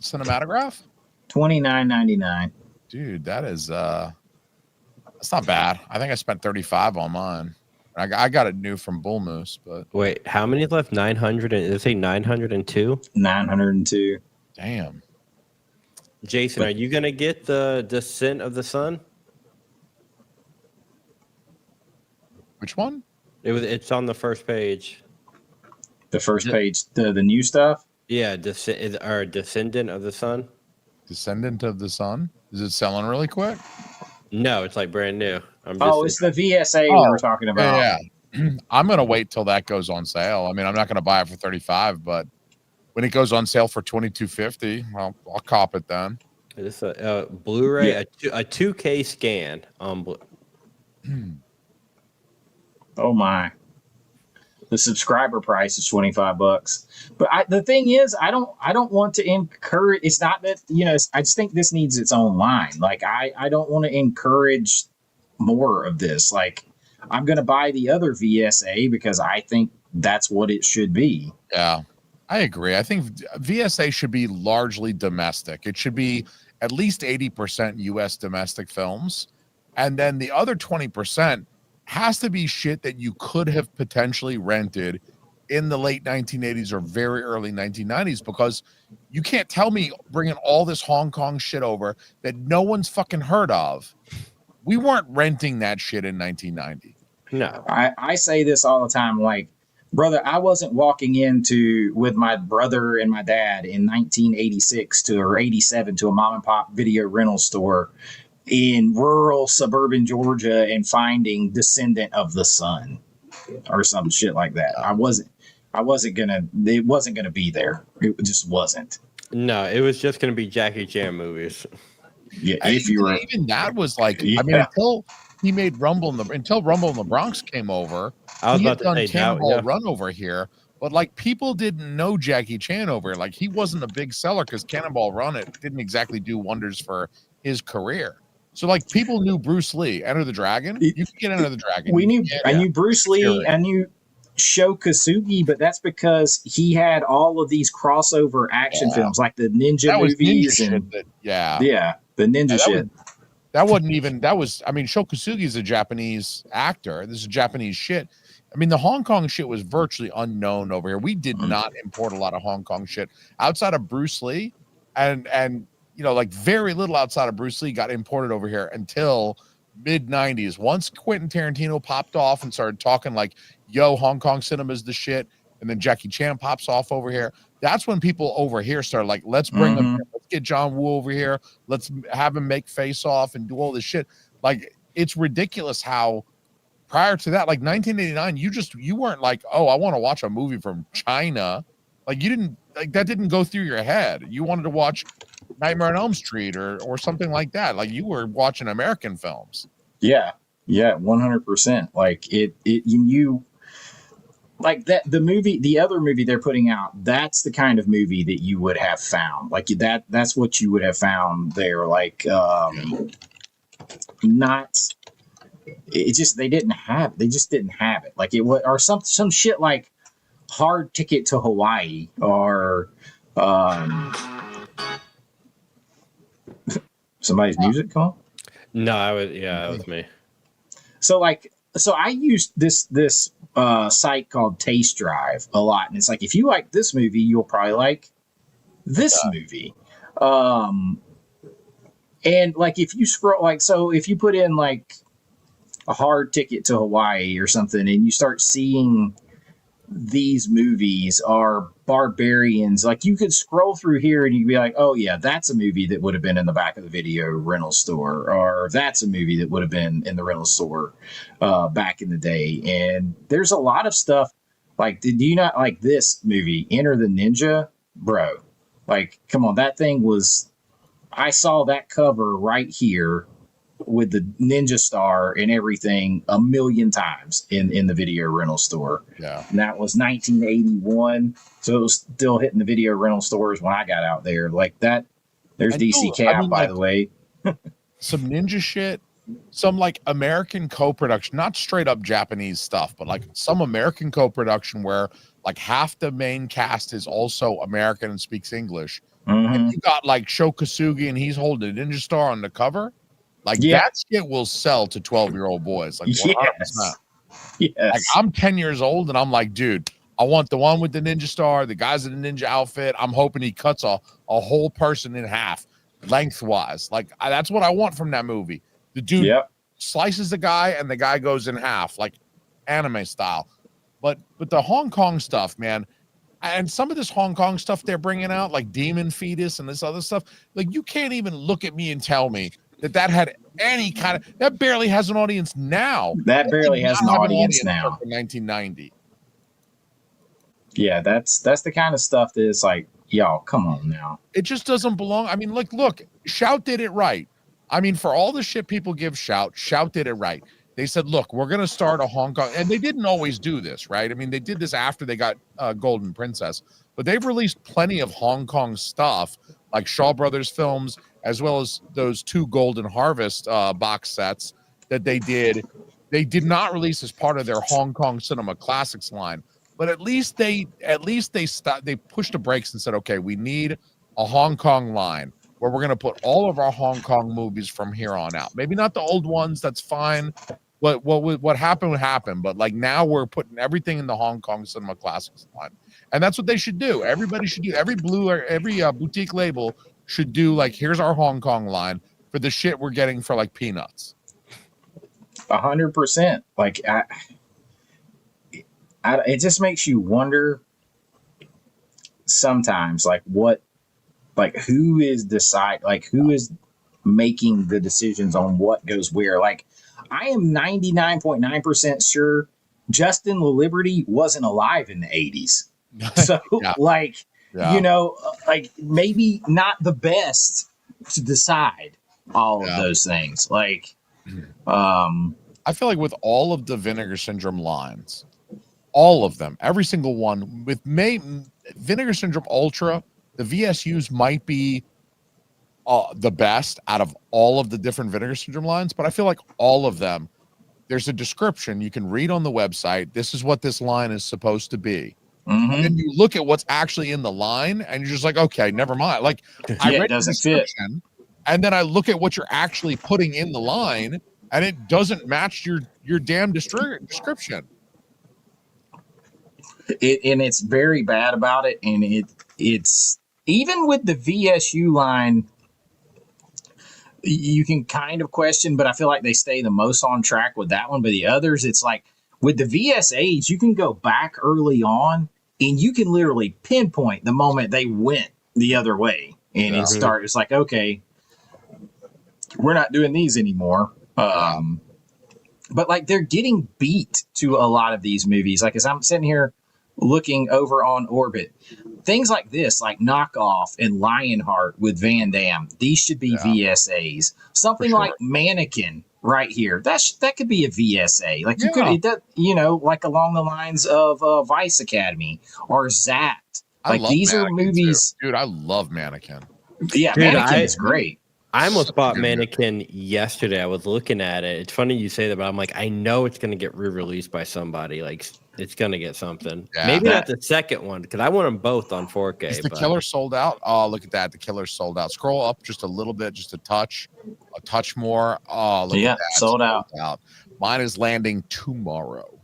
cinematograph? $29.99. Dude, that is that's not bad. I think I spent $35 on mine. I got it new from Bull Moose, but wait, how many left? 900 and did it say 902? 902. Damn. Jason, are you gonna get the Descent of the Sun? Which one? It's on the first page. The first page, the new stuff? Yeah, Descendant of the Sun. Descendant of the Sun? Is it selling really quick? No, it's like brand new. It's the VSA we were talking about. Yeah. I'm gonna wait till that goes on sale. I mean, I'm not gonna buy it for 35, but when it goes on sale for $22.50, well, I'll cop it then. It's a Blu-ray, a 2K scan on Oh my! The subscriber price is $25. But the thing is, I don't want to encourage. It's not that I just think this needs its own line. Like I don't want to encourage more of this. Like I'm going to buy the other VSA because I think that's what it should be. Yeah. I agree. I think VSA should be largely domestic. It should be at least 80% U.S. domestic films. And then the other 20% has to be shit that you could have potentially rented in the late 1980s or very early 1990s, because you can't tell me bringing all this Hong Kong shit over that no one's fucking heard of. We weren't renting that shit in 1990. No. I say this all the time. Like, brother, I wasn't walking with my brother and my dad in 1986 or 87 to a mom and pop video rental store in rural suburban Georgia and finding Descendant of the Sun or some shit like that. It wasn't gonna be there. It just wasn't. No, it was just gonna be Jackie Chan movies. Yeah, even that was like, I mean, until he made Rumble in the Bronx came over, I was he about had done to say Cannonball Run over here, but like people didn't know Jackie Chan over here. Like he wasn't a big seller because Cannonball Run it didn't exactly do wonders for his career. So like people knew Bruce Lee, Enter the Dragon. You can get Enter the Dragon. I knew Bruce Lee. I knew Sho Kosugi, but that's because he had all of these crossover action films, like the ninja movies the ninja shit. I mean, Sho Kosugi is a Japanese actor. This is Japanese shit. I mean, the Hong Kong shit was virtually unknown over here. We did not import a lot of Hong Kong shit outside of Bruce Lee, and like very little outside of Bruce Lee got imported over here until mid 90s. Once Quentin Tarantino popped off and started talking like, yo, Hong Kong cinema's the shit, and then Jackie Chan pops off over here, that's when people over here started like, let's bring him here. Let's get John Woo over here. Let's have him make Face Off and do all this shit. Like, it's ridiculous how prior to that, like 1989, you weren't like, oh, I want to watch a movie from China. Like that didn't go through your head. You wanted to watch Nightmare on Elm Street or something like that. Like you were watching American films. Yeah, 100%. Like you like that. The other movie they're putting out, that's the kind of movie that you would have found. Like that's what you would have found there. Like not. It just they just didn't have it. Like it was or some shit like Hard Ticket to Hawaii or somebody's music call? No, it was me. So I used this site called Taste Drive a lot, and it's like if you like this movie, you'll probably like this movie. And like if you scroll if you put in like a Hard Ticket to Hawaii or something, and you start seeing these movies are Barbarians, like you could scroll through here and you'd be like, oh yeah, that's a movie that would have been in the back of the video rental store, or that's a movie that would have been in the rental store back in the day. And there's a lot of stuff like, do you not like this movie, Enter the Ninja? Bro, like, come on, that thing was, I saw that cover right here with the Ninja Star and everything a million times in the video rental store. Yeah. And that was 1981. So it was still hitting the video rental stores when I got out there. Like that. There's And DC Cap, by like, the way. some ninja shit, some like American co-production, not straight up Japanese stuff, but like some American co-production where like half the main cast is also American and speaks English. And you got like Sho Kosugi and he's holding a ninja star on the cover. Like that shit will sell to 12-year-old boys. Like 100%. Yes. Like I'm 10 years old and I'm like, dude, I want the one with the ninja star, the guys in the ninja outfit. I'm hoping he cuts a whole person in half lengthwise. Like that's what I want from that movie. The dude slices the guy and the guy goes in half, like anime style. But the Hong Kong stuff, man, and some of this Hong Kong stuff they're bringing out, like Demon Fetus and this other stuff, like you can't even look at me and tell me that had any kind of, that barely has an audience now. That barely has an audience now. In 1990. Yeah, that's the kind of stuff that is like, y'all, come on now. It just doesn't belong. I mean, look, Shout did it right. I mean, for all the shit people give Shout did it right. They said, look, we're going to start a Hong Kong, and they didn't always do this, right? I mean, they did this after they got Golden Princess, but they've released plenty of Hong Kong stuff, like Shaw Brothers films, as well as those 2 Golden Harvest box sets that they did. They did not release as part of their Hong Kong Cinema Classics line, but at least they pushed the brakes and said, okay, we need a Hong Kong line where we're going to put all of our Hong Kong movies from here on out. Maybe not the old ones, that's fine. What happened would happen, but like now we're putting everything in the Hong Kong Cinema Classics line, and that's what they should do. Everybody should do. Every boutique label should do like, here's our Hong Kong line for the shit we're getting for like peanuts. 100%. Like it just makes you wonder sometimes, like who is who is making the decisions on what goes where. Like I am 99.9% sure Justin LaLiberty wasn't alive in the 80s. So you know, like maybe not the best to decide all of those things. Like I feel like with all of the Vinegar Syndrome lines, all of them, every single one, with Vinegar Syndrome Ultra, the VSUs might be the best out of all of the different Vinegar Syndrome lines, but I feel like all of them, there's a description you can read on the website. This is what this line is supposed to be. And then you look at what's actually in the line and you're just like, okay, never mind. Like I read the description and then I look at what you're actually putting in the line and it doesn't match your damn description. And it's very bad about it. And it's even with the VSU line, you can kind of question, but I feel like they stay the most on track with that one. But the others, it's like with the VSAs, you can go back early on and you can literally pinpoint the moment they went the other way. And it's like, okay, we're not doing these anymore. But like they're getting beat to a lot of these movies. Like as I'm sitting here looking over on Orbit, things like this, like Knockoff and Lionheart with Van Damme, these should be VSAs. Something like Mannequin right here, that could be a VSA. Like you could, you know, like along the lines of Vice Academy or Zapped. Like these are movies, dude. I love Mannequin. Yeah, dude, Mannequin is great. I almost bought Mannequin yesterday. I was looking at it. It's funny you say that, but I'm like, I know it's going to get re-released by somebody. Like, it's going to get something. Yeah, maybe not the second one, because I want them both on 4K. Is the Killer sold out? Oh, look at that. The Killer's sold out. Scroll up just a little bit, just a touch more. Oh, look at that. Sold out. Mine is landing tomorrow.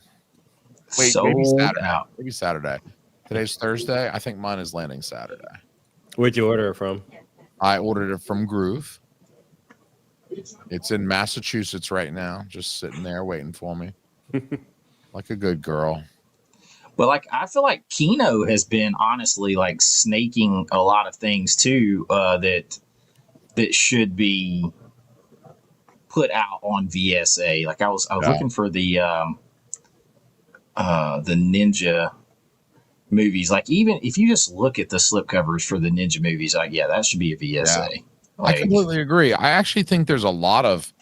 Wait, maybe Saturday. Today's Thursday. I think mine is landing Saturday. Where'd you order it from? I ordered it from Groove. It's in Massachusetts right now, just sitting there waiting for me. Like a good girl. Well, like I feel like Kino has been honestly like snaking a lot of things too that should be put out on VSA. Like I was looking for the Ninja movies. Like even if you just look at the slipcovers for the Ninja movies, like that should be a VSA. I completely agree. I actually think there's a lot of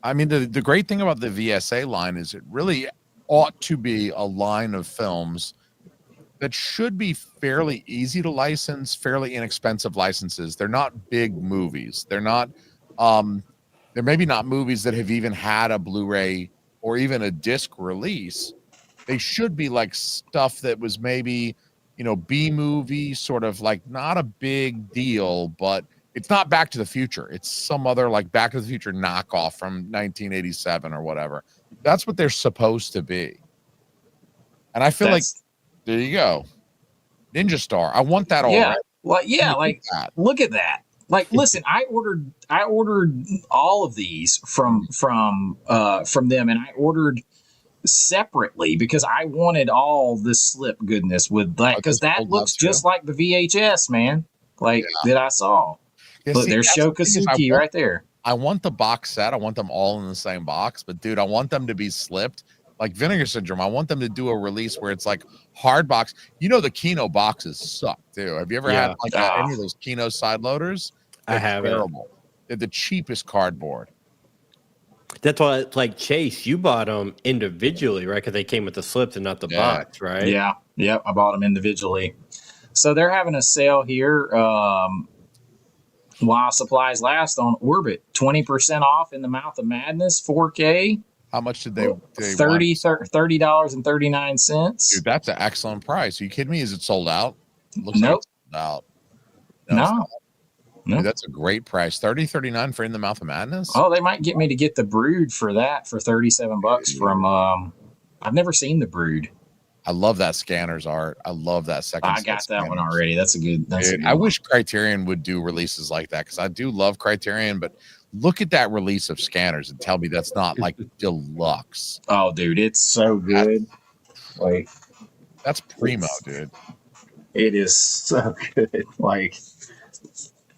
I mean, the great thing about the VSA line is it really ought to be a line of films that should be fairly easy to license, fairly inexpensive licenses. They're not big movies. They're not, they're maybe not movies that have even had a Blu-ray or even a disc release. They should be like stuff that was maybe, you know, B movie, sort of like not a big deal, but it's not Back to the Future. It's some other like Back to the Future knockoff from 1987 or whatever. That's what they're supposed to be. And I feel like there you go. Ninja Star. I want that already. Look at that. Like, listen, I ordered all of these from them, and I ordered separately because I wanted all the slip goodness with that, because that looks just like the VHS, man. Like that I saw. But there's Shokasuki right there. I want the box set. I want them all in the same box, but dude, I want them to be slipped. Like Vinegar Syndrome, I want them to do a release where it's like hard box. You know, the Kino boxes suck too. Have you ever had like any of those Kino side loaders? I have. Terrible. They're the cheapest cardboard. That's why, like Chase, you bought them individually, right? Because they came with the slips and not the box, right? Yeah, yep. I bought them individually. So they're having a sale here while supplies last on Orbit. 20% off in the Mouth of Madness 4K. How much did they $30.39. Dude, that's an excellent price. Are you kidding me? Is it sold out? It looks like it's sold out. No. Dude, that's a great price. $30.39 for In the Mouth of Madness. Oh, they might get me to get the Brood for that for $37 from I've never seen the Brood. I love that Scanners art. I love that second. I got that one already. That's a good. I wish Criterion would do releases like that, because I do love Criterion, but look at that release of Scanners and tell me that's not like deluxe. Oh, dude, it's so good. That's primo, dude. It is so good. Like,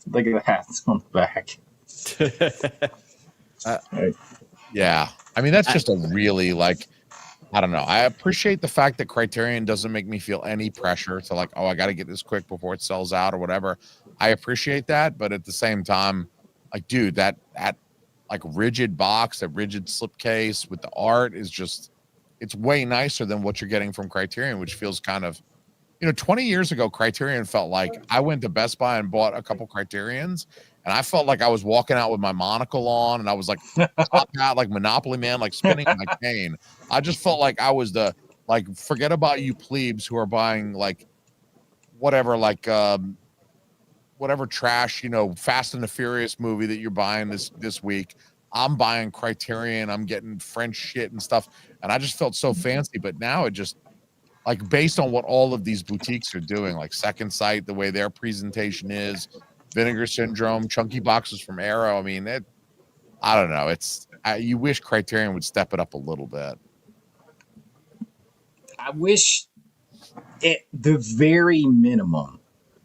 look at the hats on the back. Yeah, I mean that's just a really like. I don't know. I appreciate the fact that Criterion doesn't make me feel any pressure to like, oh, I got to get this quick before it sells out or whatever. I appreciate that, but at the same time, like, dude, that like rigid box, that rigid slipcase with the art is just, it's way nicer than what you're getting from Criterion, which feels kind of, 20 years ago, Criterion felt like I went to Best Buy and bought a couple Criterions, and I felt like I was walking out with my monocle on, and I was like top hat, like Monopoly Man, like spinning my cane. I just felt like I was forget about you plebes who are buying like whatever, whatever trash, Fast and the Furious movie that you're buying this week. I'm buying Criterion. I'm getting French shit and stuff, and I just felt so fancy. But now it just, like, based on what all of these boutiques are doing, like Second Sight, the way their presentation is, Vinegar Syndrome, chunky boxes from Arrow. I mean, I don't know. You wish Criterion would step it up a little bit. I wish at the very minimum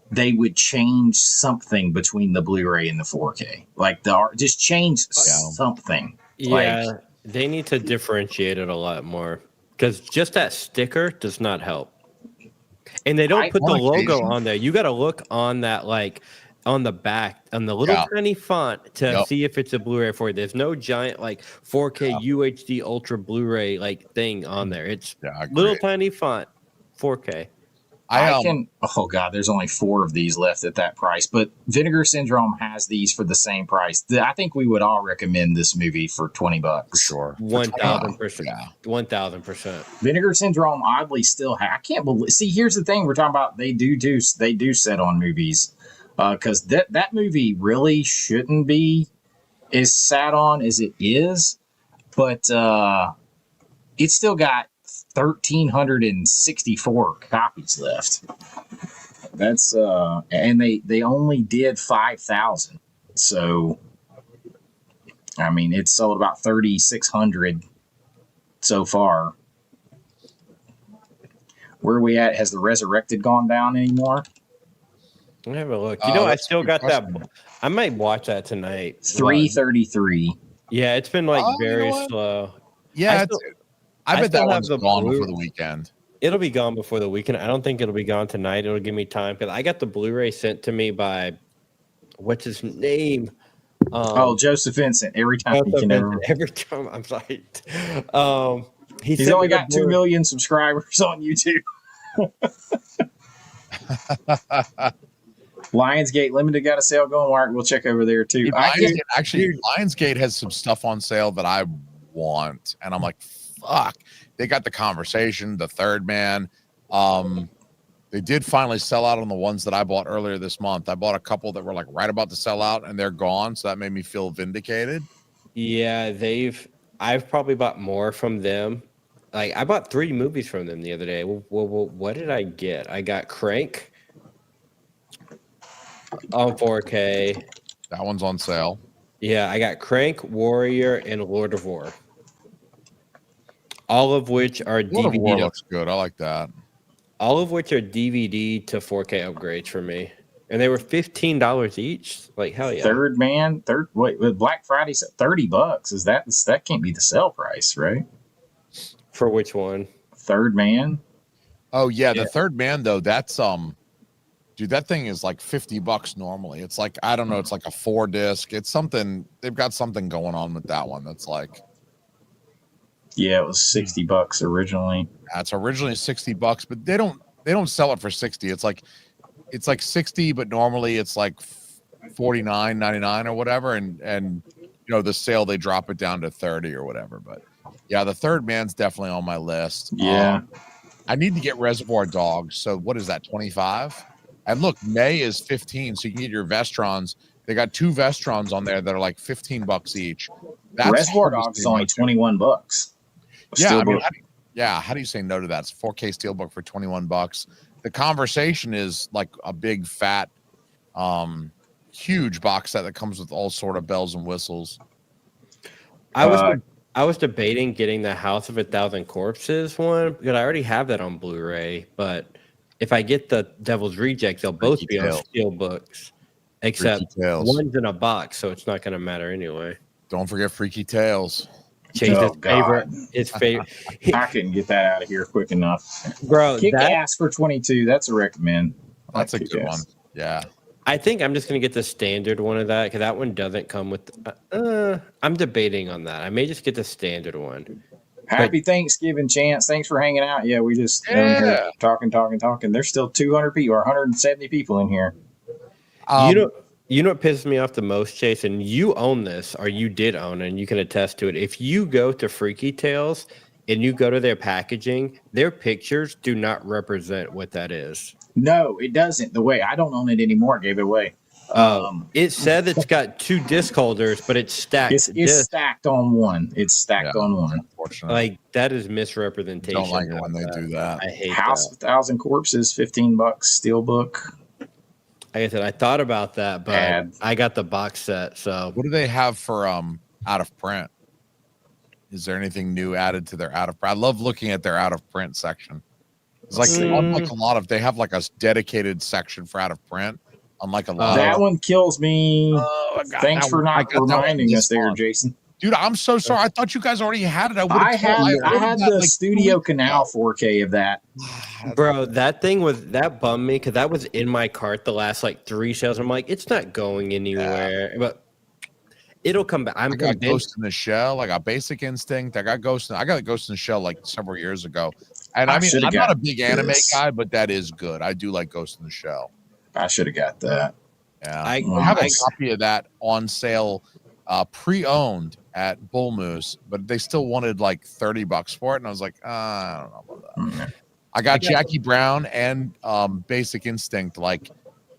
they would change something between the Blu-ray and the 4K. Like the art, just change something. Yeah, they need to differentiate it a lot more, because just that sticker does not help. And they don't put the logo on there. You got to look on that, like on the back, on the little tiny font to see if it's a Blu-ray for you. There's no giant like 4K UHD Ultra Blu-ray like thing on there. It's little tiny font, 4K. Oh God, there's only 4 of these left at that price, but Vinegar Syndrome has these for the same price. I think we would all recommend this movie for $20. For sure. 1,000%. 1,000%. Vinegar Syndrome oddly still I can't believe. See, here's the thing we're talking about. They do set on movies, because that movie really shouldn't be as sat on as it is, but it's still got 1,364 copies left. That's and they only did 5,000. So I mean, it's sold about 3,600 so far. Where are we at? Has the Resurrected gone down anymore? Let me have a look. I still got that. I might watch that tonight. 333. Yeah, it's been like very slow. Yeah, I bet that one's gone before the weekend. It'll be gone before the weekend. I don't think it'll be gone tonight. It'll give me time, because I got the Blu-ray sent to me by, what's his name? Joseph Vincent. Every time you can never. Every time I'm like, he's only got 2 million subscribers on YouTube. Lionsgate Limited got a sale going. Mark, we'll check over there too. Lionsgate has some stuff on sale that I want, and I'm like, fuck. They got The Conversation, The Third Man. They did finally sell out on the ones that I bought earlier this month. I bought a couple that were like right about to sell out, and they're gone, so that made me feel vindicated. Yeah, I've probably bought more from them. Like I bought 3 movies from them the other day. Well, what did I get? I got Crank on 4K. That one's on sale. Yeah, I got Crank, Warrior, and Lord of War. All of which are Lord of DVD. War looks good. I like that. All of which are DVD to 4K upgrades for me. And they were $15 each. Like hell yeah. Third Man, Black Friday's at $30. Is that can't be the sale price, right? For which one? Third Man. Oh yeah, the Third Man though, that's dude, that thing is like $50 normally. It's like, I don't know, it's like a 4-disc. It's something, they've got something going on with that one that's like. Yeah, it was $60 originally. It's originally $60, but they don't sell it for 60. It's like 60, but normally it's like $49.99 or whatever. And the sale, they drop it down to 30 or whatever. But yeah, the Third Man's definitely on my list. Yeah. I need to get Reservoir Dogs. So what is that, 25? And look, May is 15, so you can get your Vestrons. They got 2 Vestrons on there that are like $15 each. Reservoir Dogs is only $21. Yeah, how do you say no to that? It's a 4K Steelbook for $21. The Conversation is like a big, fat, huge box set that comes with all sort of bells and whistles. I was debating getting the House of 1,000 Corpses one because I already have that on Blu-ray. But if I get the Devil's Reject, they'll both be on Steelbooks, except one's in a box, so it's not going to matter anyway. Don't forget Freaky Tales. Chase's favorite. I couldn't get that out of here quick enough, bro. Kick Ass for 22. That's a recommend. That's a good one. Yeah. I think I'm just gonna get the standard one of that because that one doesn't come with. I'm debating on that. I may just get the standard one. Happy Thanksgiving, Chance. Thanks for hanging out. Yeah, we just talking. There's still 200 people or 170 people in here. You know what pisses me off the most, Chase, and you own this, or you did own it, and you can attest to it. If you go to Freaky Tales and you go to their packaging, their pictures do not represent what that is. No, it doesn't. The way I don't own it anymore, I gave it away. It said it's got 2 disc holders, but it's stacked. It's stacked on one. It's stacked on one. Unfortunately. Like that is misrepresentation. Don't like it when they do that. I hate House of 1,000 Corpses, $15 Steelbook. Like I said, I thought about that, but I got the box set. So what do they have for out of print? Is there anything new added to their out of print? I love looking at their out of print section. It's like unlike a lot of, they have like a dedicated section for out of print. Unlike a lot. That one kills me. Thanks for not reminding us there, Jason. Dude, I'm so sorry. I thought you guys already had it. I had the Studio Canal 4K of that. Bro, that bummed me because that was in my cart the last like 3 sales. I'm like, it's not going anywhere, but it'll come back. I got Ghost in the Shell. I got Basic Instinct. I got Ghost in the Shell like several years ago. And I mean, I'm not a big anime guy, but that is good. I do like Ghost in the Shell. I should have got that. Yeah, I have a copy of that on sale, pre-owned at Bull Moose, but they still wanted like $30 for it, and I was like, I don't know about that. I got Jackie Brown and Basic Instinct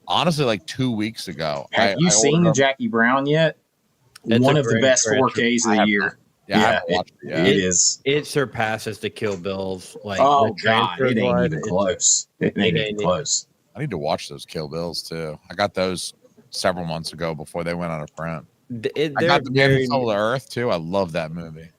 honestly like 2 weeks ago. Have you seen the Jackie Brown yet? One of the best 4Ks of the year. It is. It surpasses the Kill Bills. Oh God, it ain't even close. It ain't even close. I need to watch those Kill Bills too. I got those several months ago before they went out of print. I got the Man Who Fell to Earth too. I love that movie.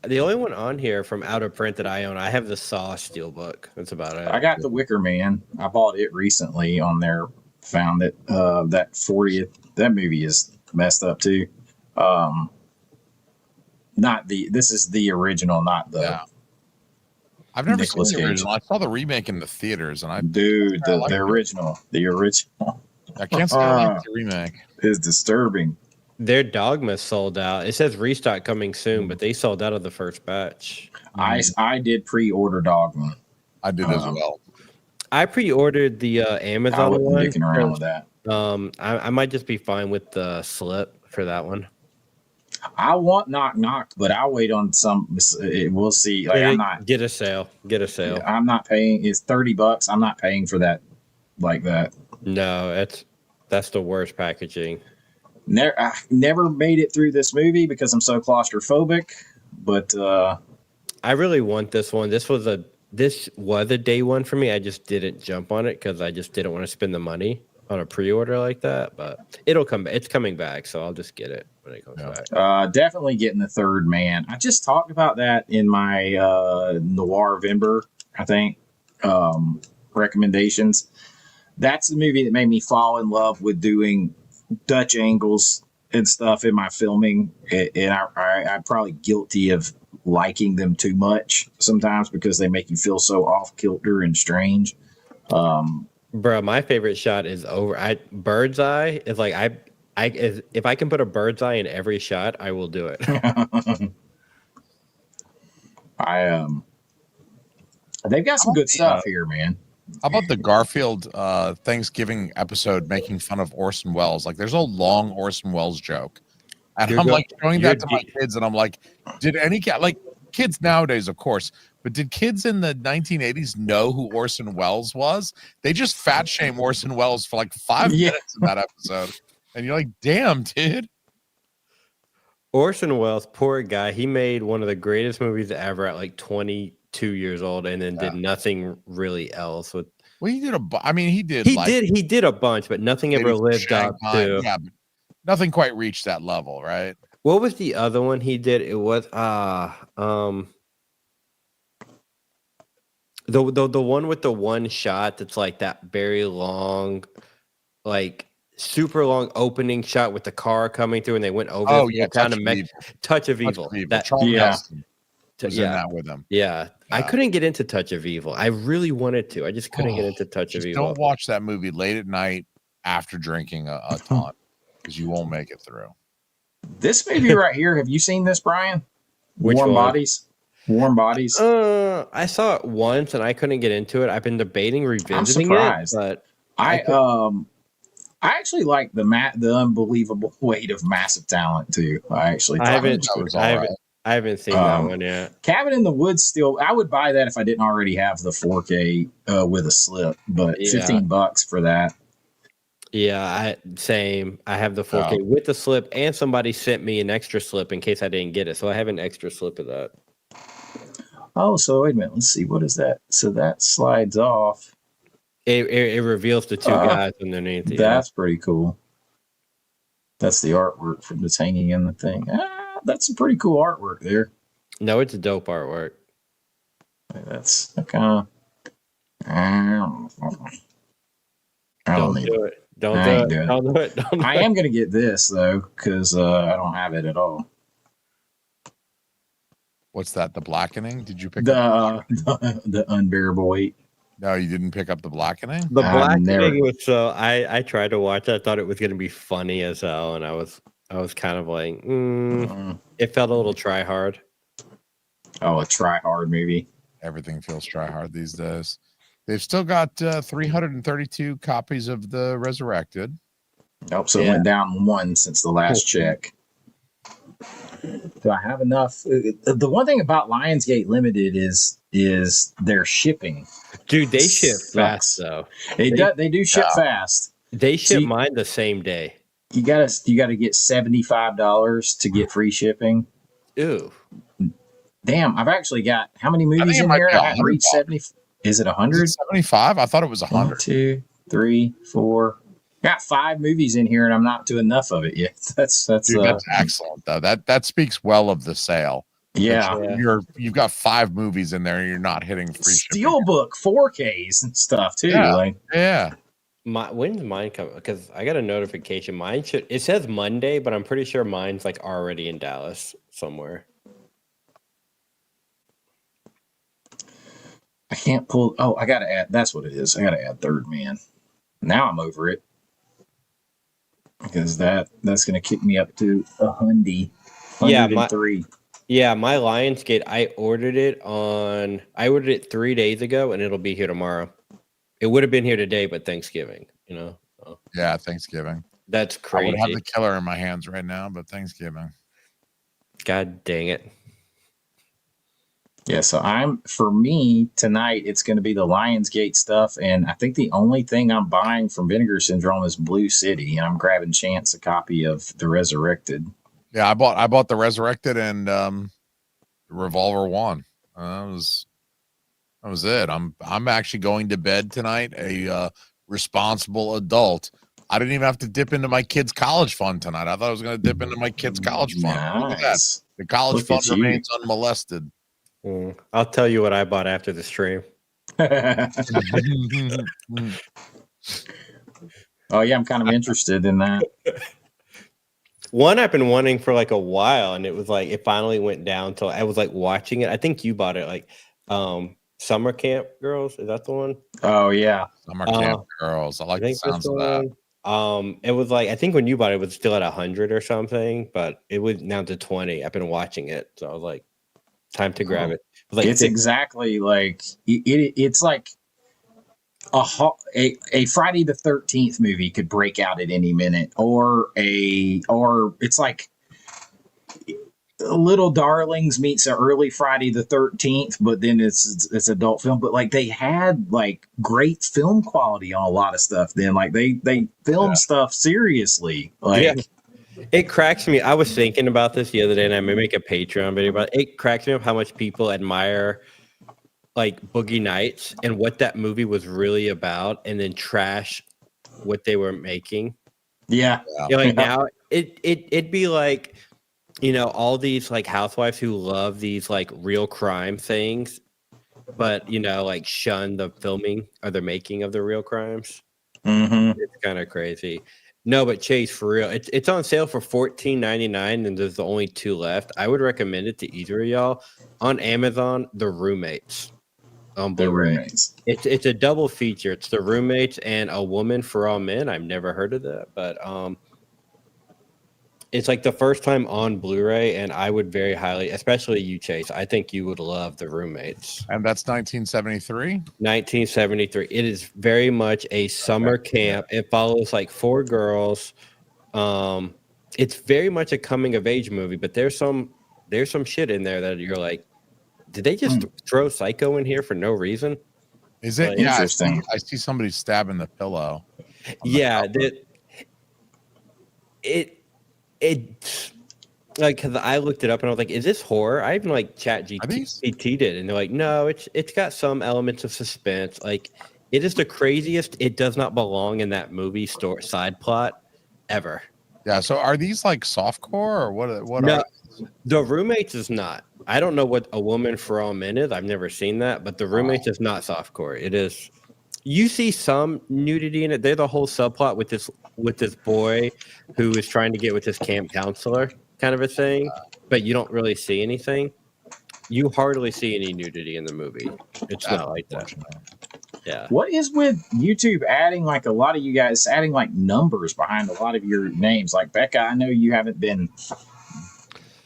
The only one on here from out of print that I own, I have the Saw Steelbook. That's about it. I got the Wicker Man. I bought it recently on there. Found it. That 40th. That movie is messed up too. This is the original, not the. Yeah. I've never seen the original. I saw the remake in the theaters, and the original. I can't say I like the remake. It's disturbing. Their Dogma sold out. It says restock coming soon, but they sold out of the first batch. I did pre-order Dogma. I did as well. I pre-ordered the I Amazon wasn't one. dicking around with that. I might just be fine with the slip for that one. I want Knock Knock, but I'll wait on some. We'll see. Like, I'm not Get a sale. Get a sale. I'm not paying. It's $30. I'm not paying for that like that. No, that's the worst packaging. I never made it through this movie because I'm so claustrophobic. But I really want this one. This was a day one for me. I just didn't jump on it because I just didn't want to spend the money on a pre-order like that. But it'll come back. It's coming back, so I'll just get it when it comes back. Definitely getting the Third Man. I just talked about that in my Noir-vember, I think, recommendations. That's the movie that made me fall in love with doing Dutch angles and stuff in my filming, and I'm probably guilty of liking them too much sometimes because they make you feel so off kilter and strange. Bro, my favorite shot is bird's eye is like if I can put a bird's eye in every shot, I will do it. They've got some good stuff here, man. How about the Garfield Thanksgiving episode making fun of Orson Welles? Like, there's a long Orson Welles joke, and I'm like showing that to my kids, and I'm like, did any kids nowadays, of course, but did kids in the 1980s know who Orson Welles was? They just fat shame Orson Welles for like 5 minutes in that episode, and you're like, damn, dude. Orson Welles, poor guy. He made one of the greatest movies ever at like 22 years old, and then did nothing really else. Well, he did he did a bunch, but nothing ever lived up to. Yeah, but nothing quite reached that level, right? What was the other one he did? It was the one with the one shot that's like that very long, like super long opening shot with the car coming through and they went over. Oh yeah, Touch of Evil. Charles Heston was in that with him. Yeah. I couldn't get into Touch of Evil. I really wanted to. I just couldn't get into Touch of Evil. Don't watch that movie late at night after drinking a ton because you won't make it through. This movie right here, have you seen this, Brian? Which Warm one? Bodies. Warm Bodies. I saw it once and I couldn't get into it. I've been debating revisiting it, but I actually like the unbelievable weight of massive talent too. I haven't seen that one yet. Cabin in the Woods still. I would buy that if I didn't already have the 4K with a slip, but $15 for that. Yeah, same. I have the 4K with the slip, and somebody sent me an extra slip in case I didn't get it, so I have an extra slip of that. Oh, so wait a minute. Let's see. What is that? So that slides off. It reveals the two guys underneath. That's pretty cool. That's the artwork from that's hanging in the thing. That's some pretty cool artwork there. No, it's a dope artwork. That's kind of. Don't do it. Don't do it. I am going to get this though because I don't have it at all. What's that? The Blackening? Did you pick up the Unbearable Weight? No, you didn't pick up the Blackening. The Blackening was so. I tried to watch it. I thought it was going to be funny as hell, and I was kind of like, it felt a little try hard. Oh, a try hard movie. Everything feels try hard these days. They've still got 332 copies of The Resurrected. Nope, so it went down one since the last check. Do I have enough? The one thing about Lionsgate Limited is their shipping. Dude, they ship fast though. They do ship fast. They ship mine the same day. You gotta get $75 to get free shipping. Ew. Damn, I've actually got how many movies in here? I haven't reached 70. Is it 100? 75? I thought it was 100. 1, 2, 3, 4. Got 5 movies in here, and I'm not to enough of it yet. That's excellent though. That speaks well of the sale. Yeah, you've got 5 movies in there, and you're not hitting free Steelbook 4Ks and stuff too. When's mine coming? Because I got a notification. It says Monday, but I'm pretty sure mine's like already in Dallas somewhere. I can't pull. Oh, I gotta add. That's what it is. I gotta add Third Man. Now I'm over it. because that's going to kick me up to Yeah, 103. my Lionsgate. I ordered it 3 days ago, and it'll be here tomorrow. It would have been here today, but Thanksgiving. So Yeah, Thanksgiving. that's I would have crazy. the killer in my hands right now, but Thanksgiving. God dang it. Yeah, so for me tonight, it's going to be the Lionsgate stuff, and I think the only thing I'm buying from Vinegar Syndrome is Blue City, and I'm grabbing Chance a copy of The Resurrected. Yeah, I bought the Resurrected and Revolver One. That was it. I'm actually going to bed tonight, a responsible adult. I didn't even have to dip into my kids' college fund tonight. I thought I was going to dip into my kids' college fund. Look at that. Nice. The college Look fund at you. remains unmolested. I'll tell you what I bought after the stream. Oh yeah, I'm kind of interested in that. One I've been wanting for like a while, and it was like it finally went down till I was like watching it. I think you bought it, like Summer Camp Girls. Is that the one? Oh yeah, Summer Camp Girls. I like the sounds of that. It was like I think when you bought it, it was still at 100 or something, but it was now to 20. I've been watching it, so I was like, time to grab it. Like it's exactly like it's like a Friday the 13th movie could break out at any minute, or it's like Little Darlings meets an early Friday the 13th, but then it's adult film. But like they had like great film quality on a lot of stuff. Then like they film stuff seriously. Like it cracks me. I was thinking about this the other day, and I may make a Patreon video about it. It cracks me up how much people admire like Boogie Nights and what that movie was really about, and then trash what they were making. Yeah. Like now it'd be like, all these like housewives who love these like real crime things, but like shun the filming or the making of the real crimes. Mm-hmm. It's kind of crazy. No, but Chase, for real, it's on sale for $14.99, and there's only 2 left. I would recommend it to either of y'all on Amazon. The Roommates on Blu-ray. It's a double feature. It's The Roommates and A Woman for All Men. I've never heard of that, but it's like the first time on Blu-ray, and I would very highly, especially you, Chase, I think you would love The Roommates. And that's 1973? 1973. It is very much a summer camp. It follows like 4 girls. It's very much a coming-of-age movie, but there's some shit in there that you're like, did they just throw Psycho in here for no reason? Is it? Like, yeah, interesting. I see somebody stabbing the pillow. Yeah, it like, because I looked it up and I was like, is this horror? I even like ChatGPT did, and they're like, no, it's got some elements of suspense. Like, it is the craziest. It does not belong in that movie side plot ever. Yeah. So are these like softcore or what? No, The Roommates is not. I don't know what A Woman for All Men is. I've never seen that, but The Roommates is not softcore. It is. You see some nudity in it. There's a whole subplot with this boy who is trying to get with his camp counselor, kind of a thing, but you don't really see anything. You hardly see any nudity in the movie. It's not like that. Yeah. What is with YouTube adding like a lot of you guys adding like numbers behind a lot of your names? Like Becca, I know you haven't been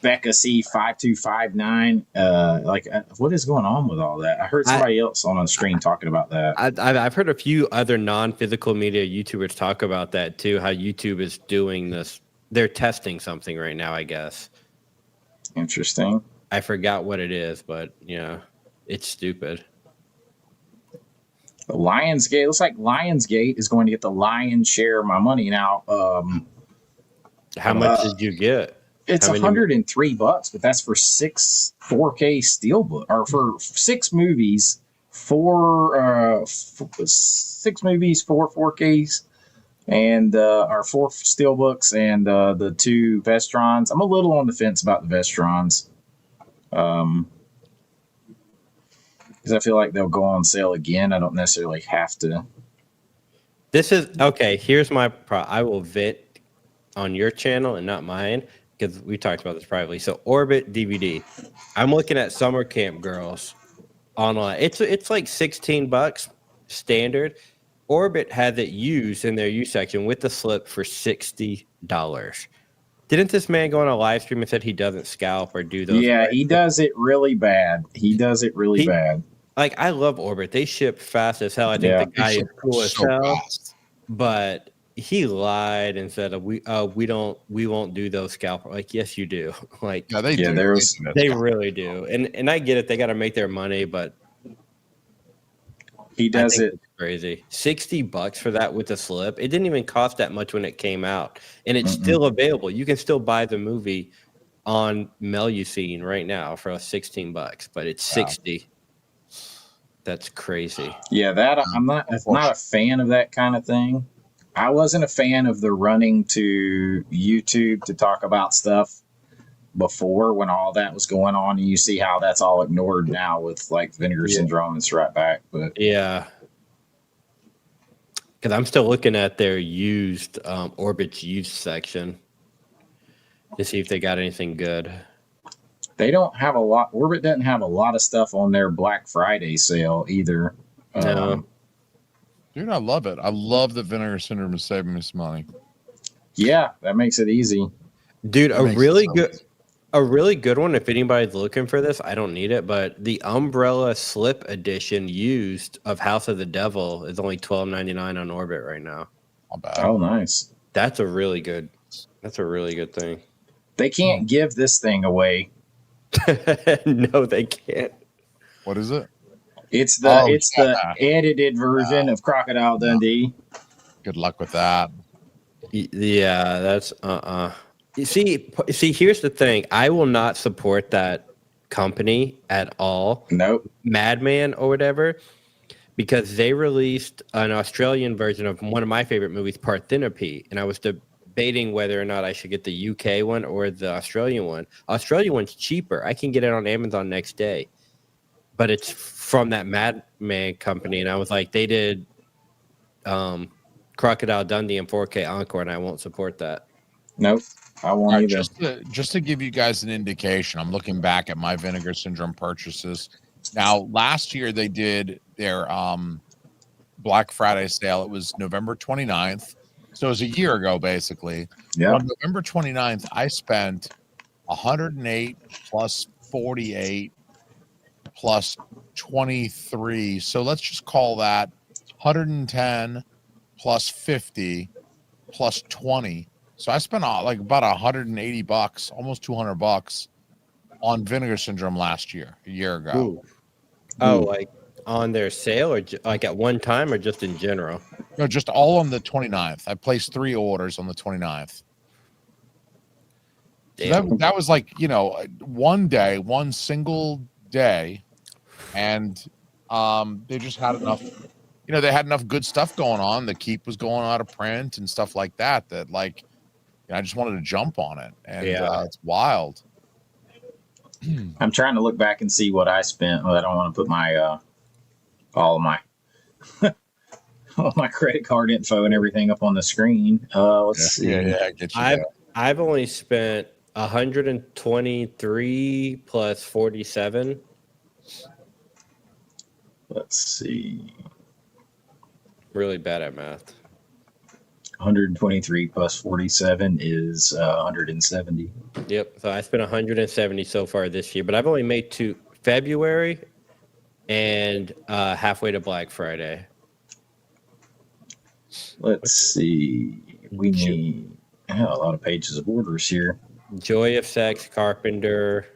Becca C5259. What is going on with all that? I heard somebody else on the stream talking about that. I've heard a few other non-physical media YouTubers talk about that too. How YouTube is doing this. They're testing something right now, I guess. Interesting. I forgot what it is, but it's stupid. The Lionsgate looks like Lionsgate is going to get the lion's share of my money now. How much did you get? It's $103, but that's for 6 4K steelbook, or for 6 movies, 6 movies, 4 4Ks, and our 4 steelbooks, and the 2 Vestrons. I'm a little on the fence about the Vestrons, because I feel like they'll go on sale again. I don't necessarily have to. This is okay. Here's my I will vent on your channel and not mine, because we talked about this privately. So Orbit DVD. I'm looking at Summer Camp Girls online. It's like $16 standard. Orbit has it used in their used section with the slip for $60. Didn't this man go on a live stream and said he doesn't scalp or do those? Yeah, he does it really bad. He does it really bad. Like, I love Orbit. They ship fast as hell. I think Yeah, the guy is cool as so hell. fast. But he lied and said we won't do those scalp. Like, yes, you do. Like, Yeah, they do. They really do. And I get it. They got to make their money, but he does it crazy. $60 for that with a slip. It didn't even cost that much when it came out, and it's still available. You can still buy the movie on Melusine right now for $16, but it's 60. That's crazy. Yeah, that I'm not a fan of that kind of thing. I wasn't a fan of the running to YouTube to talk about stuff before when all that was going on, and you see how that's all ignored now with like Vinegar Syndrome and Strike Back. But yeah, because I'm still looking at their used Orbit's used section to see if they got anything good. They don't have a lot. Orbit doesn't have a lot of stuff on their Black Friday sale either. No. Dude, I love it. I love that Vinegar Syndrome is saving us money. Yeah, that makes it easy. Dude, a really good one, if anybody's looking for this, I don't need it, but the Umbrella Slip Edition used of House of the Devil is only $12.99 on Orbit right now. Not bad. Oh, nice. That's a really good thing. They can't give this thing away. No, they can't. What is it? It's the edited version of Crocodile Dundee. Good luck with that. Yeah, that's You see, here's the thing. I will not support that company at all. Nope. Madman or whatever, because they released an Australian version of one of my favorite movies, Parthenope, and I was debating whether or not I should get the UK one or the Australian one. Australian one's cheaper. I can get it on Amazon next day, but it's from that Madman company, and I was like, they did Crocodile Dundee in 4K Encore, and I won't support that. Nope. I won't either. Just to give you guys an indication, I'm looking back at my Vinegar Syndrome purchases. Now, last year they did their Black Friday sale. It was November 29th. So it was a year ago, basically. Yeah. On November 29th, I spent 108 plus 48 plus 23. So let's just call that 110 plus 50 plus 20. So I spent like about $180, almost $200 on Vinegar Syndrome last year, a year ago. Ooh. Oh, like on their sale, or like at one time, or just in general? No, just all on the 29th. I placed 3 orders on the 29th. So that was like, one single day, and they just had enough. They had enough good stuff going on. The Keep was going out of print and stuff like that. That like, I just wanted to jump on it, and it's wild. I'm trying to look back and see what I spent. Well, I don't want to put my all of my my credit card info and everything up on the screen. Let's see. Yeah, get you I've only spent 123 plus 47. Let's see. Really bad at math. 123 plus 47 is 170. Yep. So I spent 170 so far this year, but I've only made to February and halfway to Black Friday. Let's see. We need a lot of pages of orders here. Joy of Sex, Carpenter,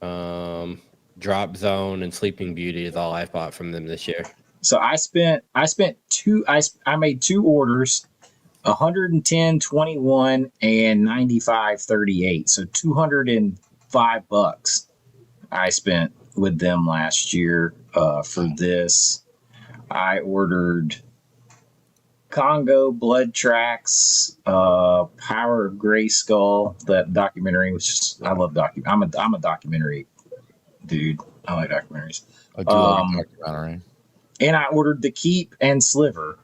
Drop Zone, and Sleeping Beauty is all I've bought from them this year. So I made 2 orders, 110, 21, and 95, 38. So $205 I spent with them last year for this. I ordered Congo, Blood Tracks, Power of Grayskull. That documentary was just, I love I'm a documentary dude. I like documentaries. I do like a documentary. And I ordered The Keep and Sliver.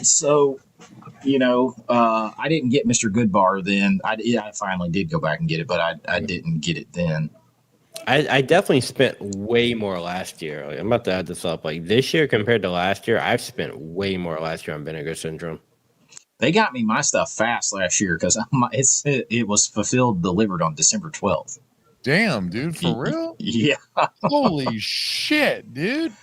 So, I didn't get Mr. Goodbar then. I finally did go back and get it, but I didn't get it then. I definitely spent way more last year. Like, I'm about to add this up. Like this year compared to last year, I've spent way more last year on Vinegar Syndrome. They got me my stuff fast last year because it was fulfilled, delivered on December 12th. Damn, dude, for real? Yeah. Holy shit, dude.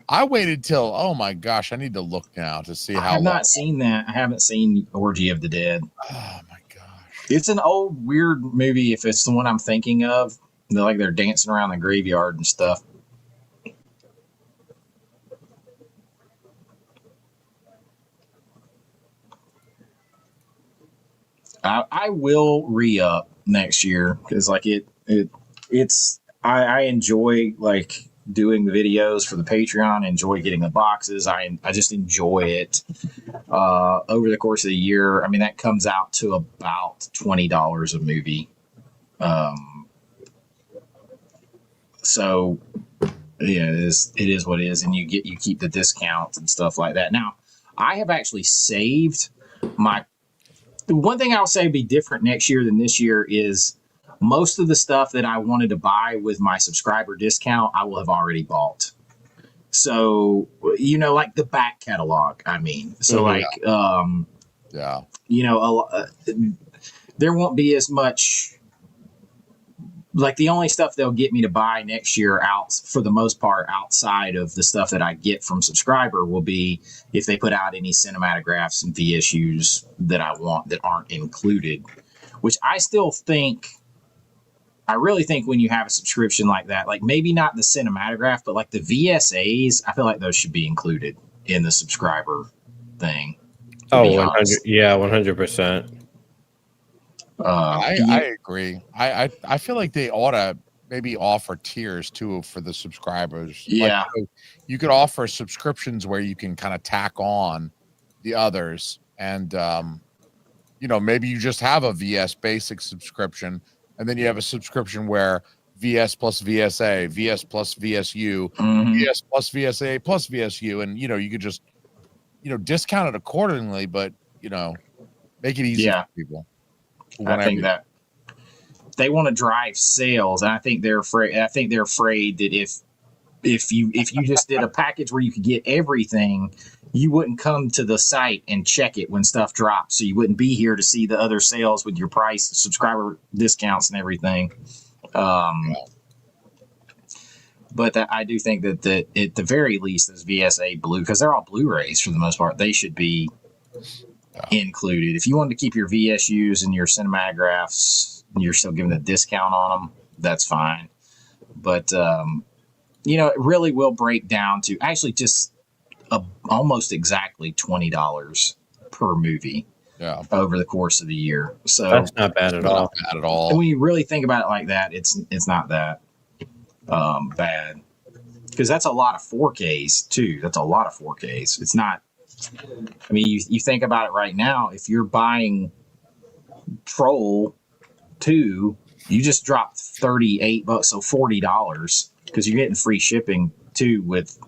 I waited till, oh my gosh, I need to look now to see how I have not seen that. I haven't seen Orgy of the Dead. Oh my gosh. It's an old, weird movie if it's the one I'm thinking of. They're dancing around the graveyard and stuff. I will re-up next year because like I enjoy like doing the videos for the Patreon, enjoy getting the boxes. I just enjoy it. Over the course of the year, I mean that comes out to about $20 a movie. So yeah, it is what it is, and you keep the discounts and stuff like that. Now, I have actually saved my. The one thing I'll say be different next year than this year is most of the stuff that I wanted to buy with my subscriber discount, I will have already bought. So, like the back catalog, I mean. So, yeah. There won't be as much. Like the only stuff they'll get me to buy next year out for the most part outside of the stuff that I get from subscriber will be if they put out any cinematographs and VSUs that I want that aren't included, which I really think when you have a subscription like that, like maybe not the cinematograph, but like the VSAs, I feel like those should be included in the subscriber thing. Oh, 100, yeah, 100%. I agree. I feel like they ought to maybe offer tiers too for the subscribers. Yeah, like, you could offer subscriptions where you can kind of tack on the others, and maybe you just have a VS basic subscription, and then you have a subscription where VS plus VSA, VS plus VSU, VS plus VSA plus VSU, and you could just discount it accordingly, but make it easy for people. I think that they want to drive sales, and I think they're afraid. I think they're afraid that if you just did a package where you could get everything, you wouldn't come to the site and check it when stuff drops. So you wouldn't be here to see the other sales with your price, subscriber discounts, and everything. But I do think that at the very least, this VSA Blue, because they're all Blu-rays for the most part, they should be included. If you wanted to keep your VSUs and your cinematographs, you're still giving a discount on them, that's fine. But it really will break down to actually just almost exactly $20 per movie over the course of the year. So that's not bad at all. Not bad at all. And when you really think about it like that, it's not that bad, because that's a lot of 4Ks too. That's a lot of 4Ks. It's not. I mean, you think about it right now. If you're buying Troll 2, you just dropped $38, so $40, because you're getting free shipping too with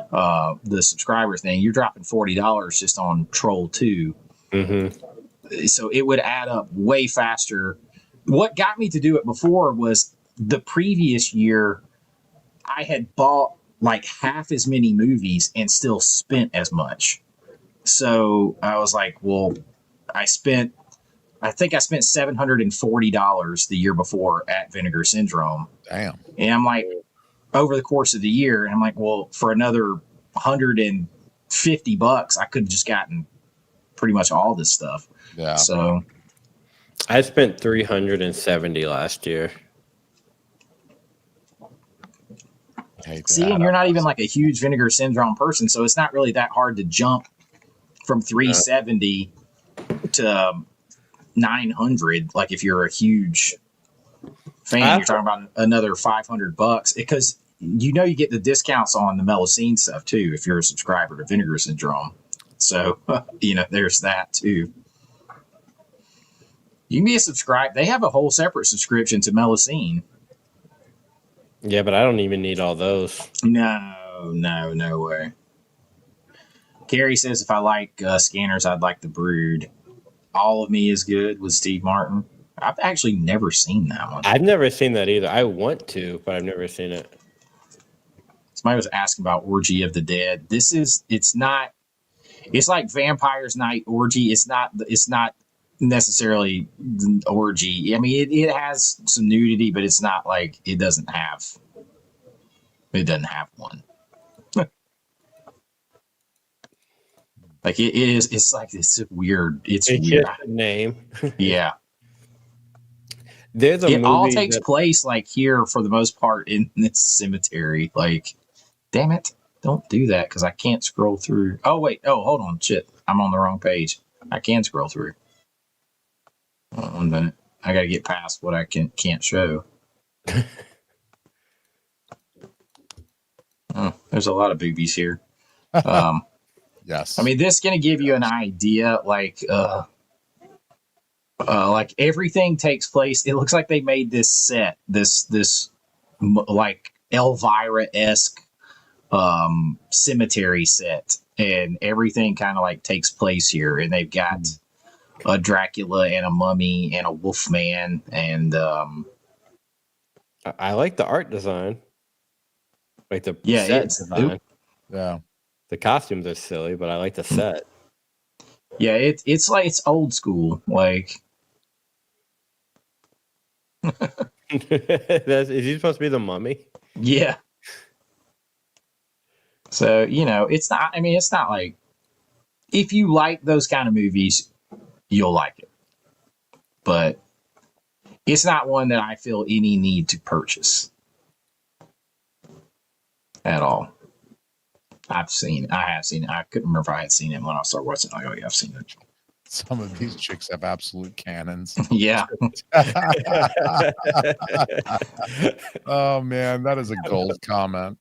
the subscriber thing. You're dropping $40 just on Troll 2. So it would add up way faster. What got me to do it before was the previous year, I had bought like half as many movies and still spent as much. So I was like, well, I think I spent $740 the year before at Vinegar Syndrome. Damn. And I'm like, over the course of the year, and I'm like, well, for another $150, I could have just gotten pretty much all this stuff. Yeah. So I spent $370 last year. See, and you're not even like a huge Vinegar Syndrome person, so it's not really that hard to jump from 370 to 900. Like if you're a huge fan, you're talking about another $500 because you get the discounts on the Melocene stuff too if you're a subscriber to Vinegar Syndrome. So there's that too. You can be a subscriber. They have a whole separate subscription to Melocene. Yeah, but I don't even need all those. No way. Carrie says if I like scanners, I'd like the Brood. All of Me is good with Steve Martin. I've actually never seen that one. I've never seen that either. I want to, but I've never seen it. Somebody was asking about Orgy of the Dead. It's like Vampire's Night Orgy. It's not necessarily orgy. I mean, it has some nudity, but it's not like it doesn't have one. Like it's like this weird. It's weird. Just a name. Yeah. There's a it movie all takes place like here for the most part in this cemetery. Like, damn it, don't do that because I can't scroll through. Oh wait, hold on, shit, I'm on the wrong page. I can scroll through. Hold on a minute. I got to get past what I can't show. There's a lot of boobies here. Yes. I mean, this is going to give you an idea, like everything takes place. It looks like they made this set, this like Elvira-esque cemetery set, and everything kind of like takes place here. And they've got a Dracula and a mummy and a Wolfman, and I like the art design, like the set design. Yeah, the costumes are silly, but I like the set. Yeah, it's like it's old school. Like, is he supposed to be the mummy? Yeah. So it's not. I mean, it's not like if you like those kind of movies, you'll like it, but it's not one that I feel any need to purchase at all. I have seen it. I couldn't remember if I had seen it when I started watching. Like, oh yeah, I've seen it. Some of these chicks have absolute cannons. Yeah. Oh man, that is a gold comment.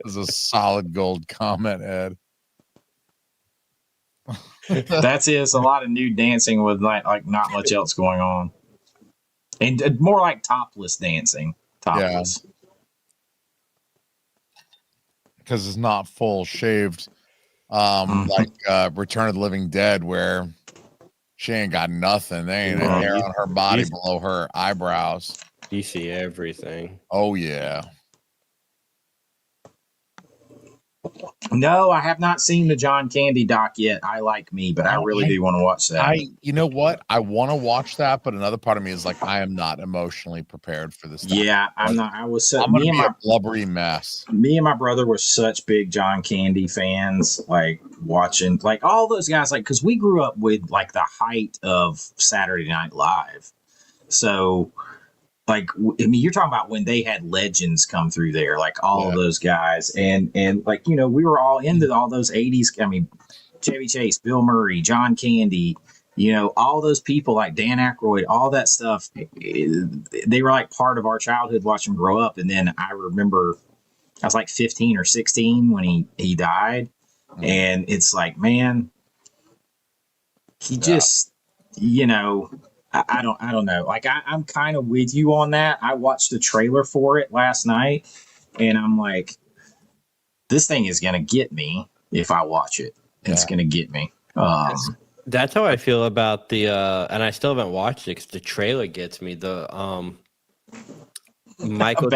This is a solid gold comment, Ed. That's a lot of nude dancing with like not much else going on, and more like topless dancing. Topless. Yeah. Because it's not full shaved, like Return of the Living Dead, where she ain't got nothing. There ain't a hair on her body below her eyebrows. You see everything. Oh yeah. No, I have not seen the John Candy doc yet. I Like Me, but I really do want to watch that. You know what? I want to watch that, but another part of me is like, I am not emotionally prepared for this. Yeah, I'm not. I'm gonna be a blubbery mess. Me and my brother were such big John Candy fans, like watching like all those guys, like because we grew up with like the height of Saturday Night Live. So, like, I mean, you're talking about when they had legends come through there, like all of those guys, and like we were all into all those '80s. I mean, Chevy Chase, Bill Murray, John Candy, all those people like Dan Aykroyd, all that stuff. They were like part of our childhood watching them grow up. And then I remember I was like 15 or 16 when he died, and it's like, man, he just, I don't know. Like I'm kind of with you on that. I watched the trailer for it last night, and I'm like, this thing is gonna get me if I watch it. It's gonna get me. That's how I feel about the and I still haven't watched it because the trailer gets me. The Michael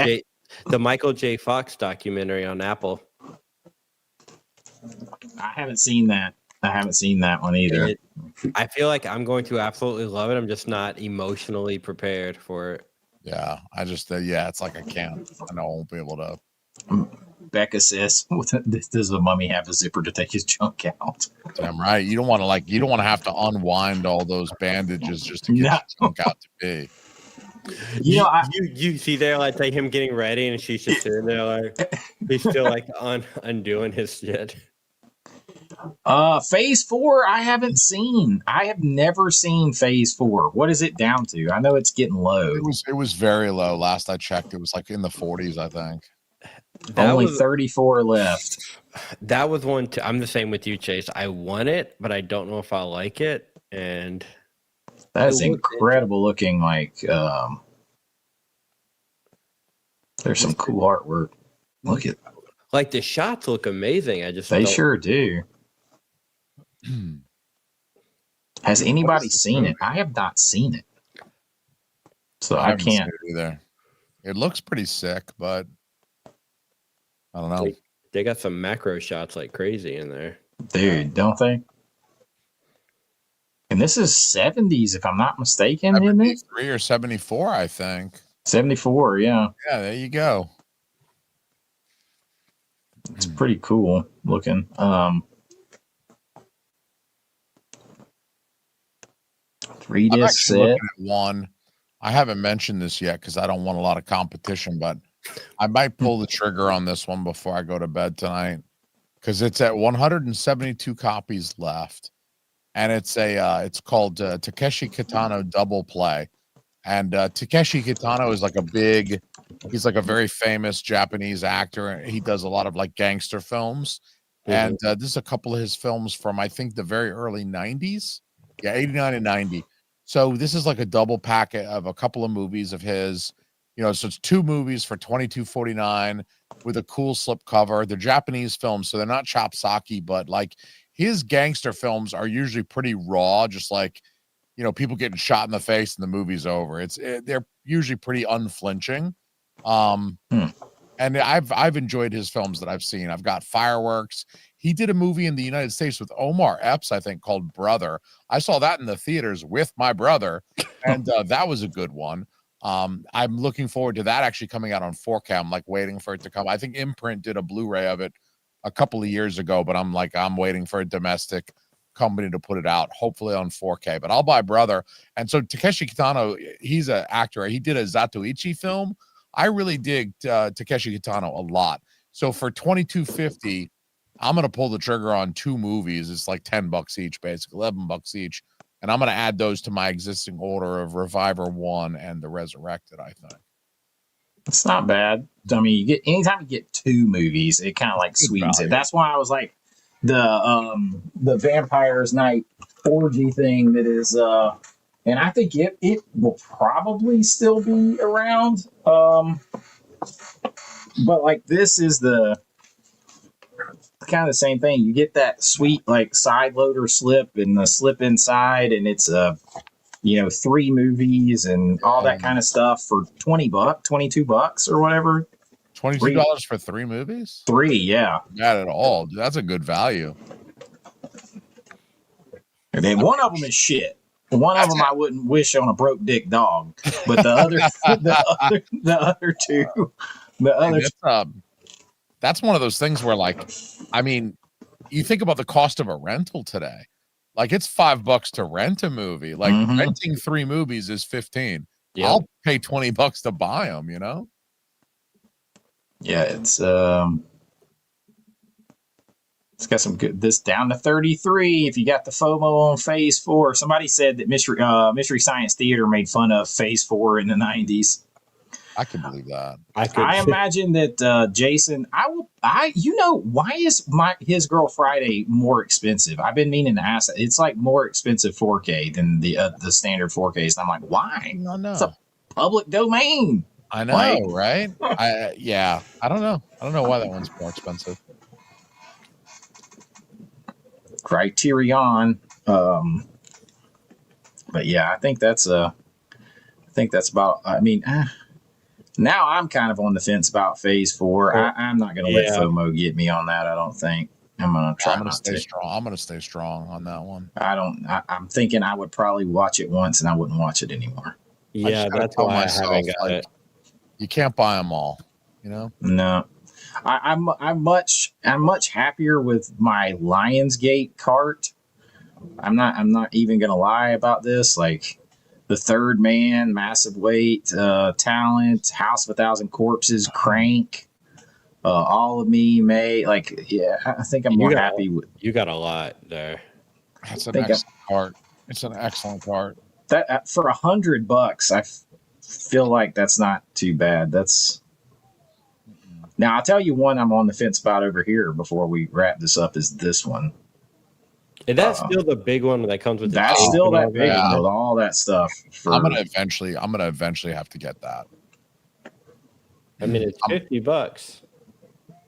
J. Fox documentary on Apple. I haven't seen that. I haven't seen that one either. I feel like I'm going to absolutely love it. I'm just not emotionally prepared for it. Yeah, I just it's like I can't. I know I won't be able to. Becca says, "Does the mummy have a zipper to take his junk out?" Damn right. You don't want to have to unwind all those bandages just to get your junk out to be. You see there, like him getting ready, and she's just sitting there, like he's still like undoing his shit. Phase 4, I haven't seen. I have never seen Phase 4. What is it down to? I know it's getting low. It was very low. Last I checked, it was like in the 40s, I think. Only 34 left. That was one. I'm the same with you, Chase. I want it, but I don't know if I like it. And that is incredible looking. Like, there's some cool artwork. Look at, like the shots look amazing. They sure do. Has anybody seen it? I have not seen it. So I I haven't seen can't. it either. It looks pretty sick, but I don't know. They got some macro shots like crazy in there. Dude, don't they? And this is 70s, if I'm not mistaken, isn't it? 73 or 74, I think. 74, yeah. Yeah, there you go. It's pretty cool looking. 3-disc set. Looking at one. I haven't mentioned this yet because I don't want a lot of competition, but I might pull the trigger on this one before I go to bed tonight because it's at 172 copies left, and it's called Takeshi Kitano Double Play, and Takeshi Kitano is he's like a very famous Japanese actor. He does a lot of like gangster films, and this is a couple of his films from I think the very early 90s, 89 and 90. So this is like a double packet of a couple of movies of his, so it's 2 movies for $22.49 with a cool slip cover. They're Japanese films, so they're not chopsaki, but like his gangster films are usually pretty raw, just like, people getting shot in the face and the movie's over. They're usually pretty unflinching. And I've enjoyed his films that I've seen. I've got Fireworks. He did a movie in the United States with Omar Epps, I think, called Brother. I saw that in the theaters with my brother, and that was a good one. I'm looking forward to that actually coming out on 4K. I'm like waiting for it to come. I think Imprint did a Blu-ray of it a couple of years ago, but I'm waiting for a domestic company to put it out, hopefully on 4K. But I'll buy Brother. And so Takeshi Kitano, he's an actor. He did a Zatoichi film. I really dig Takeshi Kitano a lot. So for $22.50, I'm gonna pull the trigger on 2 movies. It's like $10 each, basically $11 each, and I'm gonna add those to my existing order of Reviver 1 and The Resurrected. I think it's not bad. I mean, anytime you get 2 movies, it kind of like sweetens it. That's why I was like the Vampires Night orgy thing that is and I think it will probably still be around. But like this is the kind of the same thing. You get that sweet like side loader slip and the slip inside, and it's 3 movies and all that kind of stuff for $20, $22 or whatever. $22 for 3 movies? 3, yeah. Not at all. That's a good value. And then one of them is shit. One of them I wouldn't wish on a broke dick dog, but the other, the other two, that's one of those things where, like, I mean, you think about the cost of a rental today. Like, it's $5 to rent a movie. Like, renting 3 movies is $15. Yep. I'll pay $20 to buy them. Yeah, it's got some good. This down to 33. If you got the FOMO on Phase 4, somebody said that Mystery Science Theater made fun of Phase 4 in the 90s. I can believe that. I imagine that Jason. Why is his Girl Friday more expensive? I've been meaning to ask that. It's like more expensive 4K than the standard 4Ks. And I'm like, why? No, it's a public domain. I know, right? I don't know. I don't know why that one's more expensive. Criterion, but yeah, I think that's about. I mean, now I'm kind of on the fence about Phase 4. I'm not going to let FOMO get me on that. I don't think I'm going to try. I'm going to stay strong. I'm going to stay strong on that one. I'm thinking I would probably watch it once and I wouldn't watch it anymore. Yeah, that's why I haven't got it. You can't buy them all, No. I'm much happier with my Lionsgate cart. I'm not even gonna lie about this. Like The Third Man, Massive Weight, Talent, House of a Thousand Corpses, Crank, All of Me, May. Like, yeah, I think I'm more happy with. You got a lot there. That's an excellent cart. It's an excellent cart. That for $100, I feel like that's not too bad. Now, I'll tell you one I'm on the fence about over here before we wrap this up is this one. And that's still the big one that comes with the that's still that big one with all that stuff. I'm gonna eventually have to get that. I mean, it's $50.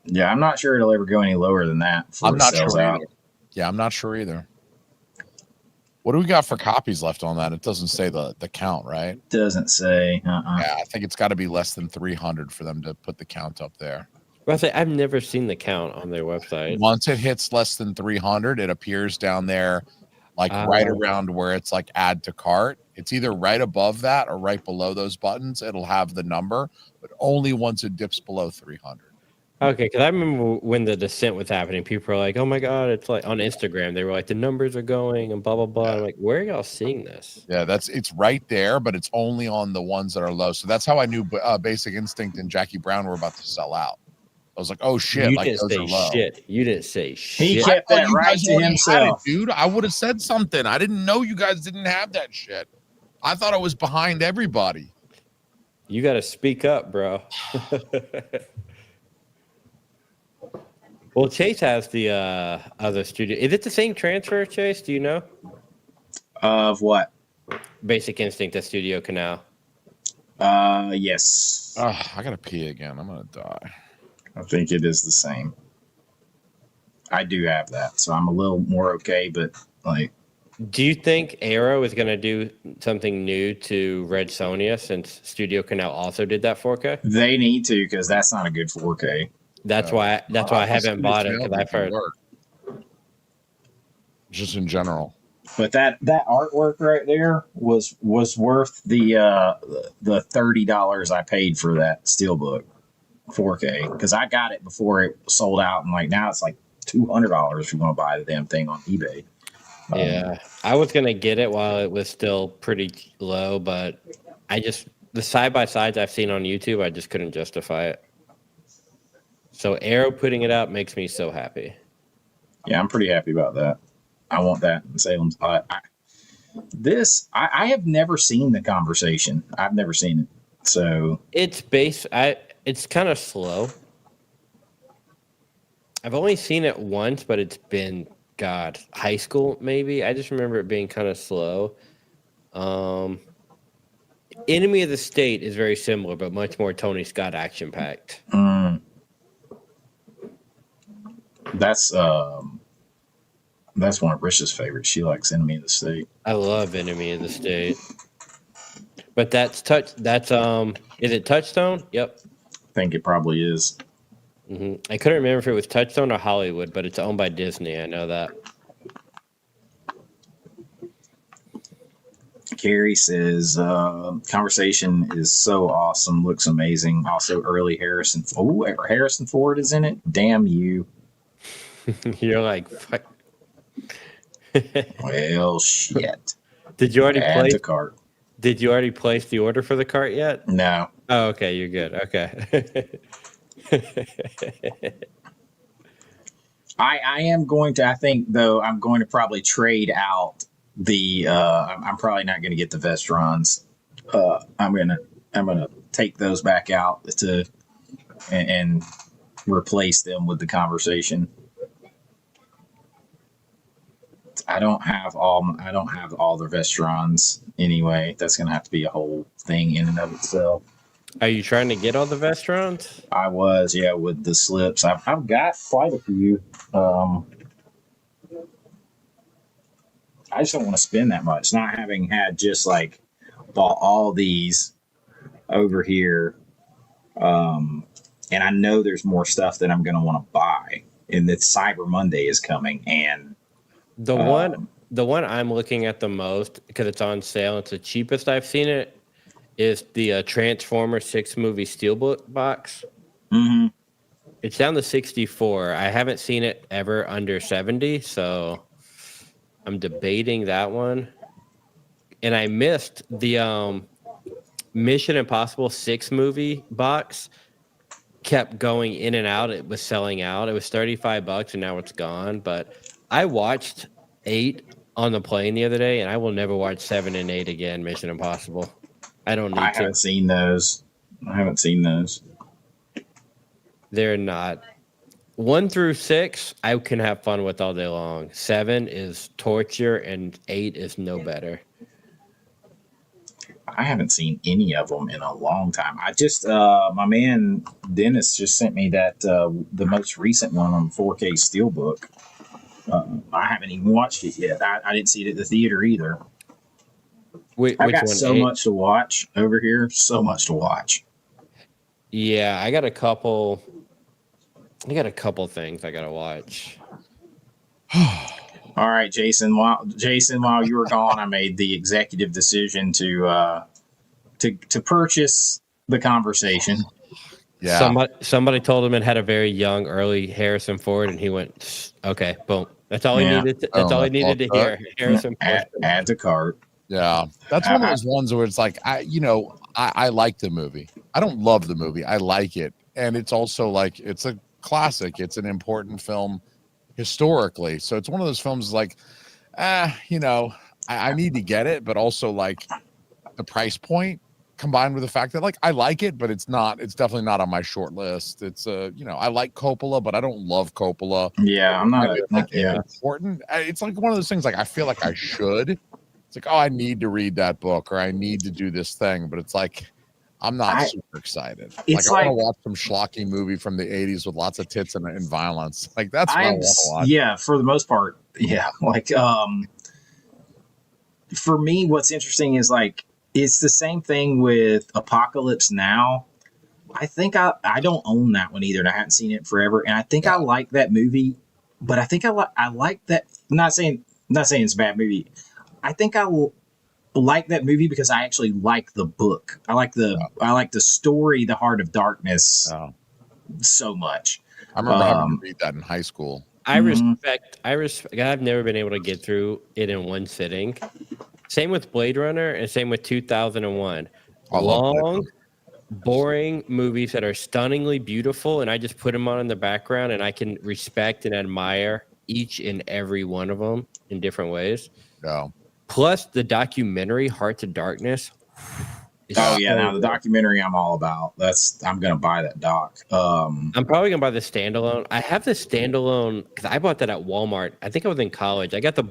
Yeah, I'm not sure it'll ever go any lower than that. I'm not sure either. Yeah, I'm not sure either. What do we got for copies left on that? It doesn't say the count, right? Doesn't say. Yeah, I think it's got to be less than 300 for them to put the count up there. Well, I say I've never seen the count on their website. Once it hits less than 300, it appears down there, like right around where it's like add to cart. It's either right above that or right below those buttons. It'll have the number, but only once it dips below 300. Okay, because I remember when the descent was happening, people were like, "Oh my god!" It's like on Instagram, they were like, "The numbers are going," and blah blah blah. I'm like, where are y'all seeing this? Yeah, it's right there, but it's only on the ones that are low. So that's how I knew Basic Instinct and Jackie Brown were about to sell out. I was like, "Oh shit!" You like didn't those say are low. shit. You didn't say shit. He kept that right to himself, dude. I would have said something. I didn't know you guys didn't have that shit. I thought I was behind everybody. You got to speak up, bro. Well, Chase has the other studio. Is it the same transfer, Chase? Do you know? Of what? Basic Instinct at Studio Canal. Yes. I gotta pee again. I'm gonna die. I think it is the same. I do have that, so I'm a little more okay. But like, do you think Arrow is going to do something new to Red Sonja since Studio Canal also did that 4K? They need to, because that's not a good 4K. That's why I haven't bought it, because I've heard. Just in general. But that artwork right there was worth the $30 I paid for that Steelbook 4K, because I got it before it sold out, and like now it's like $200 if you want to buy the damn thing on eBay. Yeah, I was gonna get it while it was still pretty low, but the side by sides I've seen on YouTube, I just couldn't justify it. So Arrow putting it out makes me so happy. Yeah, I'm pretty happy about that. I want that in Salem's. I have never seen The Conversation. I've never seen it. So it's kind of slow. I've only seen it once, but it's been high school maybe. I just remember it being kind of slow. Enemy of the State is very similar, but much more Tony Scott action packed. That's one of Rish's favorites. She likes Enemy of the State. I love Enemy of the State. But is it Touchstone? Yep. I think it probably is. Mm-hmm. I couldn't remember if it was Touchstone or Hollywood, but it's owned by Disney. I know that. Carrie says, Conversation is so awesome. Looks amazing. Also, early Harrison. Oh, Harrison Ford is in it. Damn you. You're like, fuck. Well, shit. Did you already Add to cart. Did you already place the order for the cart yet? No. Oh, okay. You're good. Okay. I am going to, I think though, I'm going to probably trade out the, I'm probably not going to get the Vestrons. I'm going to take those back out and replace them with the Conversation. I don't have all the Vestrons anyway. That's going to have to be a whole thing in and of itself. Are you trying to get all the Vestrons? I was, yeah, with the slips. I've got quite a few. I just don't want to spend that much. Not having had just like bought all these over here. And I know there's more stuff that I'm going to want to buy. And that Cyber Monday is coming. And the one I'm looking at the most, because it's on sale, it's the cheapest I've seen it, is the Transformer 6 movie Steelbook box. Mm-hmm. It's down to 64. I haven't seen it ever under 70, so I'm debating that one. And I missed the Mission Impossible 6 movie box. Kept going in and out. It was selling out. It was $35 and now it's gone. But I watched 8 on the plane the other day, and I will never watch 7 and 8 again, Mission Impossible. I don't need to. I haven't seen those. They're not. 1 through 6, I can have fun with all day long. 7 is torture, and 8 is no better. I haven't seen any of them in a long time. I just, my man Dennis just sent me that the most recent one on 4K Steelbook. I haven't even watched it yet. I didn't see it at the theater either. Which I've got one? so much to watch over here. So much to watch. Yeah, I got a couple things I gotta watch. All right, Jason. While you were gone, I made the executive decision to purchase the conversation. Yeah. Somebody told him it had a very young, early Harrison Ford, and he went, "Okay, boom." That's all he needed. That's all he needed to hear. Harrison Ford. Add to cart. Yeah, that's one of those ones where it's like I like the movie. I don't love the movie. I like it, and it's also like it's a classic. It's an important film historically. So it's one of those films like, I need to get it, but also like the price point combined with the fact that like I like it, but it's definitely not on my short list. It's I like Coppola, but I don't love Coppola. Yeah, I'm not. Important. It's like one of those things like I feel like I should. It's like, oh, I need to read that book or I need to do this thing, but it's like I'm not super excited. It's I want to watch some schlocky movie from the 80s with lots of tits and violence. Like that's what I want to watch. Yeah, for the most part. Yeah. Like for me, what's interesting is like it's the same thing with Apocalypse Now. I think I don't own that one either, and I haven't seen it forever. And I think I like that movie, but I think I like that. I'm not saying it's a bad movie. I think I will like that movie because I actually like the book. I like the story, The Heart of Darkness, so much. I remember having to read that in high school. I respect. I've never been able to get through it in one sitting. Same with Blade Runner and same with 2001. Long, boring movies that are stunningly beautiful, and I just put them on in the background, and I can respect and admire each and every one of them in different ways. Yeah. Plus the documentary Hearts of Darkness. Now the documentary I'm all about. I'm gonna buy that doc. I'm probably gonna buy the standalone. I have the standalone because I bought that at Walmart. I think I was in college. I got the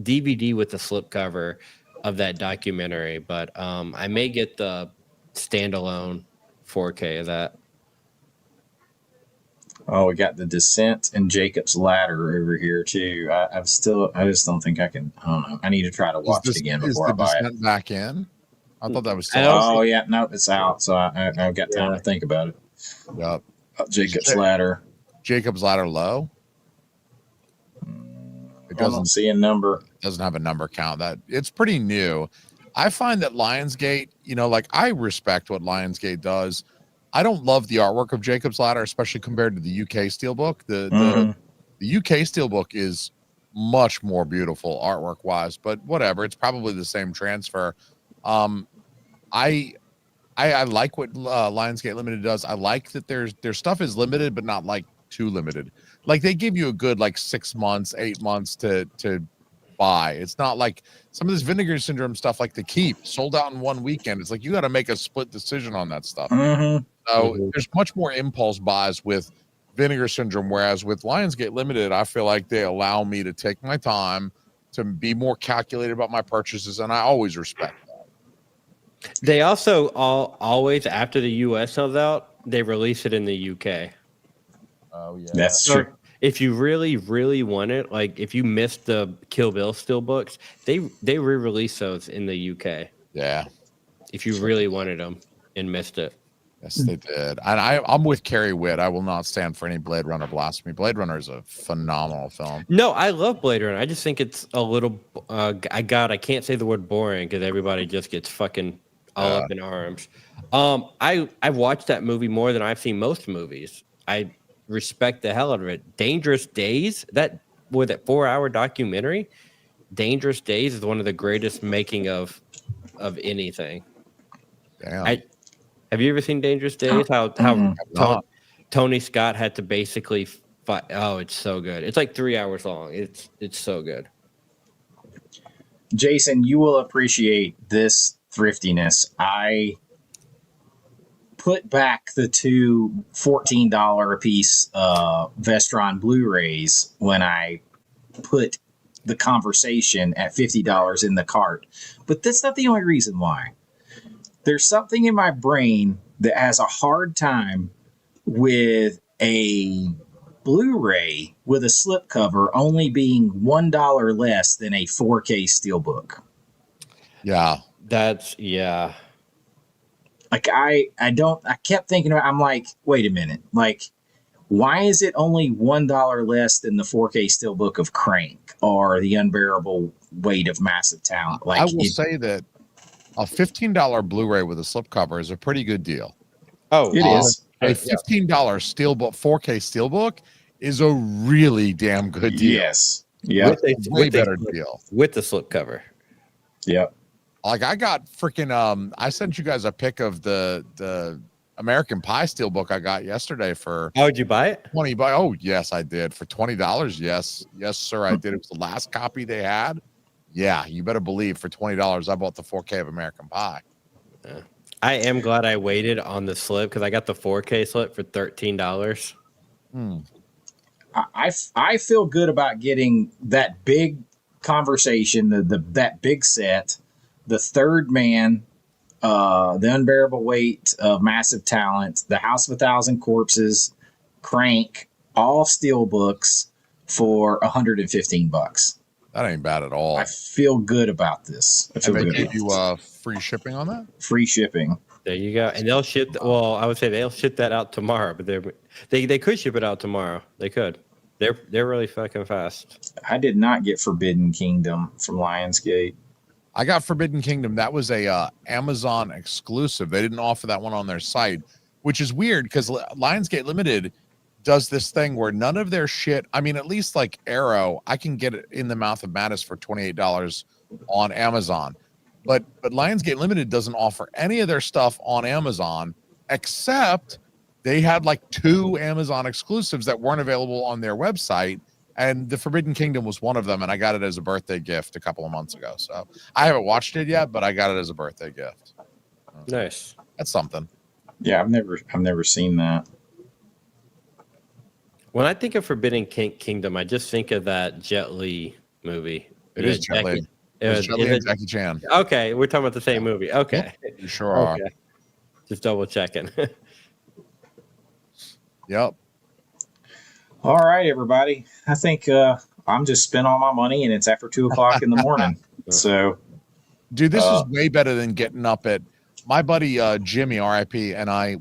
DVD with the slipcover of that documentary, but I may get the standalone 4K of that. Oh, we got The Descent and Jacob's Ladder over here too. I just don't think I can. I don't know. I need to try to watch it again before I buy it. Back in? I thought that was. Yeah, no, it's out. So I've got time to think about it. Yep. Jacob's Ladder. Jacob's Ladder low. It doesn't see a number. It doesn't have a number count. That it's pretty new. I find that Lionsgate, like I respect what Lionsgate does. I don't love the artwork of Jacob's Ladder, especially compared to the UK Steelbook. The UK Steelbook is much more beautiful artwork wise, but whatever. It's probably the same transfer. I like what Lionsgate Limited does. I like that their stuff is limited, but not like too limited. Like they give you a good like 6 months, 8 months to buy. It's not like some of this Vinegar Syndrome stuff, like The Keep, sold out in one weekend. It's like you got to make a split decision on that stuff. So there's much more impulse buys with Vinegar Syndrome, whereas with Lionsgate Limited, I feel like they allow me to take my time to be more calculated about my purchases, and I always respect that. They also always, after the US comes out, they release it in the UK. Oh yeah, that's true. If you really, really want it, like if you missed the Kill Bill Steelbooks, they re-release those in the UK. Yeah. If you really wanted them and missed it. Yes, they did. And I'm with Carrie Witt. I will not stand for any Blade Runner blasphemy. Blade Runner is a phenomenal film. No, I love Blade Runner. I just think it's a little. I can't say the word boring because everybody just gets fucking all up in arms. I've watched that movie more than I've seen most movies. I respect the hell out of it. Dangerous Days, that 4-hour documentary. Dangerous Days is one of the greatest making of anything. Damn. Have you ever seen Dangerous Days? How Tony Scott had to basically fight. Oh, it's so good. It's like 3 hours long. It's so good. Jason, you will appreciate this thriftiness. I put back the two $14 a piece Vestron Blu-rays when I put the Conversation at $50 in the cart. But that's not the only reason why. There's something in my brain that has a hard time with a Blu-ray with a slipcover only being $1 less than a 4K steelbook. Yeah. Like I kept thinking about, I'm like, wait a minute. Like, why is it only $1 less than the 4K steelbook of Crank or The Unbearable Weight of Massive Talent? Like, I will say that a $15 Blu-ray with a slipcover is a pretty good deal. Oh, it is. A $15 steelbook, 4K steelbook is a really damn good deal. Yes. Yeah. Way better deal. With the slipcover. Yep. Like I got freaking I sent you guys a pic of the American Pie steelbook I got yesterday for. How would you buy it? $20. Oh yes, I did for $20. Yes, sir, I did. It was the last copy they had. Yeah, you better believe for $20 I bought the 4K of American Pie. Yeah. I am glad I waited on the slip because I got the 4K slip for $13. I feel good about getting that big conversation, that big set, the Third Man, The Unbearable Weight of Massive Talent, The House of a Thousand Corpses, Crank, all steel books for $115. That ain't bad at all. I feel good about this. I feel and they good gave you free shipping on that? Free shipping. There you go. And they'll ship. Well, I would say they'll ship that out tomorrow, but they could ship it out tomorrow. They could. They're really fucking fast. I did not get Forbidden Kingdom from Lionsgate. I got Forbidden Kingdom. That was a Amazon exclusive. They didn't offer that one on their site, which is weird because Lionsgate Limited does this thing where none of their shit. I mean, at least like Arrow, I can get it in the Mouth of Madness for $28 on Amazon, but Lionsgate Limited doesn't offer any of their stuff on Amazon except they had like 2 Amazon exclusives that weren't available on their website. And the Forbidden Kingdom was one of them, and I got it as a birthday gift a couple of months ago. So I haven't watched it yet, but I got it as a birthday gift. Nice. That's something. Yeah, I've never seen that. When I think of Forbidden Kingdom, I just think of that Jet Li movie. It is Jet Li. It's Jet Li and Jackie Chan. Okay, we're talking about the same movie. Okay. Yep, you sure are. Okay. Just double checking. Yep. All right, everybody. I think I'm just spent all my money, and it's after 2:00 in the morning. So, dude, this is way better than getting up at my buddy Jimmy, RIP, and I.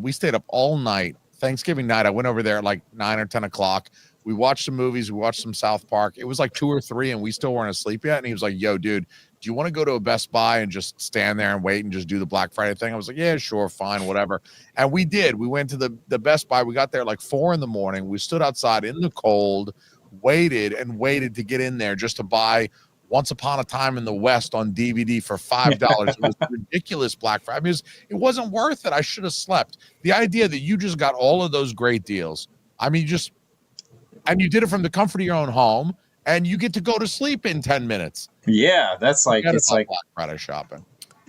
We stayed up all night. Thanksgiving night, I went over there at like 9 or 10 o'clock. We watched some movies. We watched some South Park. It was like 2 or 3, and we still weren't asleep yet. And he was like, "Yo, dude, do you want to go to a Best Buy and just stand there and wait and just do the Black Friday thing?" I was like, "Yeah, sure, fine, whatever." And we did. We went to the Best Buy. We got there like 4 in the morning. We stood outside in the cold, waited to get in there just to buy Once Upon a Time in the West on DVD for $5. It was ridiculous Black Friday. I mean, it wasn't worth it. I should have slept. The idea that you just got all of those great deals. I mean, and you did it from the comfort of your own home, and you get to go to sleep in 10 minutes. Yeah, that's like it's like Black Friday shopping.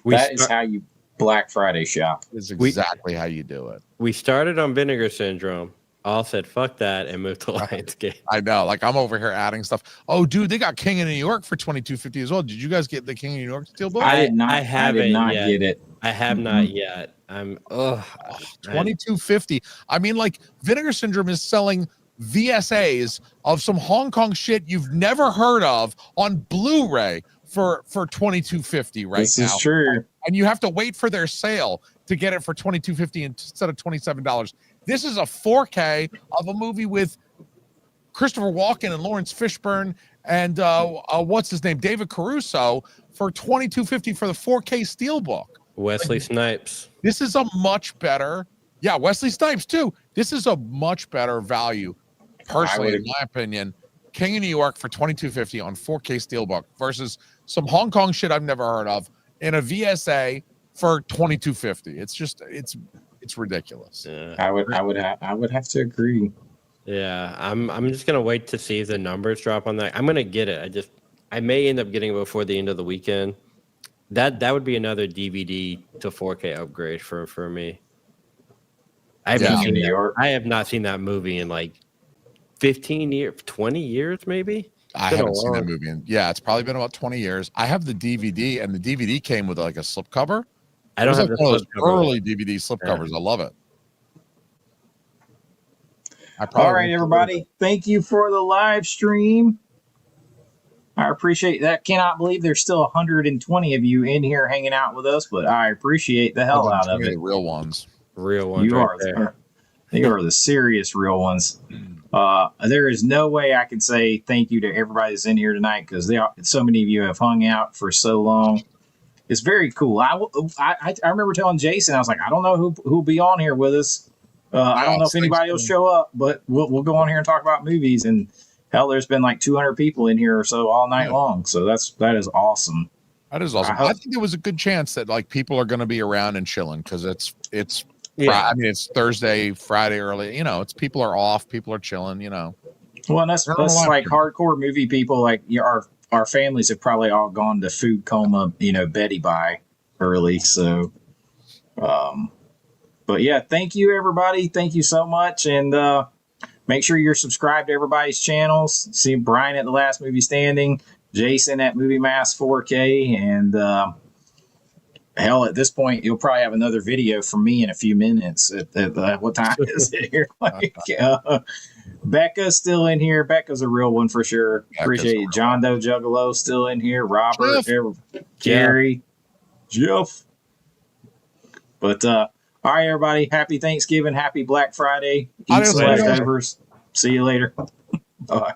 That is how you Black Friday shop. Is exactly how you do it. We started on Vinegar Syndrome. All said fuck that and moved to Lionsgate. I know. Like I'm over here adding stuff. Oh, dude, they got King of New York for $22.50 as well. Did you guys get the King of New York steelbook? I did not. I did not get it. I have not yet. I'm $22.50. I mean, like Vinegar Syndrome is selling VSAs of some Hong Kong shit you've never heard of on Blu-ray for $22.50 right now. This is true. And you have to wait for their sale to get it for $22.50 instead of $27. This is a 4K of a movie with Christopher Walken and Lawrence Fishburne and what's his name, David Caruso, for $22.50 for the 4K steelbook. Wesley Snipes. This is a much better, Wesley Snipes too. This is a much better value, personally, in my opinion. King of New York for $22.50 on 4K steelbook versus some Hong Kong shit I've never heard of in a VSA for $22.50. It's just it's ridiculous. Yeah. I would have to agree. Yeah, I'm just gonna wait to see if the numbers drop on that. I'm gonna get it. I may end up getting it before the end of the weekend. That would be another DVD to 4K upgrade for me. I have not seen that movie in like 15 years, 20 years maybe. I haven't seen that movie it's probably been about 20 years. I have the DVD, and the DVD came with like a slipcover. I don't have one of those early DVD slipcovers. I love it. All right, everybody. Thank you for the live stream. I appreciate that. Cannot believe there's still 120 of you in here hanging out with us, but I appreciate the hell out of it. The real ones. Real ones. You right are there. You are the serious real ones. There is no way I can say thank you to everybody that's in here tonight because so many of you have hung out for so long. It's very cool. I remember telling Jason, I was like, I don't know who'll be on here with us. I don't know if anybody will show up, but we'll go on here and talk about movies. And hell, there's been like 200 people in here or so all night long. So that is awesome. That is awesome. I think there was a good chance that like people are going to be around and chilling because it's I mean, it's Thursday, Friday early. It's people are off, people are chilling. Well, and that's like hardcore movie people. Like our families have probably all gone to food coma, Betty by early. So, but yeah, thank you everybody. Thank you so much, and make sure you're subscribed to everybody's channels. See Brian at The Last Movie Standing, Jason at Movie Mass 4K, and hell, at this point, you'll probably have another video from me in a few minutes. At what time is it here? Becca's still in here. Becca's a real one for sure. Appreciate it. John Doe Juggalo still in here. Robert, Gary, Jeff. But all right, everybody. Happy Thanksgiving. Happy Black Friday. Eat some leftovers. See you later. Bye.